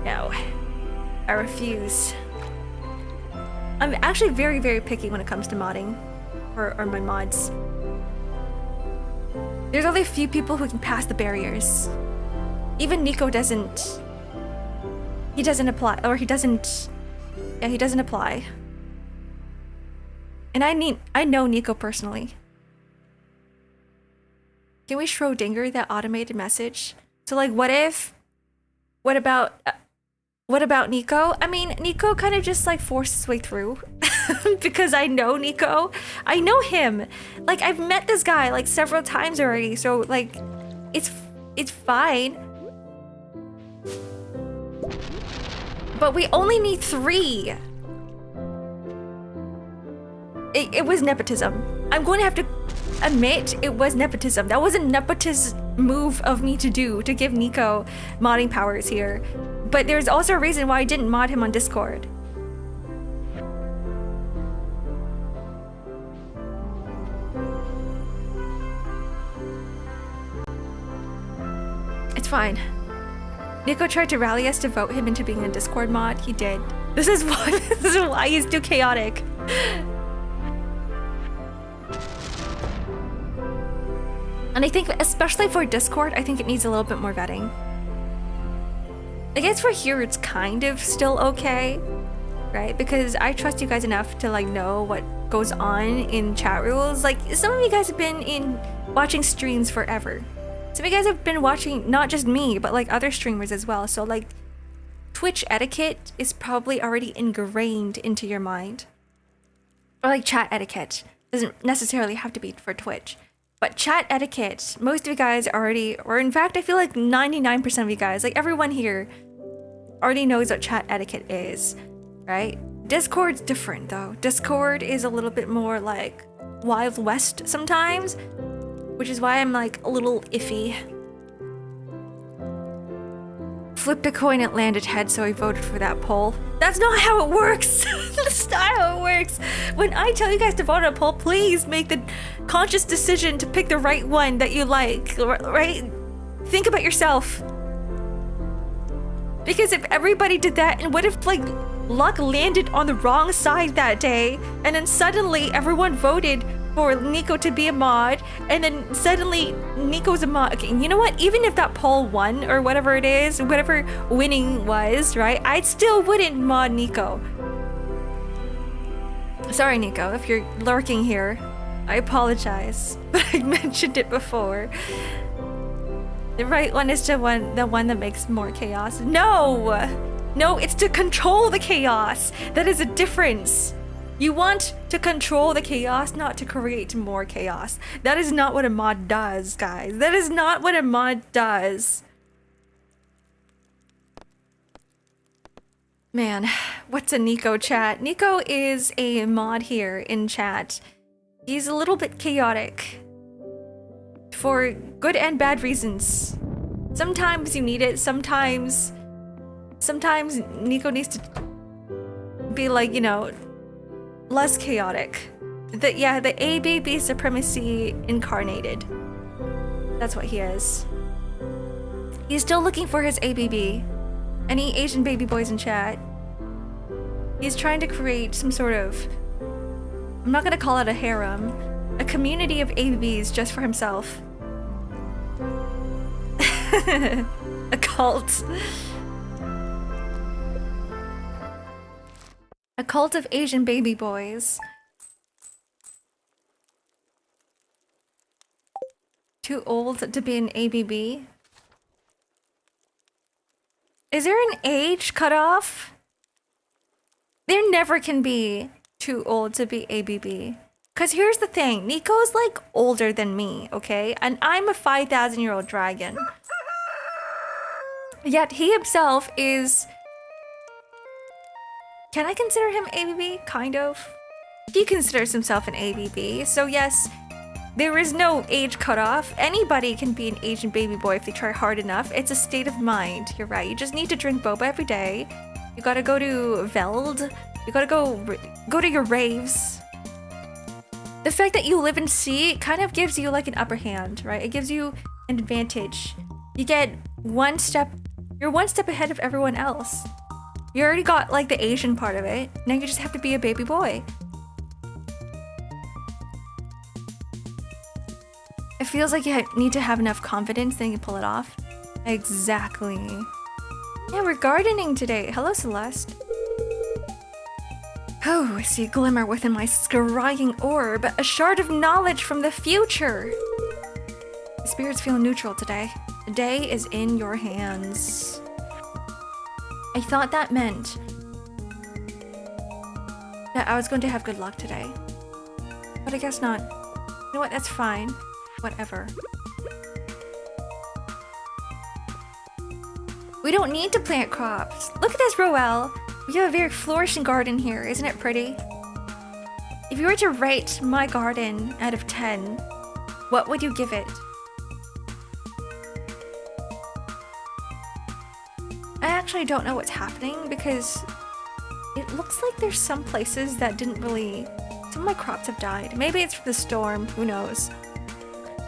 No. I refuse. I'm actually very, very picky when it comes to modding. Or my mods. There's only a few people who can pass the barriers. Even Nico doesn't. He doesn't apply. Or he doesn't. Yeah, he doesn't apply. And I know Nico personally. Can we Schrodinger that automated message? So like, what about Nico? I mean, Nico kind of just like forced his way through because I know Nico. I know him. Like, I've met this guy like several times already. So like, it's fine. But we only need 3. It was nepotism. I'm going to have to admit it was nepotism. That was a nepotism move of me to do, to give Nico modding powers here. But there's also a reason why I didn't mod him on Discord. It's fine. Nico tried to rally us to vote him into being a Discord mod. He did. This is why he's too chaotic. And I think, especially for Discord, I think it needs a little bit more vetting. I guess for here, it's kind of still okay, right? Because I trust you guys enough to like know what goes on in chat rules. Like, some of you guys have been watching streams forever. Some of you guys have been watching not just me, but like other streamers as well. So like, Twitch etiquette is probably already ingrained into your mind. Or like chat etiquette. Doesn't necessarily have to be for Twitch. But chat etiquette, most of you guys already, or in fact, I feel like 99% of you guys, like everyone here, already knows what chat etiquette is, right? Discord's different though. Discord is a little bit more like Wild West sometimes, which is why I'm like a little iffy. Flipped a coin, it landed head, so I voted for that poll. That's not how it works. That's not how it works. When I tell you guys to vote on a poll, please make the conscious decision to pick the right one that you like, right? Think about yourself. Because if everybody did that, and what if like luck landed on the wrong side that day, and then suddenly everyone voted for Nico to be a mod, and then suddenly Nico's a mod. Okay, you know what? Even if that poll won, or whatever it is, whatever winning was, right? I still wouldn't mod Nico. Sorry, Nico, if you're lurking here. I apologize, but I mentioned it before. The right one is the one that makes more chaos. No! No, it's to control the chaos. That is a difference. You want to control the chaos, not to create more chaos. That is not what a mod does, guys. That is not what a mod does. Man, what's a Nico chat? Nico is a mod here in chat. He's a little bit chaotic. For good and bad reasons. Sometimes you need it, sometimes Nico needs to be like, you know, less chaotic. Yeah, the ABB supremacy incarnated. That's what he is. He's still looking for his ABB. Any Asian baby boys in chat? He's trying to create some sort of, I'm not gonna call it a harem, a community of ABBs just for himself. A cult. A cult of Asian baby boys. Too old to be an ABB? Is there an age cutoff? There never can be too old to be ABB. Cause here's the thing, Nico's like older than me, okay? And I'm a 5,000-year-old dragon. Yet he himself is... Can I consider him ABB? Kind of. He considers himself an ABB, so yes, there is no age cutoff. Anybody can be an Asian baby boy if they try hard enough. It's a state of mind, you're right. You just need to drink boba every day. You gotta go to Veld. You gotta go to your raves. The fact that you live in C kind of gives you like an upper hand, right? It gives you an advantage. You get one step, you're one step ahead of everyone else. You already got like the Asian part of it. Now you just have to be a baby boy. It feels like you need to have enough confidence, then you pull it off. Exactly. Yeah, we're gardening today. Hello, Celeste. Oh, I see a glimmer within my scrying orb. A shard of knowledge from the future. The spirits feel neutral today. The day is in your hands. I thought that meant that I was going to have good luck today. But I guess not. You know what? That's fine. Whatever. We don't need to plant crops. Look at this, Roel. We have a very flourishing garden here. Isn't it pretty? If you were to rate my garden out of 10, what would you give it? I actually don't know what's happening because it looks like there's some places that didn't really... Some of my crops have died. Maybe it's from the storm. Who knows?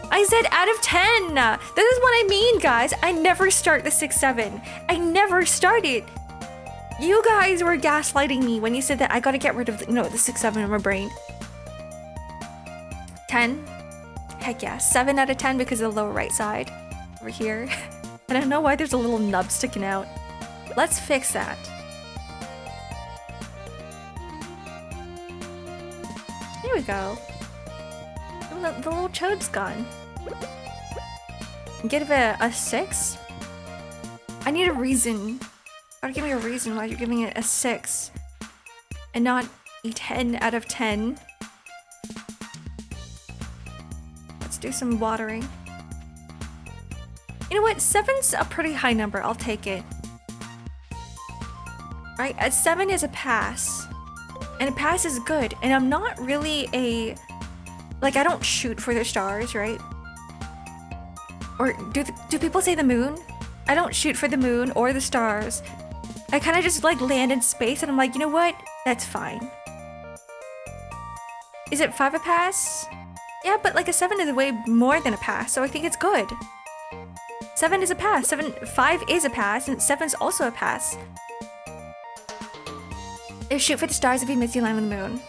I said out of 10! This is what I mean, guys. I never start the 6-7. I never start it. You guys were gaslighting me when you said that I gotta get rid of the 6-7 in my brain. 10? Heck yeah. 7 out of 10 because of the lower right side. Over here. I don't know why there's a little nub sticking out. Let's fix that. There we go. The little chode's gone. Give it a 6? I need a reason. Gotta give me a reason why you're giving it a 6 and not a 10 out of 10. Let's do some watering. You know what? 7's a pretty high number. I'll take it. Right? A 7 is a pass. And a pass is good. And I'm not really a... Like, I don't shoot for the stars, right? Or do people say the moon? I don't shoot for the moon or the stars. I kind of just like land in space and I'm like, you know what? That's fine. Is it 5 a pass? Yeah, but like a 7 is way more than a pass, so I think it's good. 7 is a pass. 5 is a pass, and 7's also a pass. If shoot for the stars if you miss, you land on the moon.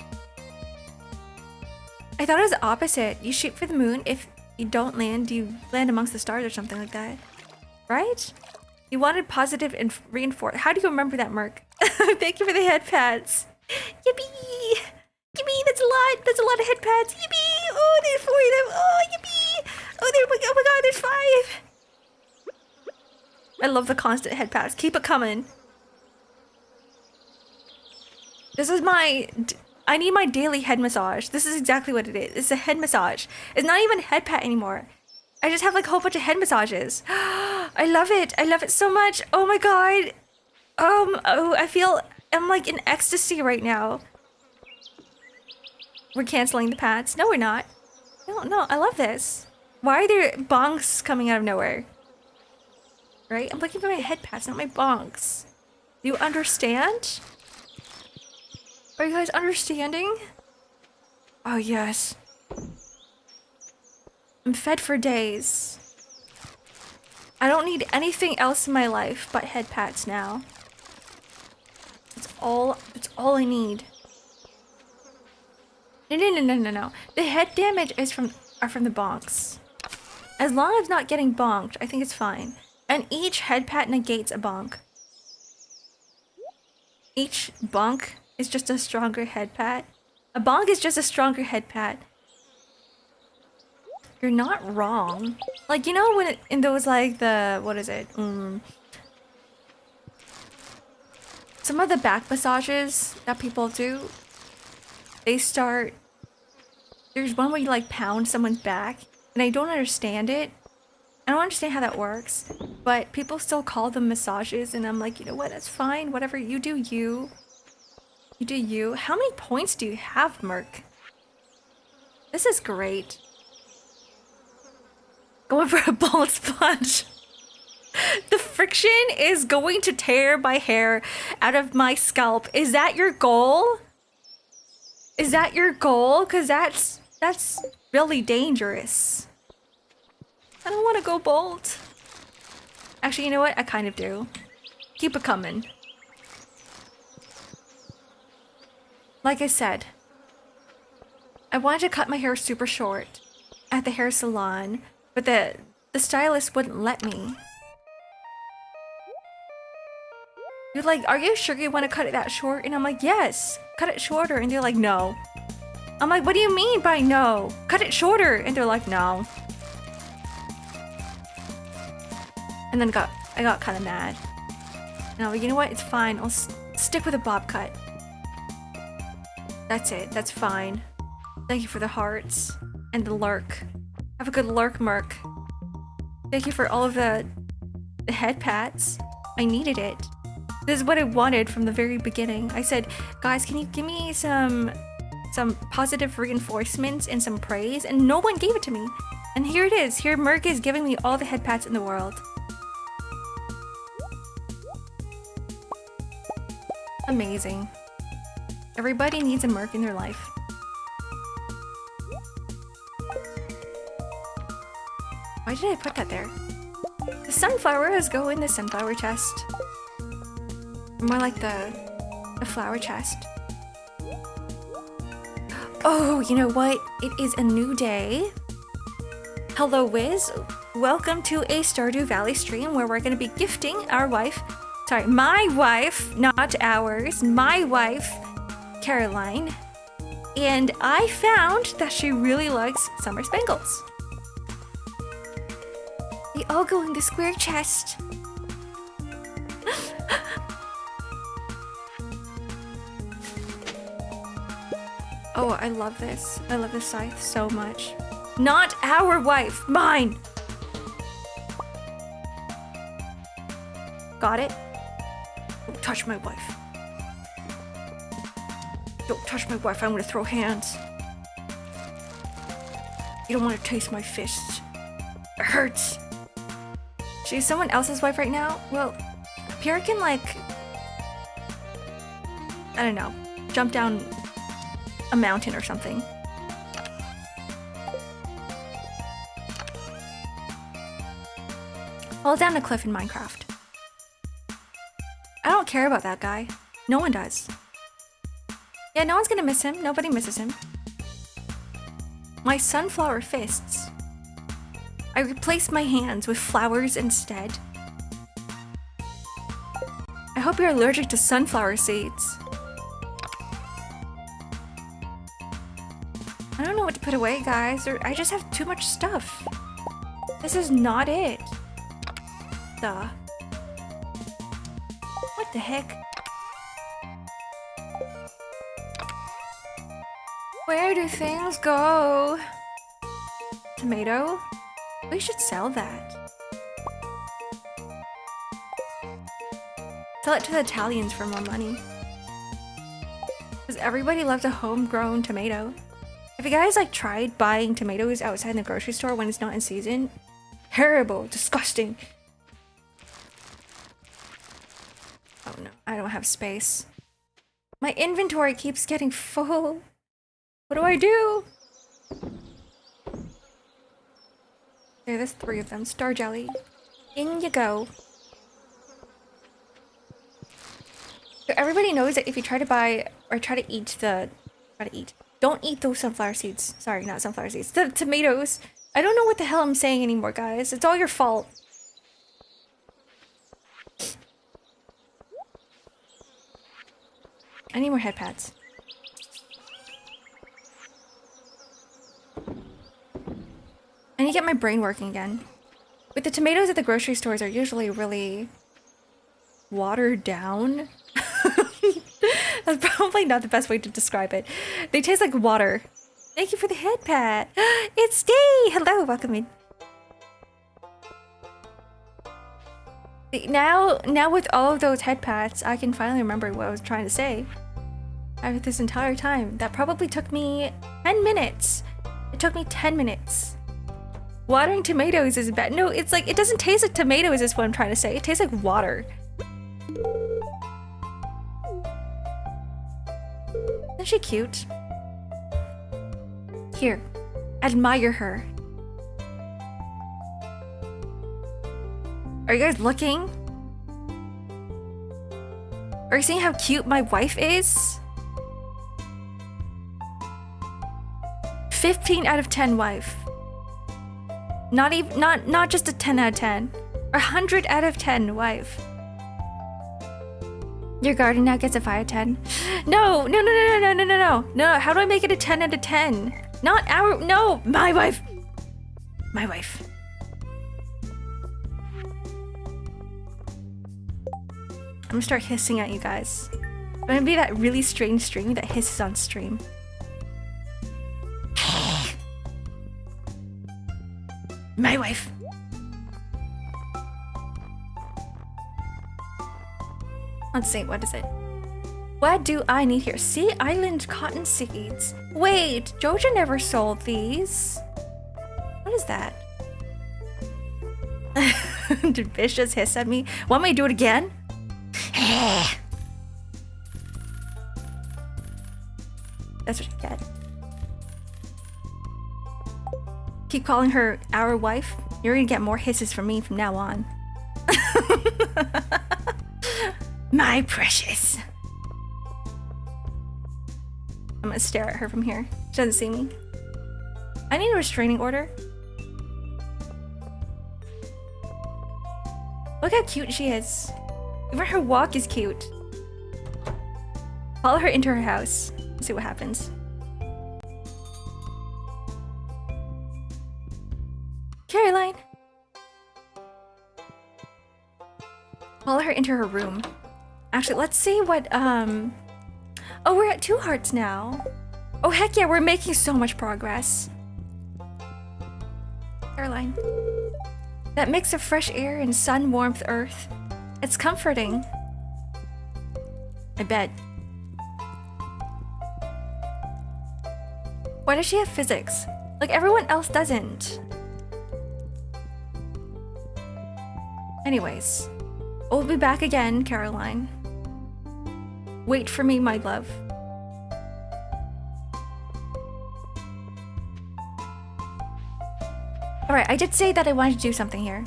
I thought it was the opposite. You shoot for the moon. If you don't land, you land amongst the stars or something like that. Right? You wanted positive and reinforce. How do you remember that, Merc? Thank you for the head pats. Yippee! Yippee! That's a lot. That's a lot of head pats. Yippee! Oh, there's 4 of them. Oh, yippee! Oh my god, there's 5. I love the constant head pats. Keep it coming. This is my... I need my daily head massage. This is exactly what it is. It's a head massage. It's not even a head pat anymore. I just have like a whole bunch of head massages. I love it. I love it so much. Oh my god. Oh, I'm like in ecstasy right now. We're canceling the pats. No, we're not. No, I love this. Why are there bonks coming out of nowhere? Right? I'm looking for my head pats, not my bonks. Do you understand? Are you guys understanding? Oh, yes. I'm fed for days. I don't need anything else in my life but head pats now. It's all I need. No. The head damage is from the bonks. As long as not getting bonked, I think it's fine. And each head pat negates a bonk. Each bonk is just a stronger head pat. A bonk is just a stronger head pat. You're not wrong. Like, you know when in those like the, what is it? Some of the back massages that people do, they start, there's one where you like pound someone's back, and I don't understand it. I don't understand how that works, but people still call them massages, and I'm like, you know what, that's fine, whatever, you do you. You do you. How many points do you have, Merc? This is great. Going for a bald sponge. The friction is going to tear my hair out of my scalp. Is that your goal? Is that your goal? Because that's really dangerous. I don't want to go bald. Actually, you know what? I kind of do. Keep it coming. Like I said, I wanted to cut my hair super short at the hair salon, but the stylist wouldn't let me. You're like, are you sure you want to cut it that short? And I'm like, yes, cut it shorter. And they're like, no. I'm like, what do you mean by no? Cut it shorter. And they're like, no. And then I got kind of mad. And I'm like, you know what? It's fine. I'll stick with a bob cut. That's it. That's fine. Thank you for the hearts and the lurk. Have a good lurk, Merc. Thank you for all of the head pats. I needed it. This is what I wanted from the very beginning. I said, guys, can you give me some positive reinforcements and some praise? And no one gave it to me. And here it is. Here Merc is giving me all the head pats in the world. Amazing. Everybody needs a Merc in their life. Why did I put that there? The sunflowers go in the sunflower chest. More like the flower chest. Oh, you know what? It is a new day. Hello, Wiz. Welcome to a Stardew Valley stream where we're going to be gifting our wife, sorry, my wife, not ours, my wife, Caroline. And I found that she really likes summer spangles. They all go in the square chest. Oh, I love this. I love this scythe so much. Not our wife, mine! Got it? Don't touch my wife. Don't touch my wife, I'm gonna throw hands. You don't want to taste my fists. It hurts. She's someone else's wife right now? Well, Pierre can like, I don't know, jump down a mountain or something. Fall down a cliff in Minecraft. I don't care about that guy. No one does. Yeah, no one's gonna miss him. Nobody misses him. My sunflower fists. I replaced my hands with flowers instead. I hope you're allergic to sunflower seeds. I don't know what to put away, guys. I just have too much stuff. This is not it. Duh. What the heck? Where do things go? Tomato? We should sell that. Sell it to the Italians for more money. Because everybody loves a homegrown tomato. If you guys like tried buying tomatoes outside in the grocery store when it's not in season, terrible, disgusting. Oh no, I don't have space. My inventory keeps getting full. What do I do? There's 3 of them. Star jelly. In you go. So everybody knows that if you try to buy or try to eat don't eat those sunflower seeds. Sorry, not sunflower seeds. The tomatoes. I don't know what the hell I'm saying anymore, guys. It's all your fault. I need more head pads. I need to get my brain working again. But the tomatoes at the grocery stores are usually really watered down. That's probably not the best way to describe it. They taste like water. Thank you for the head pat. It's Dee! Hello, welcome in. Now with all of those head pats, I can finally remember what I was trying to say. After this entire time. That probably took me 10 minutes. It took me 10 minutes. Watering tomatoes is bad. No, it's like, it doesn't taste like tomatoes is what I'm trying to say. It tastes like water. Isn't she cute? Here, admire her. Are you guys looking? Are you seeing how cute my wife is? 15 out of 10 wife. Not just a 10 out of 10. 100 out of 10 wife. Your garden now gets a 5 out of 10. No. How do I make it a 10 out of 10? Not our, no, my wife. My wife. I'm gonna start hissing at you guys. I'm gonna be that really strange stream that hisses on stream. My wife. Let's see, what is it? What do I need here? Sea Island cotton seeds. Wait, Joja never sold these. What is that? Did Fish just hiss at me? Want me to do it again? That's what you get. Keep calling her our wife. You're gonna get more hisses from me from now on. My precious. I'm gonna stare at her from here. She doesn't see me. I need a restraining order. Look how cute she is. Even her walk is cute. Follow her into her house. See what happens. Caroline! Follow her into her room. Actually, let's see what, oh, we're at 2 hearts now. Oh, heck yeah, we're making so much progress. Caroline. That mix of fresh air and sun warmth earth. It's comforting. I bet. Why does she have physics? Like everyone else doesn't. Anyways, we'll be back again, Caroline. Wait for me, my love. Alright, I did say that I wanted to do something here.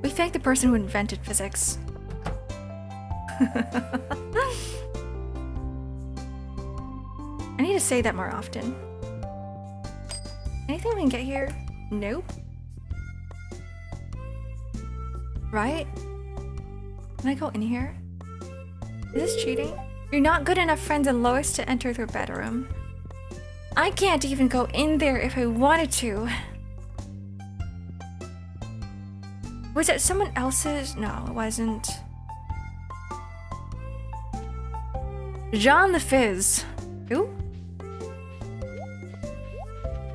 We thank the person who invented physics. I need to say that more often. Anything we can get here? Nope. Right? Can I go in here? Is this cheating? You're not good enough friends and Lois to enter their bedroom. I can't even go in there if I wanted to. Was it someone else's? No, it wasn't. Jean the Fizz. Who?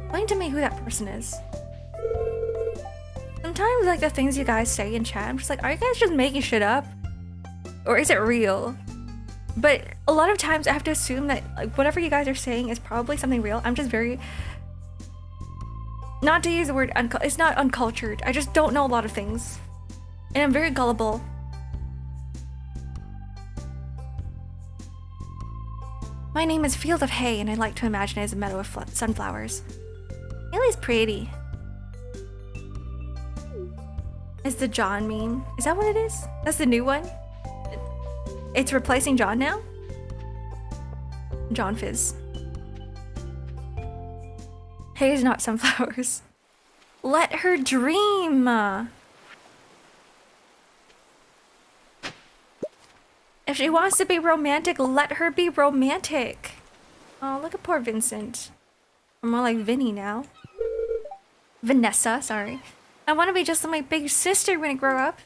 Explain to me who that person is. Sometimes, like, the things you guys say in chat, I'm just like, are you guys just making shit up? Or is it real? But a lot of times I have to assume that, like, whatever you guys are saying is probably something real. I'm just very... Not to use the word it's not uncultured. I just don't know a lot of things. And I'm very gullible. My name is Field of Hay, and I like to imagine it as a meadow of sunflowers. Haley's pretty. Is the John meme? Is that what it is? That's the new one? It's replacing John now? John Fizz. Hay is not sunflowers. Let her dream. If she wants to be romantic, let her be romantic. Oh, look at poor Vincent. I'm more like Vinny now. Vanessa, sorry. I want to be just like my big sister when I grow up.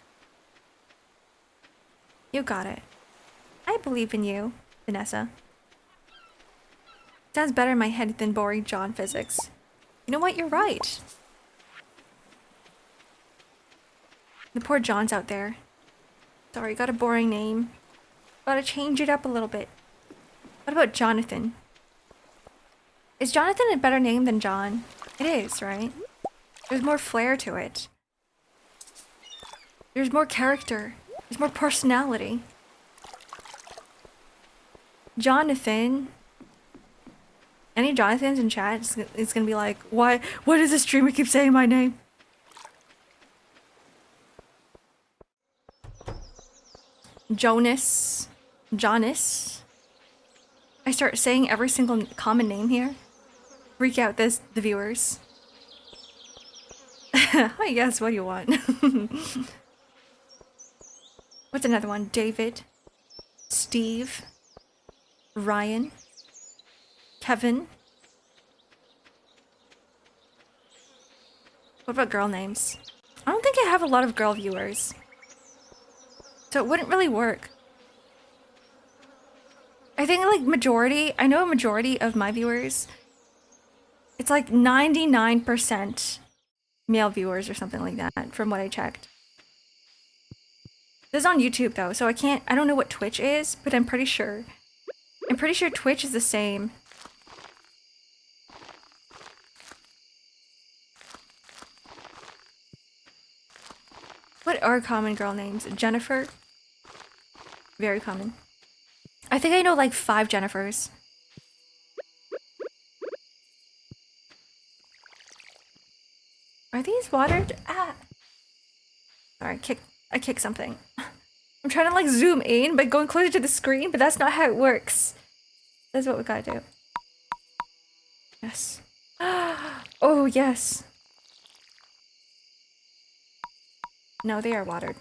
You got it. I believe in you, Vanessa. Sounds better in my head than boring John physics. You know what? You're right. The poor John's out there. Sorry, got a boring name. Gotta change it up a little bit. What about Jonathan? Is Jonathan a better name than John? It is, right? There's more flair to it. There's more character. There's more personality. Jonathan. Any Jonathans in chat? It's gonna be like, why does this streamer keep saying my name? Jonas. Jonas. I start saying every single common name here. Freak out the viewers. I guess, what do you want? What's another one? David. Steve. Ryan. Kevin. What about girl names? I don't think I have a lot of girl viewers. So it wouldn't really work. I think like I know a majority of my viewers, it's like 99% male viewers or something like that from what I checked. This is on YouTube though, so I don't know what Twitch is, but I'm pretty sure Twitch is the same. What are common girl names? Jennifer? Very common. I think I know like 5 Jennifers. Are these watered? Ah! Sorry, I kicked something. I'm trying to like zoom in by going closer to the screen, but that's not how it works. That's what we gotta do. Yes. Oh, yes. No, they are watered.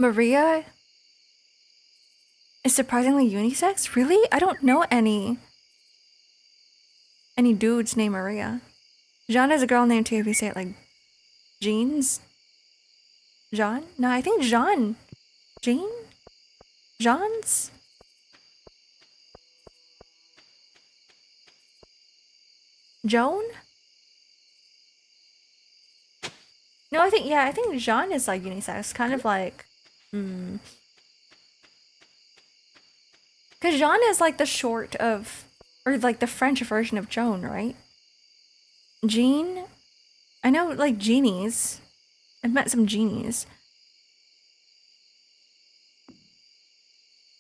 Maria is surprisingly unisex? Really? I don't know any dudes named Maria. Jean is a girl name too if you say it like Jeans? Jean? No, I think Jean. Jean? Jean's? Joan? No, I think Jean is like unisex, kind of like, Because Jean is like the short of, or like the French version of Joan, right? Jean? I know like genies. I've met some genies.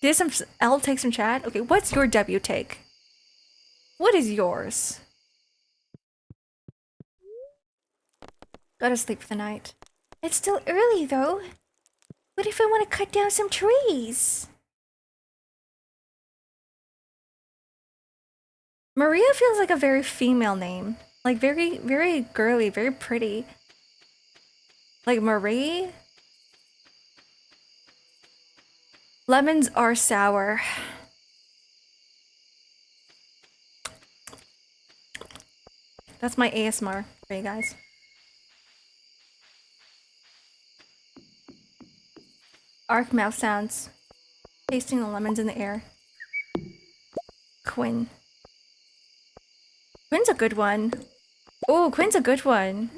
Did some L take some chat? Okay, what's your W take? What is yours? Gotta sleep for the night. It's still early though. What if I want to cut down some trees? Maria feels like a very female name. Like very, very girly, very pretty. Like Marie? Lemons are sour. That's my ASMR for you guys. Ark mouth sounds. Tasting the lemons in the air. Quinn. Quinn's a good one. Oh, Quinn's a good one.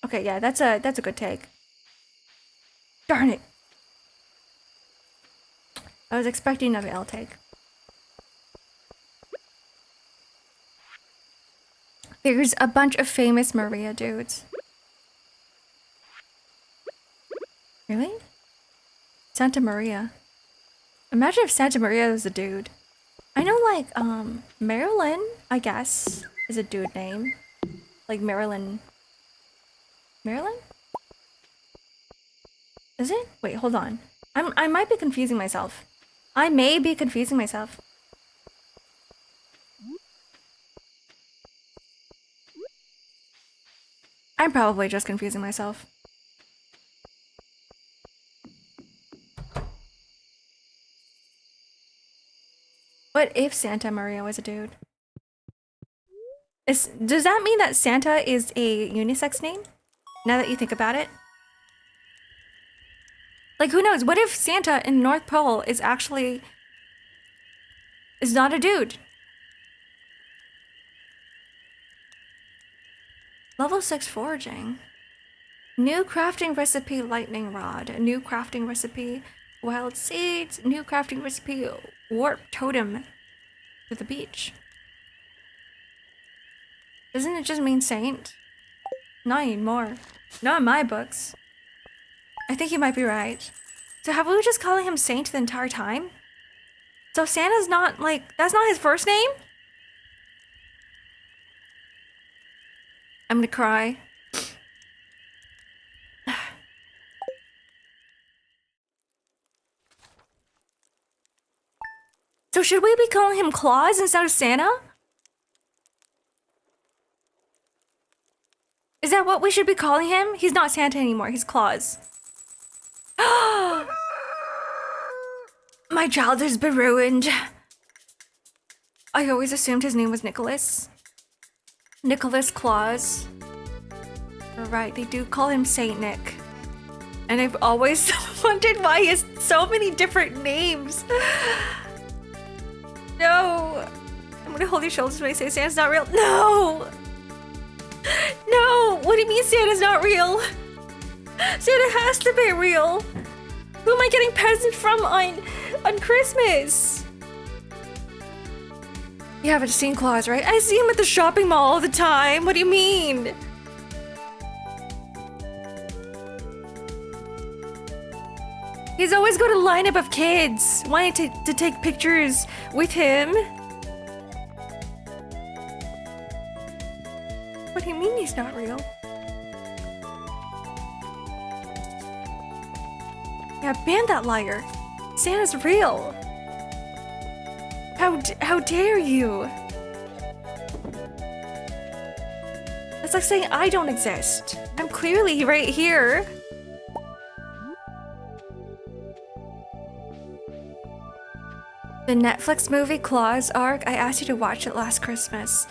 Okay, yeah, that's a good take. Darn it. I was expecting another L take. There's a bunch of famous Maria dudes. Really? Santa Maria. Imagine if Santa Maria was a dude. I know, like, Marilyn, I guess, is a dude name. Like Marilyn. Marilyn? Is it? Wait, hold on. I might be confusing myself. I may be confusing myself. I'm probably just confusing myself. What if Santa Maria was a dude? Does that mean that Santa is a unisex name? Now that you think about it? Like, who knows? What if Santa in North Pole is actually... is not a dude? Level 6 foraging. New crafting recipe, lightning rod. New crafting recipe, wild seeds. New crafting recipe, warp totem to the beach. Doesn't it just mean saint? Not anymore. Not in my books. I think you might be right. So have we just calling him saint the entire time? So Santa's not, like, that's not his first name? I'm gonna cry. So should we be calling him Claus instead of Santa? Is that what we should be calling him? He's not Santa anymore, he's Claus. My childhood has been ruined. I always assumed his name was Nicholas. Nicholas Claus. Right, they do call him Saint Nick. And I've always wondered why he has so many different names. No! I'm gonna hold your shoulders when I say Santa's not real. No! No! What do you mean Santa's not real? Santa has to be real! Who am I getting presents from on Christmas? You haven't seen Claus, right? I see him at the shopping mall all the time. What do you mean? He's always got a lineup of kids wanting to take pictures with him. What do you mean he's not real? Yeah, ban that liar. Santa's real. How dare you? That's like saying I don't exist. I'm clearly right here. The Netflix movie Claus Ark, I asked you to watch it last Christmas.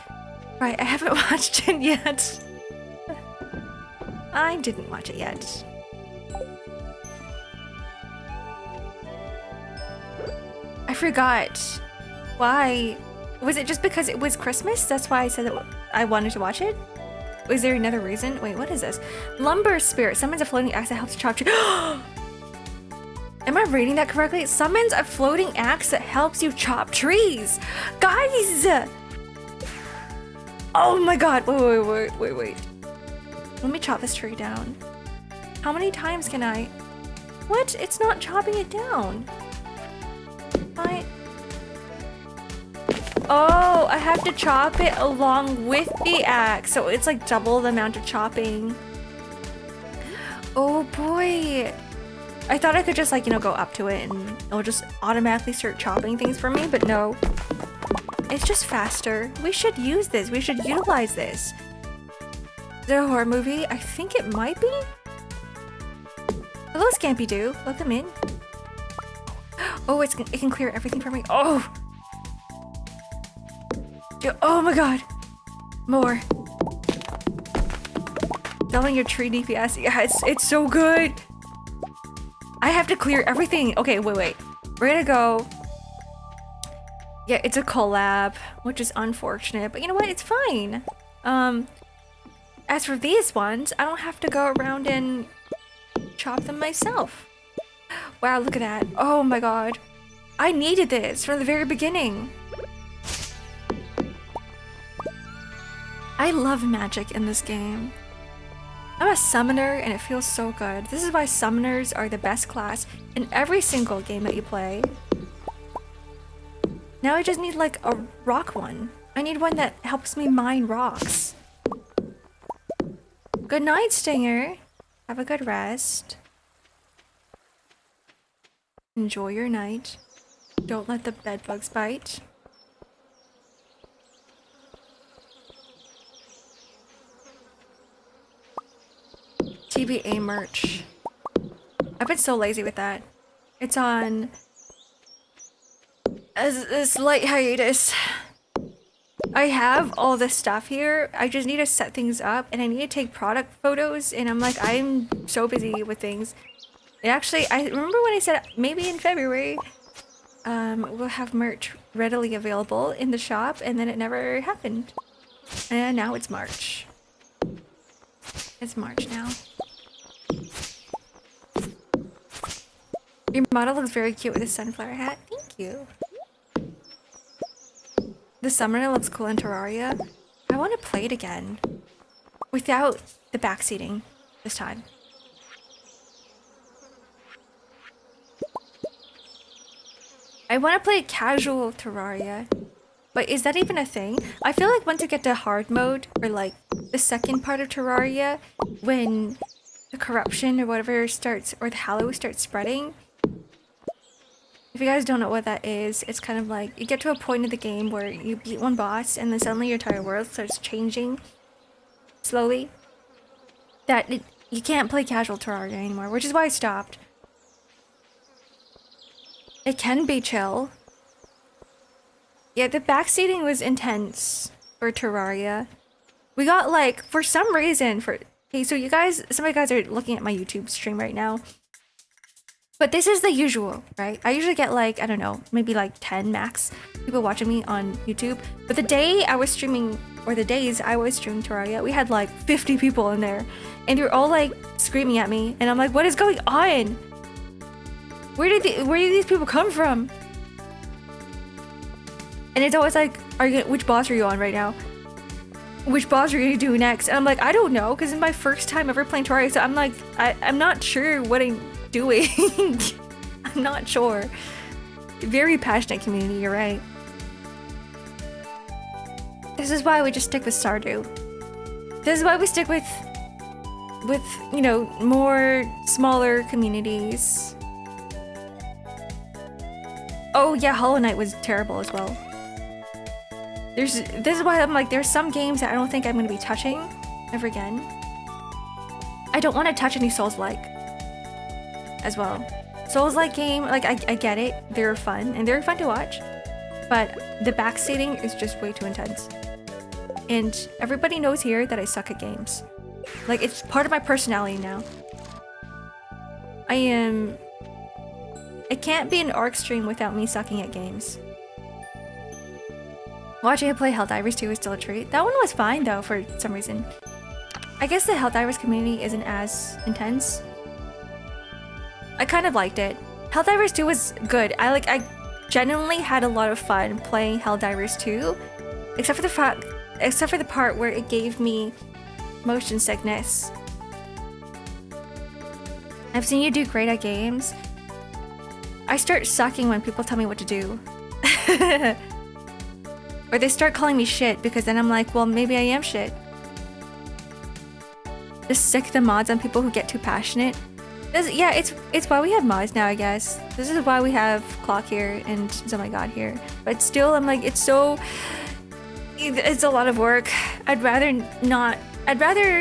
Right, I haven't watched it yet. I didn't watch it yet. I forgot. Why? Was it just because it was Christmas? That's why I said that I wanted to watch it? Was there another reason? Wait, what is this? Lumber Spirit summons a floating axe that helps chop trees. Am I reading that correctly? It summons a floating axe that helps you chop trees. Guys! Oh my god. Wait. Let me chop this tree down. How many times can I? What? It's not chopping it down. What? Oh, I have to chop it along with the axe. So it's like double the amount of chopping. Oh boy. I thought I could just like, you know, go up to it and it'll just automatically start chopping things for me, but no. It's just faster. We should use this. We should utilize this. Is it a horror movie? I think it might be. Hello, Scampy Doo. Welcome in. Oh, it can clear everything for me. Oh! Oh my god! More. Doubling your tree DPS. Yeah, it's so good! I have to clear everything. Okay, wait. We're gonna go. Yeah, it's a collab, which is unfortunate, but you know what? It's fine. As for these ones, I don't have to go around and chop them myself. Wow, look at that. Oh my god. I needed this from the very beginning. I love magic in this game. I'm a summoner and it feels so good. This is why summoners are the best class in every single game that you play. Now I just need like a rock one. I need one that helps me mine rocks. Good night, Stinger. Have a good rest. Enjoy your night. Don't let the bed bugs bite. TBA merch. I've been so lazy with that. It's on a slight hiatus. I have all this stuff here. I just need to set things up and I need to take product photos and I'm like, I'm so busy with things. And actually, I remember when I said maybe in February, we'll have merch readily available in the shop and then it never happened. And now it's March. It's March now. Your model looks very cute with a sunflower hat. Thank you. The summoner looks cool in Terraria. I want to play it again. Without the backseating this time. I want to play casual Terraria. But is that even a thing? I feel like once you get to hard mode, or like the second part of Terraria, when the corruption or whatever starts, or the Hallow starts spreading. If you guys don't know what that is, it's kind of like you get to a point in the game where you beat one boss and then suddenly your entire world starts changing slowly. You can't play casual Terraria anymore, which is why I stopped. It can be chill. Yeah, the backseating was intense for Terraria. We got like, for some reason, okay, so you guys, some of you guys are looking at my YouTube stream right now. But this is the usual, right? I usually get like, I don't know, maybe like 10 max people watching me on YouTube. But the day I was streaming, or the days I was streaming Terraria, we had like 50 people in there. And they're all like screaming at me. And I'm like, what is going on? Where did these people come from? And it's always like, which boss are you on right now? Which boss are you gonna do next? And I'm like, I don't know, because it's my first time ever playing Terraria. So I'm like, I'm not sure what I'm doing. I'm not sure. Very passionate community, you're right. This is why we just stick with Stardew. This is why we stick with you know, more smaller communities. Oh yeah, Hollow Knight was terrible as well. This is why I'm like, there's some games that I don't think I'm gonna be touching ever again. I don't want to touch any Souls-like as well. Souls-like game, like I get it, they're fun and they're fun to watch, but the backseating is just way too intense. And everybody knows here that I suck at games. Like, it's part of my personality now. It can't be an ARK stream without me sucking at games. Watching it play Helldivers 2 is still a treat. That one was fine though, for some reason. I guess the Helldivers community isn't as intense. I kind of liked it. Helldivers 2 was good. I genuinely had a lot of fun playing Helldivers 2, except for the part where it gave me motion sickness. I've seen you do great at games. I start sucking when people tell me what to do. Or they start calling me shit, because then I'm like, well, maybe I am shit. Just sick the mods on people who get too passionate. Yeah, it's why we have mods now, I guess. This is why we have Clock here and Oh My God here. But still, I'm like, it's a lot of work. I'd rather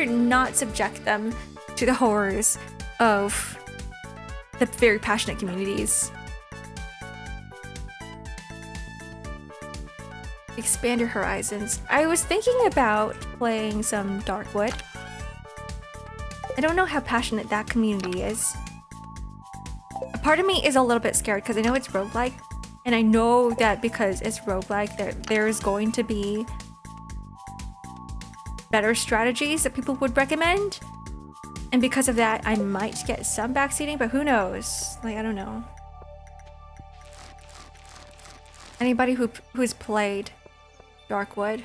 not subject them to the horrors of the very passionate communities. Expand your horizons. I was thinking about playing some Darkwood. I don't know how passionate that community is. A part of me is a little bit scared because I know it's roguelike, and I know that because it's roguelike, there's going to be better strategies that people would recommend. And because of that, I might get some backseating, but who knows? Like, I don't know. Anybody who's played Darkwood,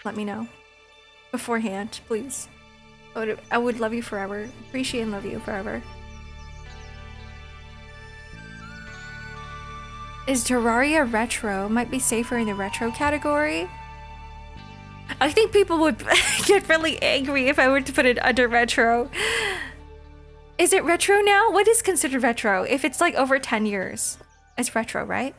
let me know. beforehand, please. I would love you forever. Appreciate and love you forever. Is Terraria retro? Might be safer in the retro category. I think people would get really angry if I were to put it under retro. Is it retro now? What is considered retro? If it's like over 10 years, it's retro, right?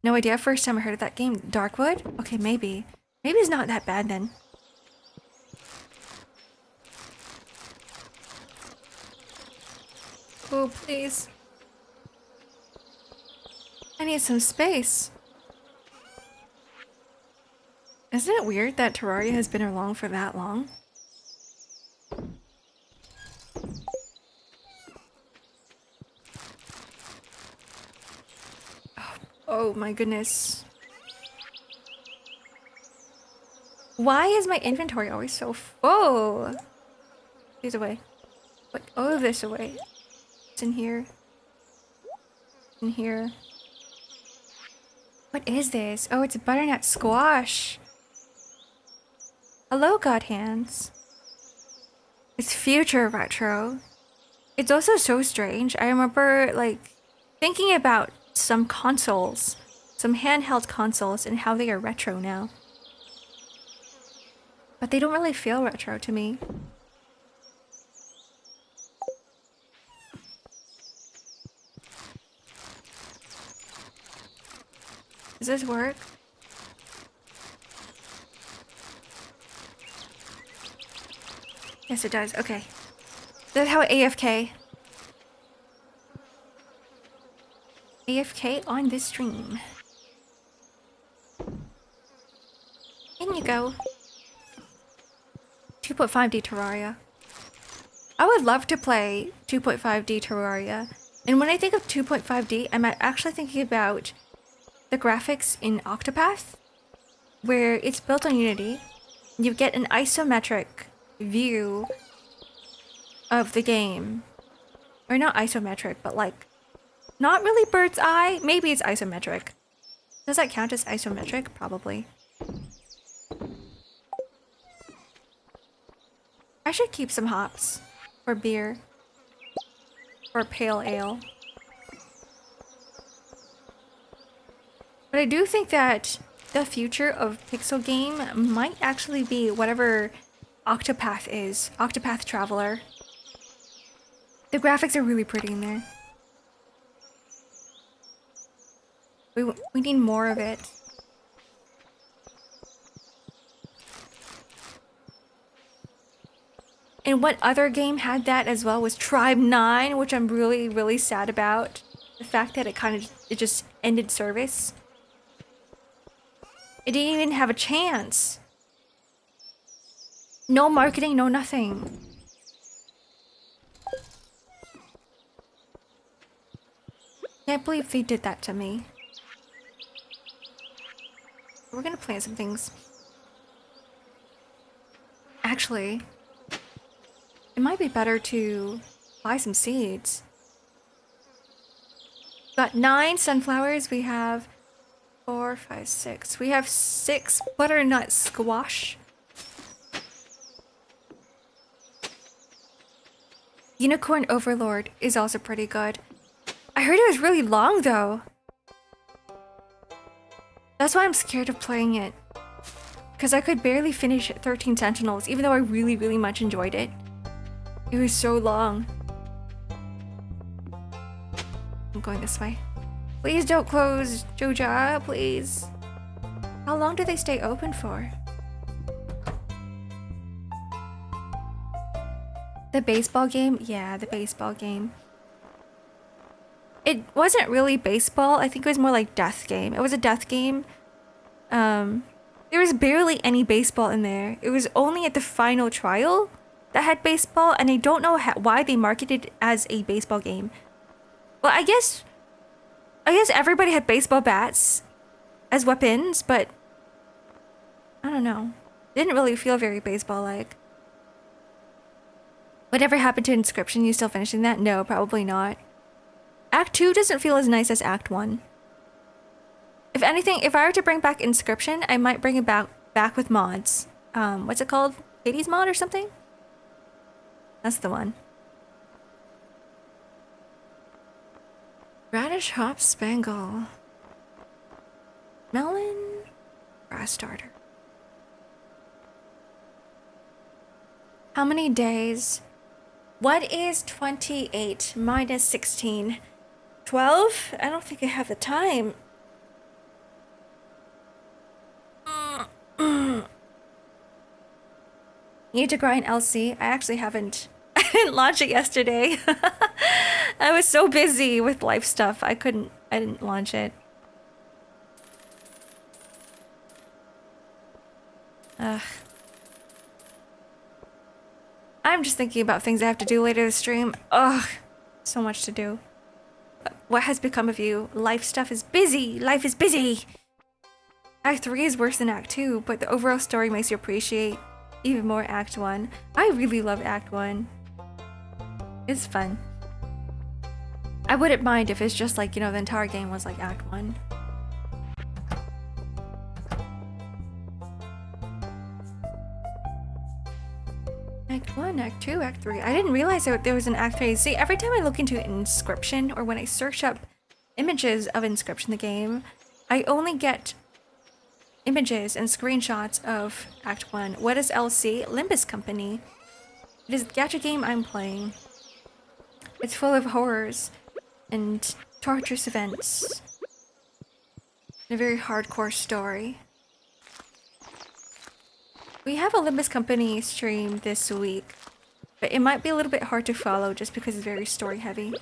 No idea. First time I heard of that game. Darkwood? Okay, maybe. Maybe it's not that bad then. Oh, please. I need some space. Isn't it weird that Terraria has been around for that long? Oh my goodness. Why is my inventory always so full? These away. Put all of this away. It's in here. In here. What is this? Oh, it's a butternut squash. Hello, God Hands. It's future retro. It's also so strange. I remember, like, thinking about some consoles, some handheld consoles, and how they are retro now. But they don't really feel retro to me. Does this work? Yes, it does. Okay. That's how AFK. AFK on this stream. In you go. 2.5D Terraria. I would love to play 2.5D Terraria. And when I think of 2.5D, I'm actually thinking about the graphics in Octopath, where it's built on Unity. You get an isometric view of the game. Or not isometric, but like, not really bird's eye. Maybe it's isometric. Does that count as isometric? Probably. I should keep some hops. Or beer. Or pale ale. But I do think that the future of pixel game might actually be whatever Octopath is. Octopath Traveler. The graphics are really pretty in there. We need more of it. And what other game had that as well was Tribe 9, which I'm really, really sad about. The fact that it just ended service. It didn't even have a chance. No marketing, no nothing. Can't believe they did that to me. We're gonna plant some things. Actually, it might be better to buy some seeds. Got 9 sunflowers. We have 4, 5, 6. We have 6 butternut squash. Unicorn Overlord is also pretty good. I heard it was really long though. That's why I'm scared of playing it. Because I could barely finish 13 Sentinels, even though I really, really much enjoyed it. It was so long. I'm going this way. Please don't close, Joja, please. How long do they stay open for? The baseball game? Yeah, the baseball game. It wasn't really baseball. I think it was more like death game. It was a death game. There was barely any baseball in there. It was only at the final trial that had baseball, and I don't know why they marketed it as a baseball game. Well, I guess everybody had baseball bats as weapons, but I don't know. Didn't really feel very baseball-like. Whatever happened to Inscription? You still finishing that? No, probably not. Act 2 doesn't feel as nice as Act 1. If If anything, if I were to bring back Inscription, I might bring it back with mods. What's it called? Hades mod or something? That's the one. Radish hop spangle. Melon grass starter. How many days? What is 28 minus 16? 12? I don't think I have the time. Need to grind LC. I actually haven't. I didn't launch it yesterday. I was so busy with life stuff. I didn't launch it. Ugh. I'm just thinking about things I have to do later this stream. Ugh. So much to do. What has become of you? Life stuff is busy. Life is busy. Act 3 is worse than Act 2, but the overall story makes you appreciate even more Act 1. I really love Act 1. It's fun. I wouldn't mind if it's just like, you know, the entire game was like Act 1. Act 1, Act 2, Act 3. I didn't realize there was an Act 3. See, every time I look into Inscription, or when I search up images of Inscription the game, I only get images and screenshots of Act 1. What is LC? Limbus Company. It is the gacha game I'm playing. It's full of horrors and torturous events. And a very hardcore story. We have a Limbus Company stream this week, but it might be a little bit hard to follow just because it's very story heavy.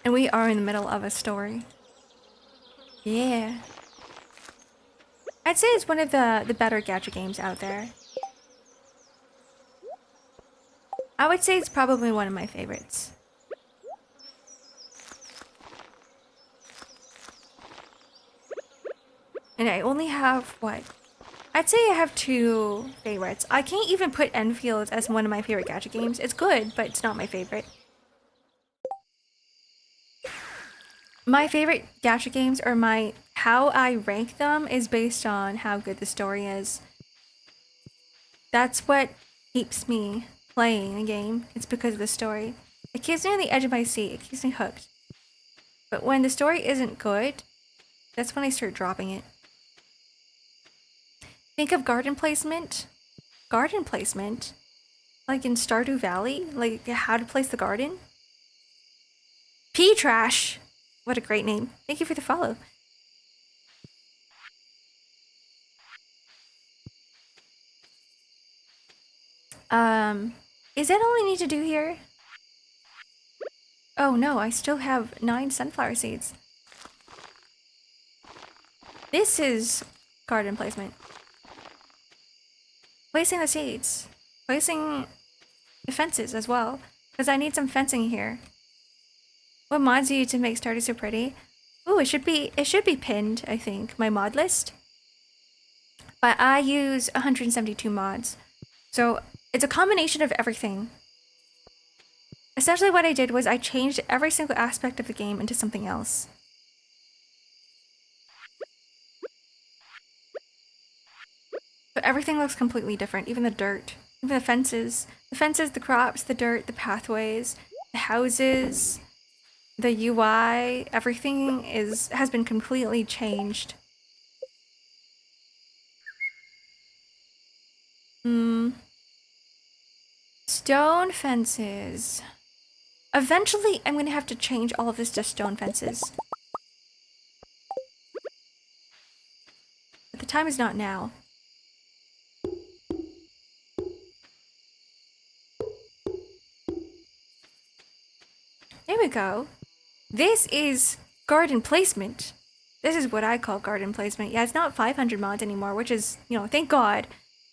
And we are in the middle of a story. Yeah. I'd say it's one of the better gacha games out there. I would say it's probably one of my favorites. And I only have, what? I'd say I have 2 favorites. I can't even put Enfield as one of my favorite gacha games. It's good, but it's not my favorite. My favorite gacha games are how I rank them is based on how good the story is. That's what keeps me playing a game. It's because of the story. It keeps me on the edge of my seat. It keeps me hooked. But when the story isn't good, that's when I start dropping it. Think of garden placement. Garden placement? Like in Stardew Valley? Like how to place the garden? P-Trash! What a great name. Thank you for the follow. Is that all I need to do here? Oh no, I still have 9 sunflower seeds. This is garden placement. Placing the seeds. Placing the fences as well. Because I need some fencing here. What mods do you use to make Stardew so pretty? Ooh, it should be pinned, I think. My mod list. But I use 172 mods. So it's a combination of everything. Essentially what I did was I changed every single aspect of the game into something else. But everything looks completely different, even the dirt, even the fences. The fences, the crops, the dirt, the pathways, the houses, the UI, everything has been completely changed. Stone fences. Eventually, I'm gonna have to change all of this to stone fences. But the time is not now. There we go. This is garden placement. This is what I call garden placement. Yeah, it's not 500 mods anymore, which is, you know, thank God.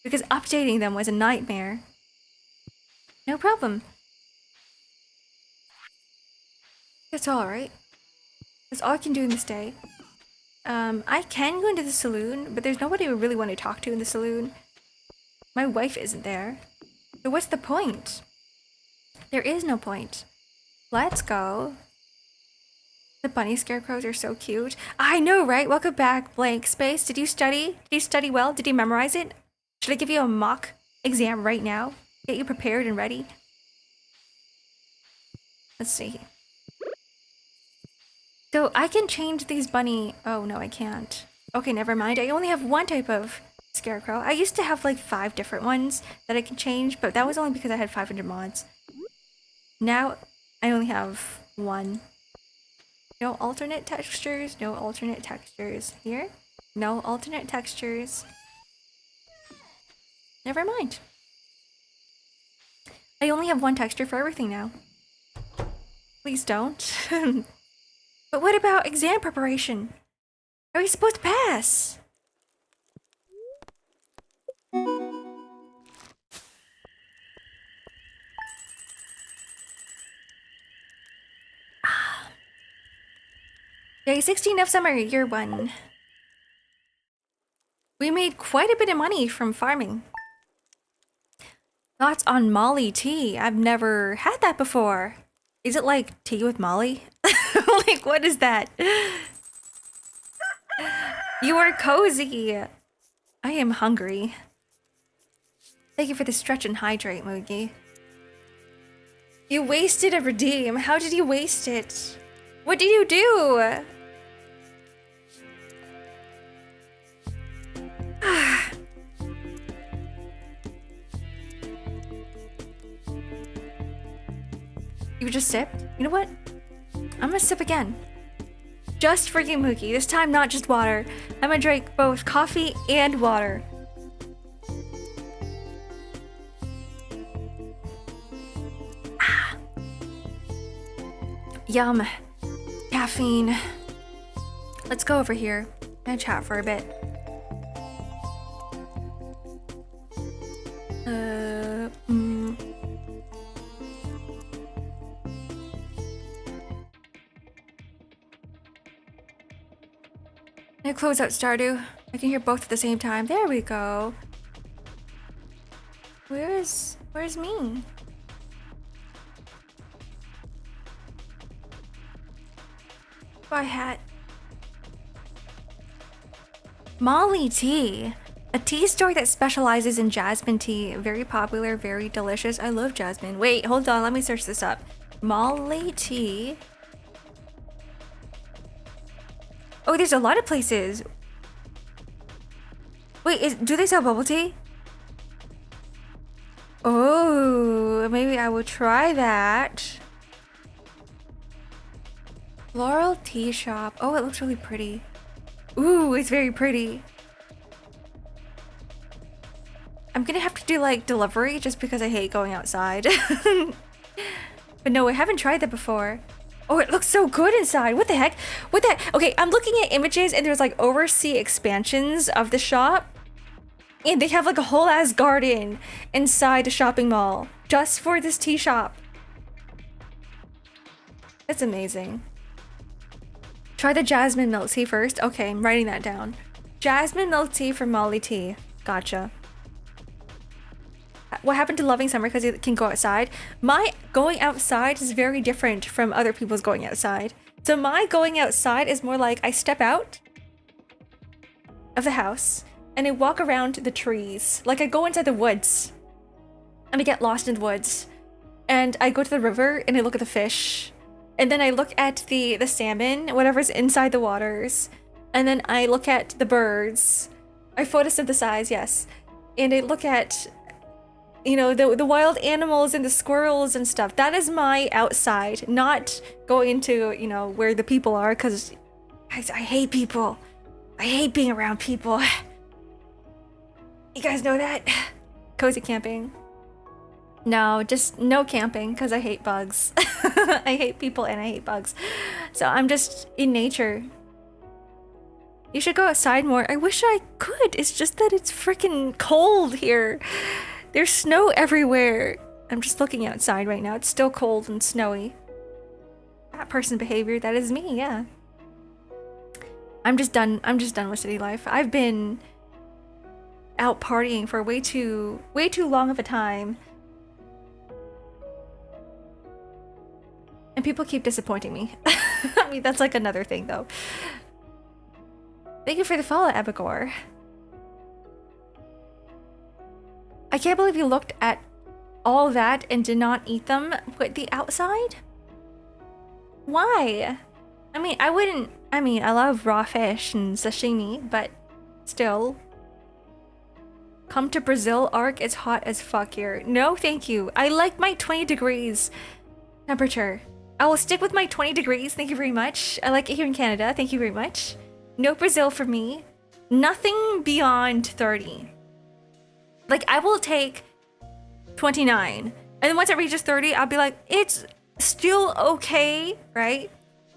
Because updating them was a nightmare. No problem. That's alright. That's all I can do in this day. I can go into the saloon, but there's nobody I really want to talk to in the saloon. My wife isn't there. So what's the point? There is no point. Let's go The bunny scarecrows are so cute. I know, right? Welcome back, blank space. Did you study? Did you study well? Did you memorize it? Should I give you a mock exam right now? Get you prepared and ready? Let's see. So I can change these bunny... Oh, no, I can't. Okay, never mind. I only have one type of scarecrow. I used to have like 5 different ones that I can change, but that was only because I had 500 mods. Now I only have one. No alternate textures, no alternate textures. Here? No alternate textures. Never mind. I only have one texture for everything now. Please don't. But what about exam preparation? Are we supposed to pass? Day 16 of summer, year 1. We made quite a bit of money from farming. Thoughts on Molly tea? I've never had that before. Is it like tea with Molly? Like, what is that? You are cozy. I am hungry. Thank you for the stretch and hydrate, Moogie. You wasted a redeem. How did you waste it? What did you do? You just sipped? You know what? I'm gonna sip again. Just for you, Mookie. This time, not just water. I'm gonna drink both coffee and water. Yum. Caffeine. Let's go over here and chat for a bit. Can I close out Stardew? I can hear both at the same time. There we go. Where's me? Bye, hat. Molly tea. A tea store that specializes in jasmine tea. Very popular, very delicious. I love jasmine. Wait, hold on. Let me search this up. Molly tea. Oh, there's a lot of places. Wait, do they sell bubble tea? Oh, maybe I will try that. Floral tea shop. Oh, it looks really pretty. Ooh, it's very pretty. I'm gonna have to do like delivery just because I hate going outside. But no, I haven't tried that before. Oh, it looks so good inside. What the heck? What the heck? Okay, I'm looking at images and there's like overseas expansions of the shop. And they have like a whole ass garden inside the shopping mall just for this tea shop. That's amazing. Try the jasmine milk tea first. Okay, I'm writing that down. Jasmine milk tea from Molly Tea. Gotcha. What happened to loving summer because you can go outside? My going outside is very different from other people's going outside. So my going outside is more like I step out of the house and I walk around the trees. Like I go inside the woods and I get lost in the woods. And I go to the river and I look at the fish. And then I look at the salmon, whatever's inside the waters. And then I look at the birds. I photosynthesize, yes. And I look at, you know, the wild animals and the squirrels and stuff. That is my outside, not going into, you know, where the people are, because I hate people. I hate being around people. You guys know that? Cozy camping. No, just no camping, because I hate bugs. I hate people and I hate bugs. So I'm just in nature. You should go outside more. I wish I could. It's just that it's freaking cold here. There's snow everywhere. I'm just looking outside right now. It's still cold and snowy. That person behavior, that is me, yeah. I'm just done with city life. I've been out partying for way too long of a time. And people keep disappointing me. mean, that's like another thing though. Thank you for the follow, Abigor. I can't believe you looked at all that and did not eat them with the outside. Why? I mean, I wouldn't. I mean, I love raw fish and sashimi, but still. Come to Brazil, Ark. It's hot as fuck here. No, thank you. I like my 20 degrees temperature. I will stick with my 20 degrees. Thank you very much. I like it here in Canada. Thank you very much. No Brazil for me. Nothing beyond 30. Like, I will take 29. And then once it reaches 30, I'll be like, it's still okay, right?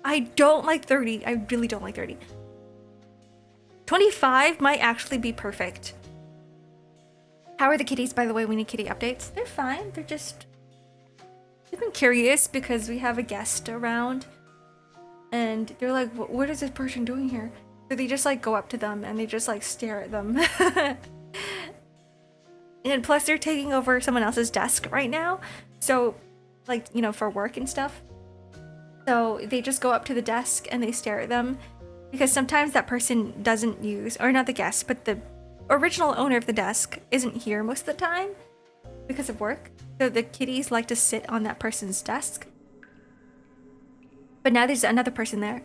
I don't like 30. I really don't like 30. 25 might actually be perfect. How are the kitties, by the way? We need kitty updates. They're fine. They're just... They've been curious because we have a guest around. And they're like, what is this person doing here? So they just like go up to them and they just like stare at them. And plus they're taking over someone else's desk right now. So like, you know, for work and stuff. So they just go up to the desk and they stare at them because sometimes that person doesn't use, or not the guest, but the original owner of the desk isn't here most of the time because of work. So the kitties like to sit on that person's desk. But now there's another person there.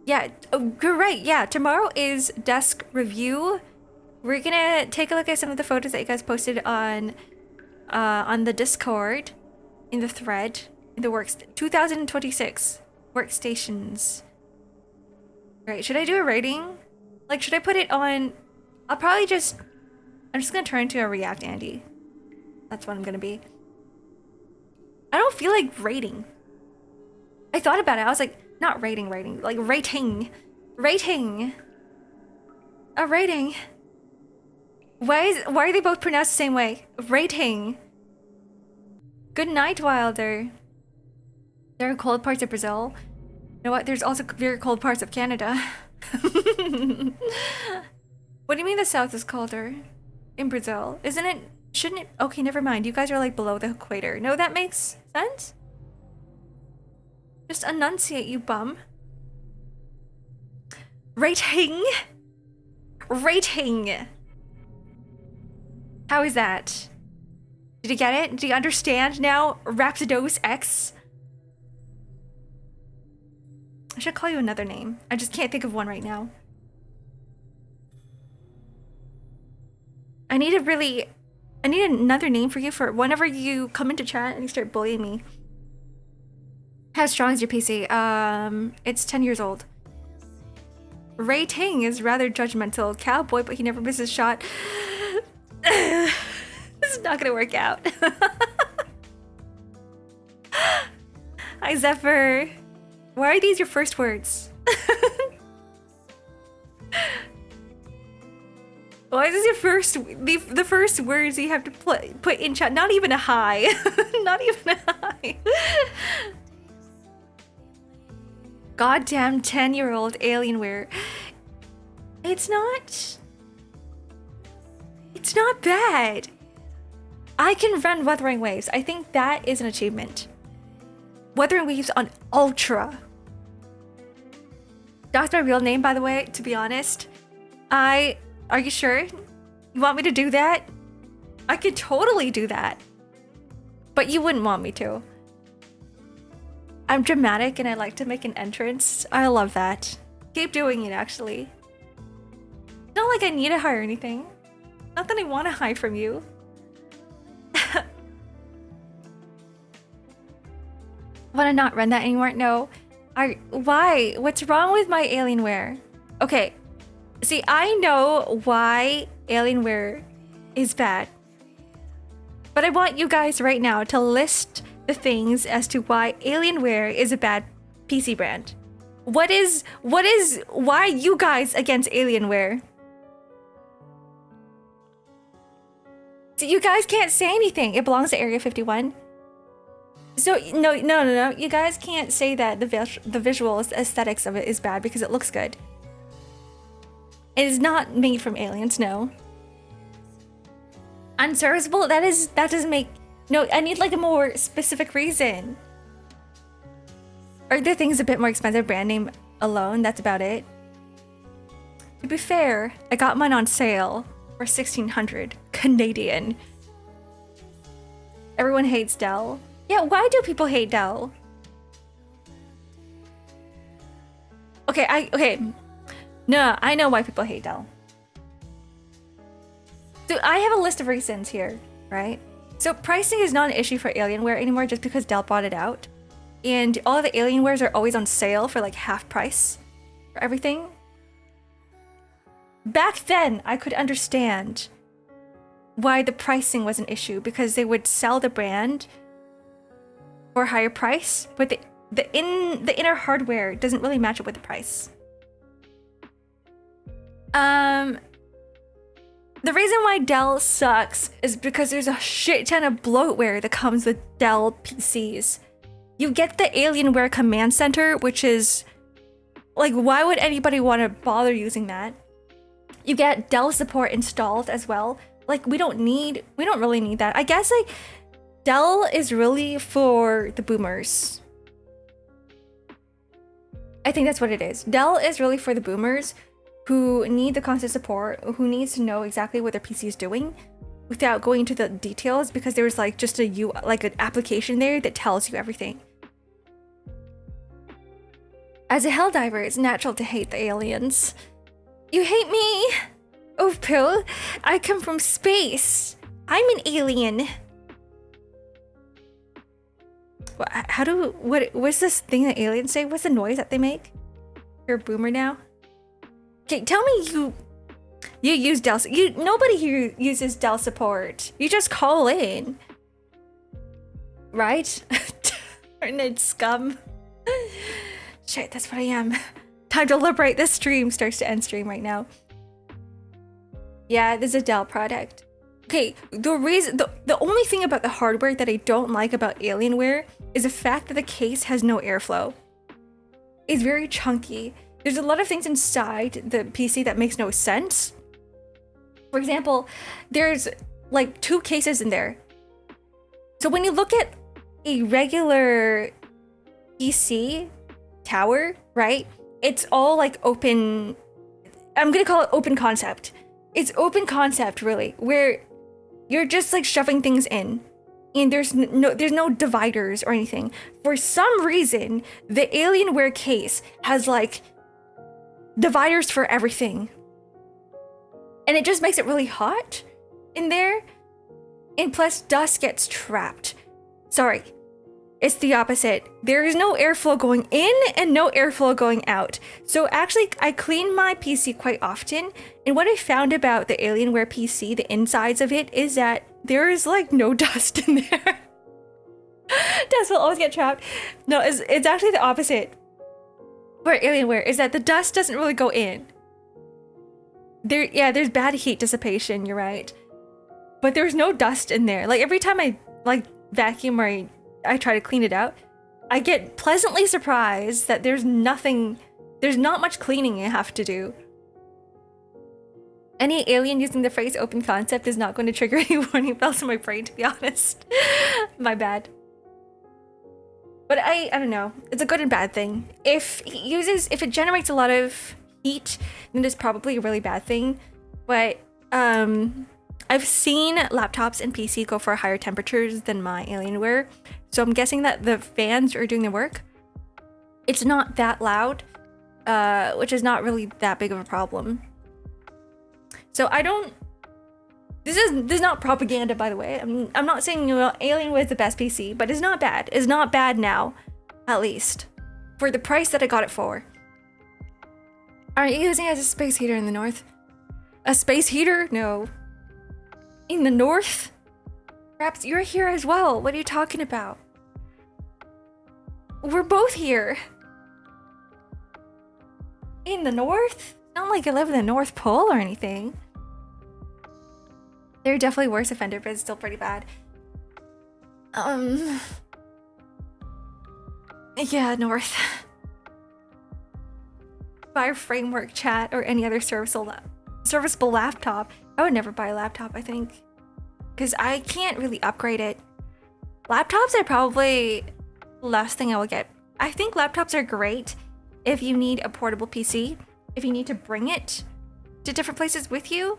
Yeah, oh, you're right. Yeah, tomorrow is desk review. We're gonna take a look at some of the photos that you guys posted on the Discord, in the thread, in the works 2026 workstations. Right, should I do a rating? Like, should I put it on? I'm just gonna turn into a React Andy. That's what I'm gonna be. I don't feel like rating. I thought about it. I was like, not rating, like rating. A rating. Why are they both pronounced the same way? Rating. Good night, Wilder. There are cold parts of Brazil. You know what? There's also very cold parts of Canada. What do you mean the South is colder? In Brazil? Isn't it? Shouldn't it? Okay, never mind. You guys are like below the equator. No, that makes sense? Just enunciate, you bum. Rating. How is that? Did you get it? Do you understand now? Rhapsodos X? I should call you another name. I just can't think of one right now. I need another name for you for whenever you come into chat and you start bullying me. How strong is your PC? It's 10 years old. Rating is rather judgmental. Cowboy, but he never misses a shot. This is not gonna work out. Hi, Zephyr. Why are these your first words? Why is this your first, the first words you have to put in chat? Not even a hi. Not even a hi. Goddamn 10-year-old Alienware. It's not bad. I can run Wuthering Waves. I think that is an achievement. Wuthering Waves on Ultra. That's my real name, by the way, to be honest. Are you sure? You want me to do that? I could totally do that. But you wouldn't want me to. I'm dramatic and I like to make an entrance. I love that. Keep doing it, actually. It's not like I need to hire anything. Not that I want to hide from you. Want to not run that anymore? No. Why? What's wrong with my Alienware? Okay. See, I know why Alienware is bad. But I want you guys right now to list the things as to why Alienware is a bad PC brand. Why you guys against Alienware? So you guys can't say anything. It belongs to Area 51. So no. You guys can't say that the visual aesthetics of it is bad because it looks good. It is not made from aliens, no. Unserviceable? That doesn't make... No, I need like a more specific reason. Are there things a bit more expensive brand name alone? That's about it. To be fair, I got mine on sale for 1,600 Canadian. Everyone hates Dell. Yeah, why do people hate Dell? Okay. No, I know why people hate Dell. So I have a list of reasons here, right? So pricing is not an issue for Alienware anymore just because Dell bought it out. And all of the Alienwares are always on sale for like half price for everything. Back then, I could understand why the pricing was an issue because they would sell the brand for a higher price, but the inner hardware doesn't really match up with the price. The reason why Dell sucks is because there's a shit ton of bloatware that comes with Dell PCs. You get the Alienware Command Center, which is like, why would anybody want to bother using that? You get Dell support installed as well. Like, we don't really need that. I guess like Dell is really for the boomers. I think that's what it is. Dell is really for the boomers who need the constant support, who needs to know exactly what their PC is doing without going into the details, because there's like just an application there that tells you everything. As a Helldiver, it's natural to hate the aliens. You hate me? Oh, Pill, I come from space. I'm an alien. What's this thing that aliens say? What's the noise that they make? You're a boomer now? Okay, tell me you use Dell. Nobody here uses Dell support. You just call in, right? Internet scum. Shit, that's what I am. Time to liberate. This stream starts to end stream right now. Yeah, this is a Dell product. Okay, the only thing about the hardware that I don't like about Alienware is the fact that the case has no airflow. It's very chunky. There's a lot of things inside the PC that makes no sense. For example, there's like 2 cases in there. So when you look at a regular PC tower, right? It's all like open. I'm gonna call it open concept. It's open concept, really, where you're just like shoving things in, and there's no dividers or anything. For some reason, the Alienware case has like dividers for everything, and it just makes it really hot in there, and plus dust gets trapped. Sorry, it's the opposite. There is no airflow going in and no airflow going out. So actually, I clean my PC quite often, and what I found about the Alienware PC, the insides of it, is that there is like no dust in there. Dust will always get trapped. No, it's actually the opposite. For Alienware is that the dust doesn't really go in. There's bad heat dissipation, you're right. But there's no dust in there. Like every time I like vacuum or I try to clean it out, I get pleasantly surprised that there's not much cleaning you have to do. Any alien using the phrase open concept is not going to trigger any warning bells in my brain, to be honest. My bad. But I don't know. It's a good and bad thing. If it generates a lot of heat, then it's probably a really bad thing. But I've seen laptops and PC go for higher temperatures than my Alienware, so I'm guessing that the fans are doing the work. It's not that loud, which is not really that big of a problem. So I don't. This is not propaganda, by the way. I'm not saying Alienware is the best PC, but it's not bad. It's not bad now, at least, for the price that I got it for. Are you using it as a space heater in the north? A space heater? No. In the north? Perhaps you're here as well. What are you talking about? We're both here. In the north? Not like I live in the North Pole or anything. They're definitely worse offender, but it's still pretty bad. Yeah, north. Buy a framework chat or any other serviceable laptop. I would never buy a laptop, I think, because I can't really upgrade it. Laptops are probably the last thing I will get I think laptops are great if you need a portable PC, if you need to bring it to different places with you.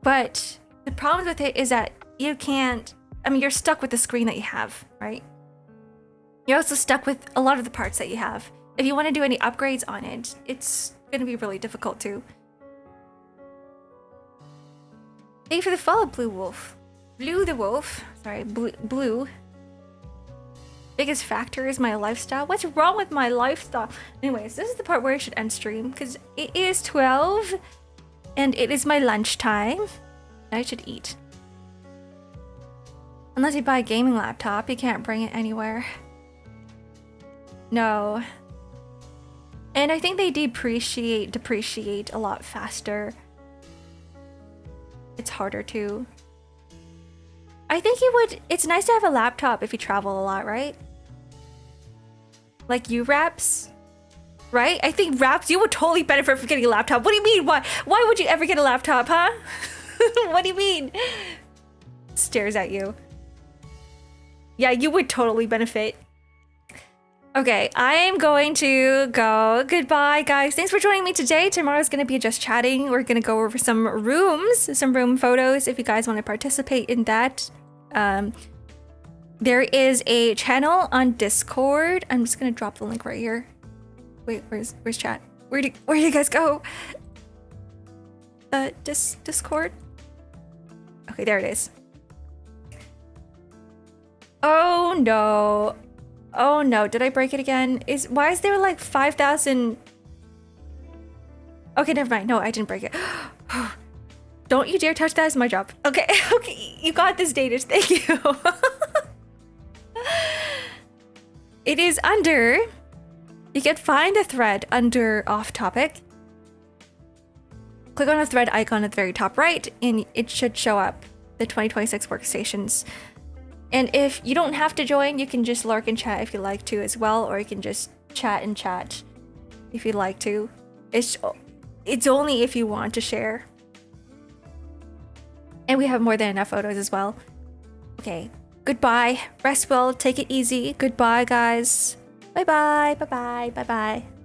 But the problem with it is that you can't, I mean, you're stuck with the screen that you have, right? You're also stuck with a lot of the parts that you have. If you want to do any upgrades on it, it's going to be really difficult too. Thank you for the follow, Blue Wolf. Blue the Wolf. Sorry, Blue. Biggest factor is my lifestyle. What's wrong with my lifestyle? Anyways, this is the part where I should end stream because it is 12 and it is my lunchtime. I should eat. Unless you buy a gaming laptop, you can't bring it anywhere. No. And I think they depreciate a lot faster. It's harder to. I think it's nice to have a laptop if you travel a lot, right? Like you Raps, right? I think Raps, you would totally benefit from getting a laptop. What do you mean? Why would you ever get a laptop, huh? What do you mean? Stares at you. Yeah, you would totally benefit. Okay, I am going to go. Goodbye, guys. Thanks for joining me today. Tomorrow's going to be just chatting. We're going to go over some rooms, some room photos if you guys want to participate in that. There is a channel on Discord. I'm just going to drop the link right here. Wait, where's chat? Where do you guys go? Discord? Okay, there it is. Oh no. Oh no, did I break it again? Why is there like 5,000? Okay, never mind. No, I didn't break it. Don't you dare touch that. It's my job. Okay, okay, you got this, Danish. Thank you. It is under. You can find a thread under off topic. Click on the thread icon at the very top right, and it should show up the 2026 workstations. And if you don't have to join, you can just lurk and chat if you like to as well, or you can just chat and chat if you'd like to. It's only if you want to share. And we have more than enough photos as well. Okay, goodbye. Rest well, take it easy. Goodbye, guys. Bye-bye, bye-bye, bye-bye.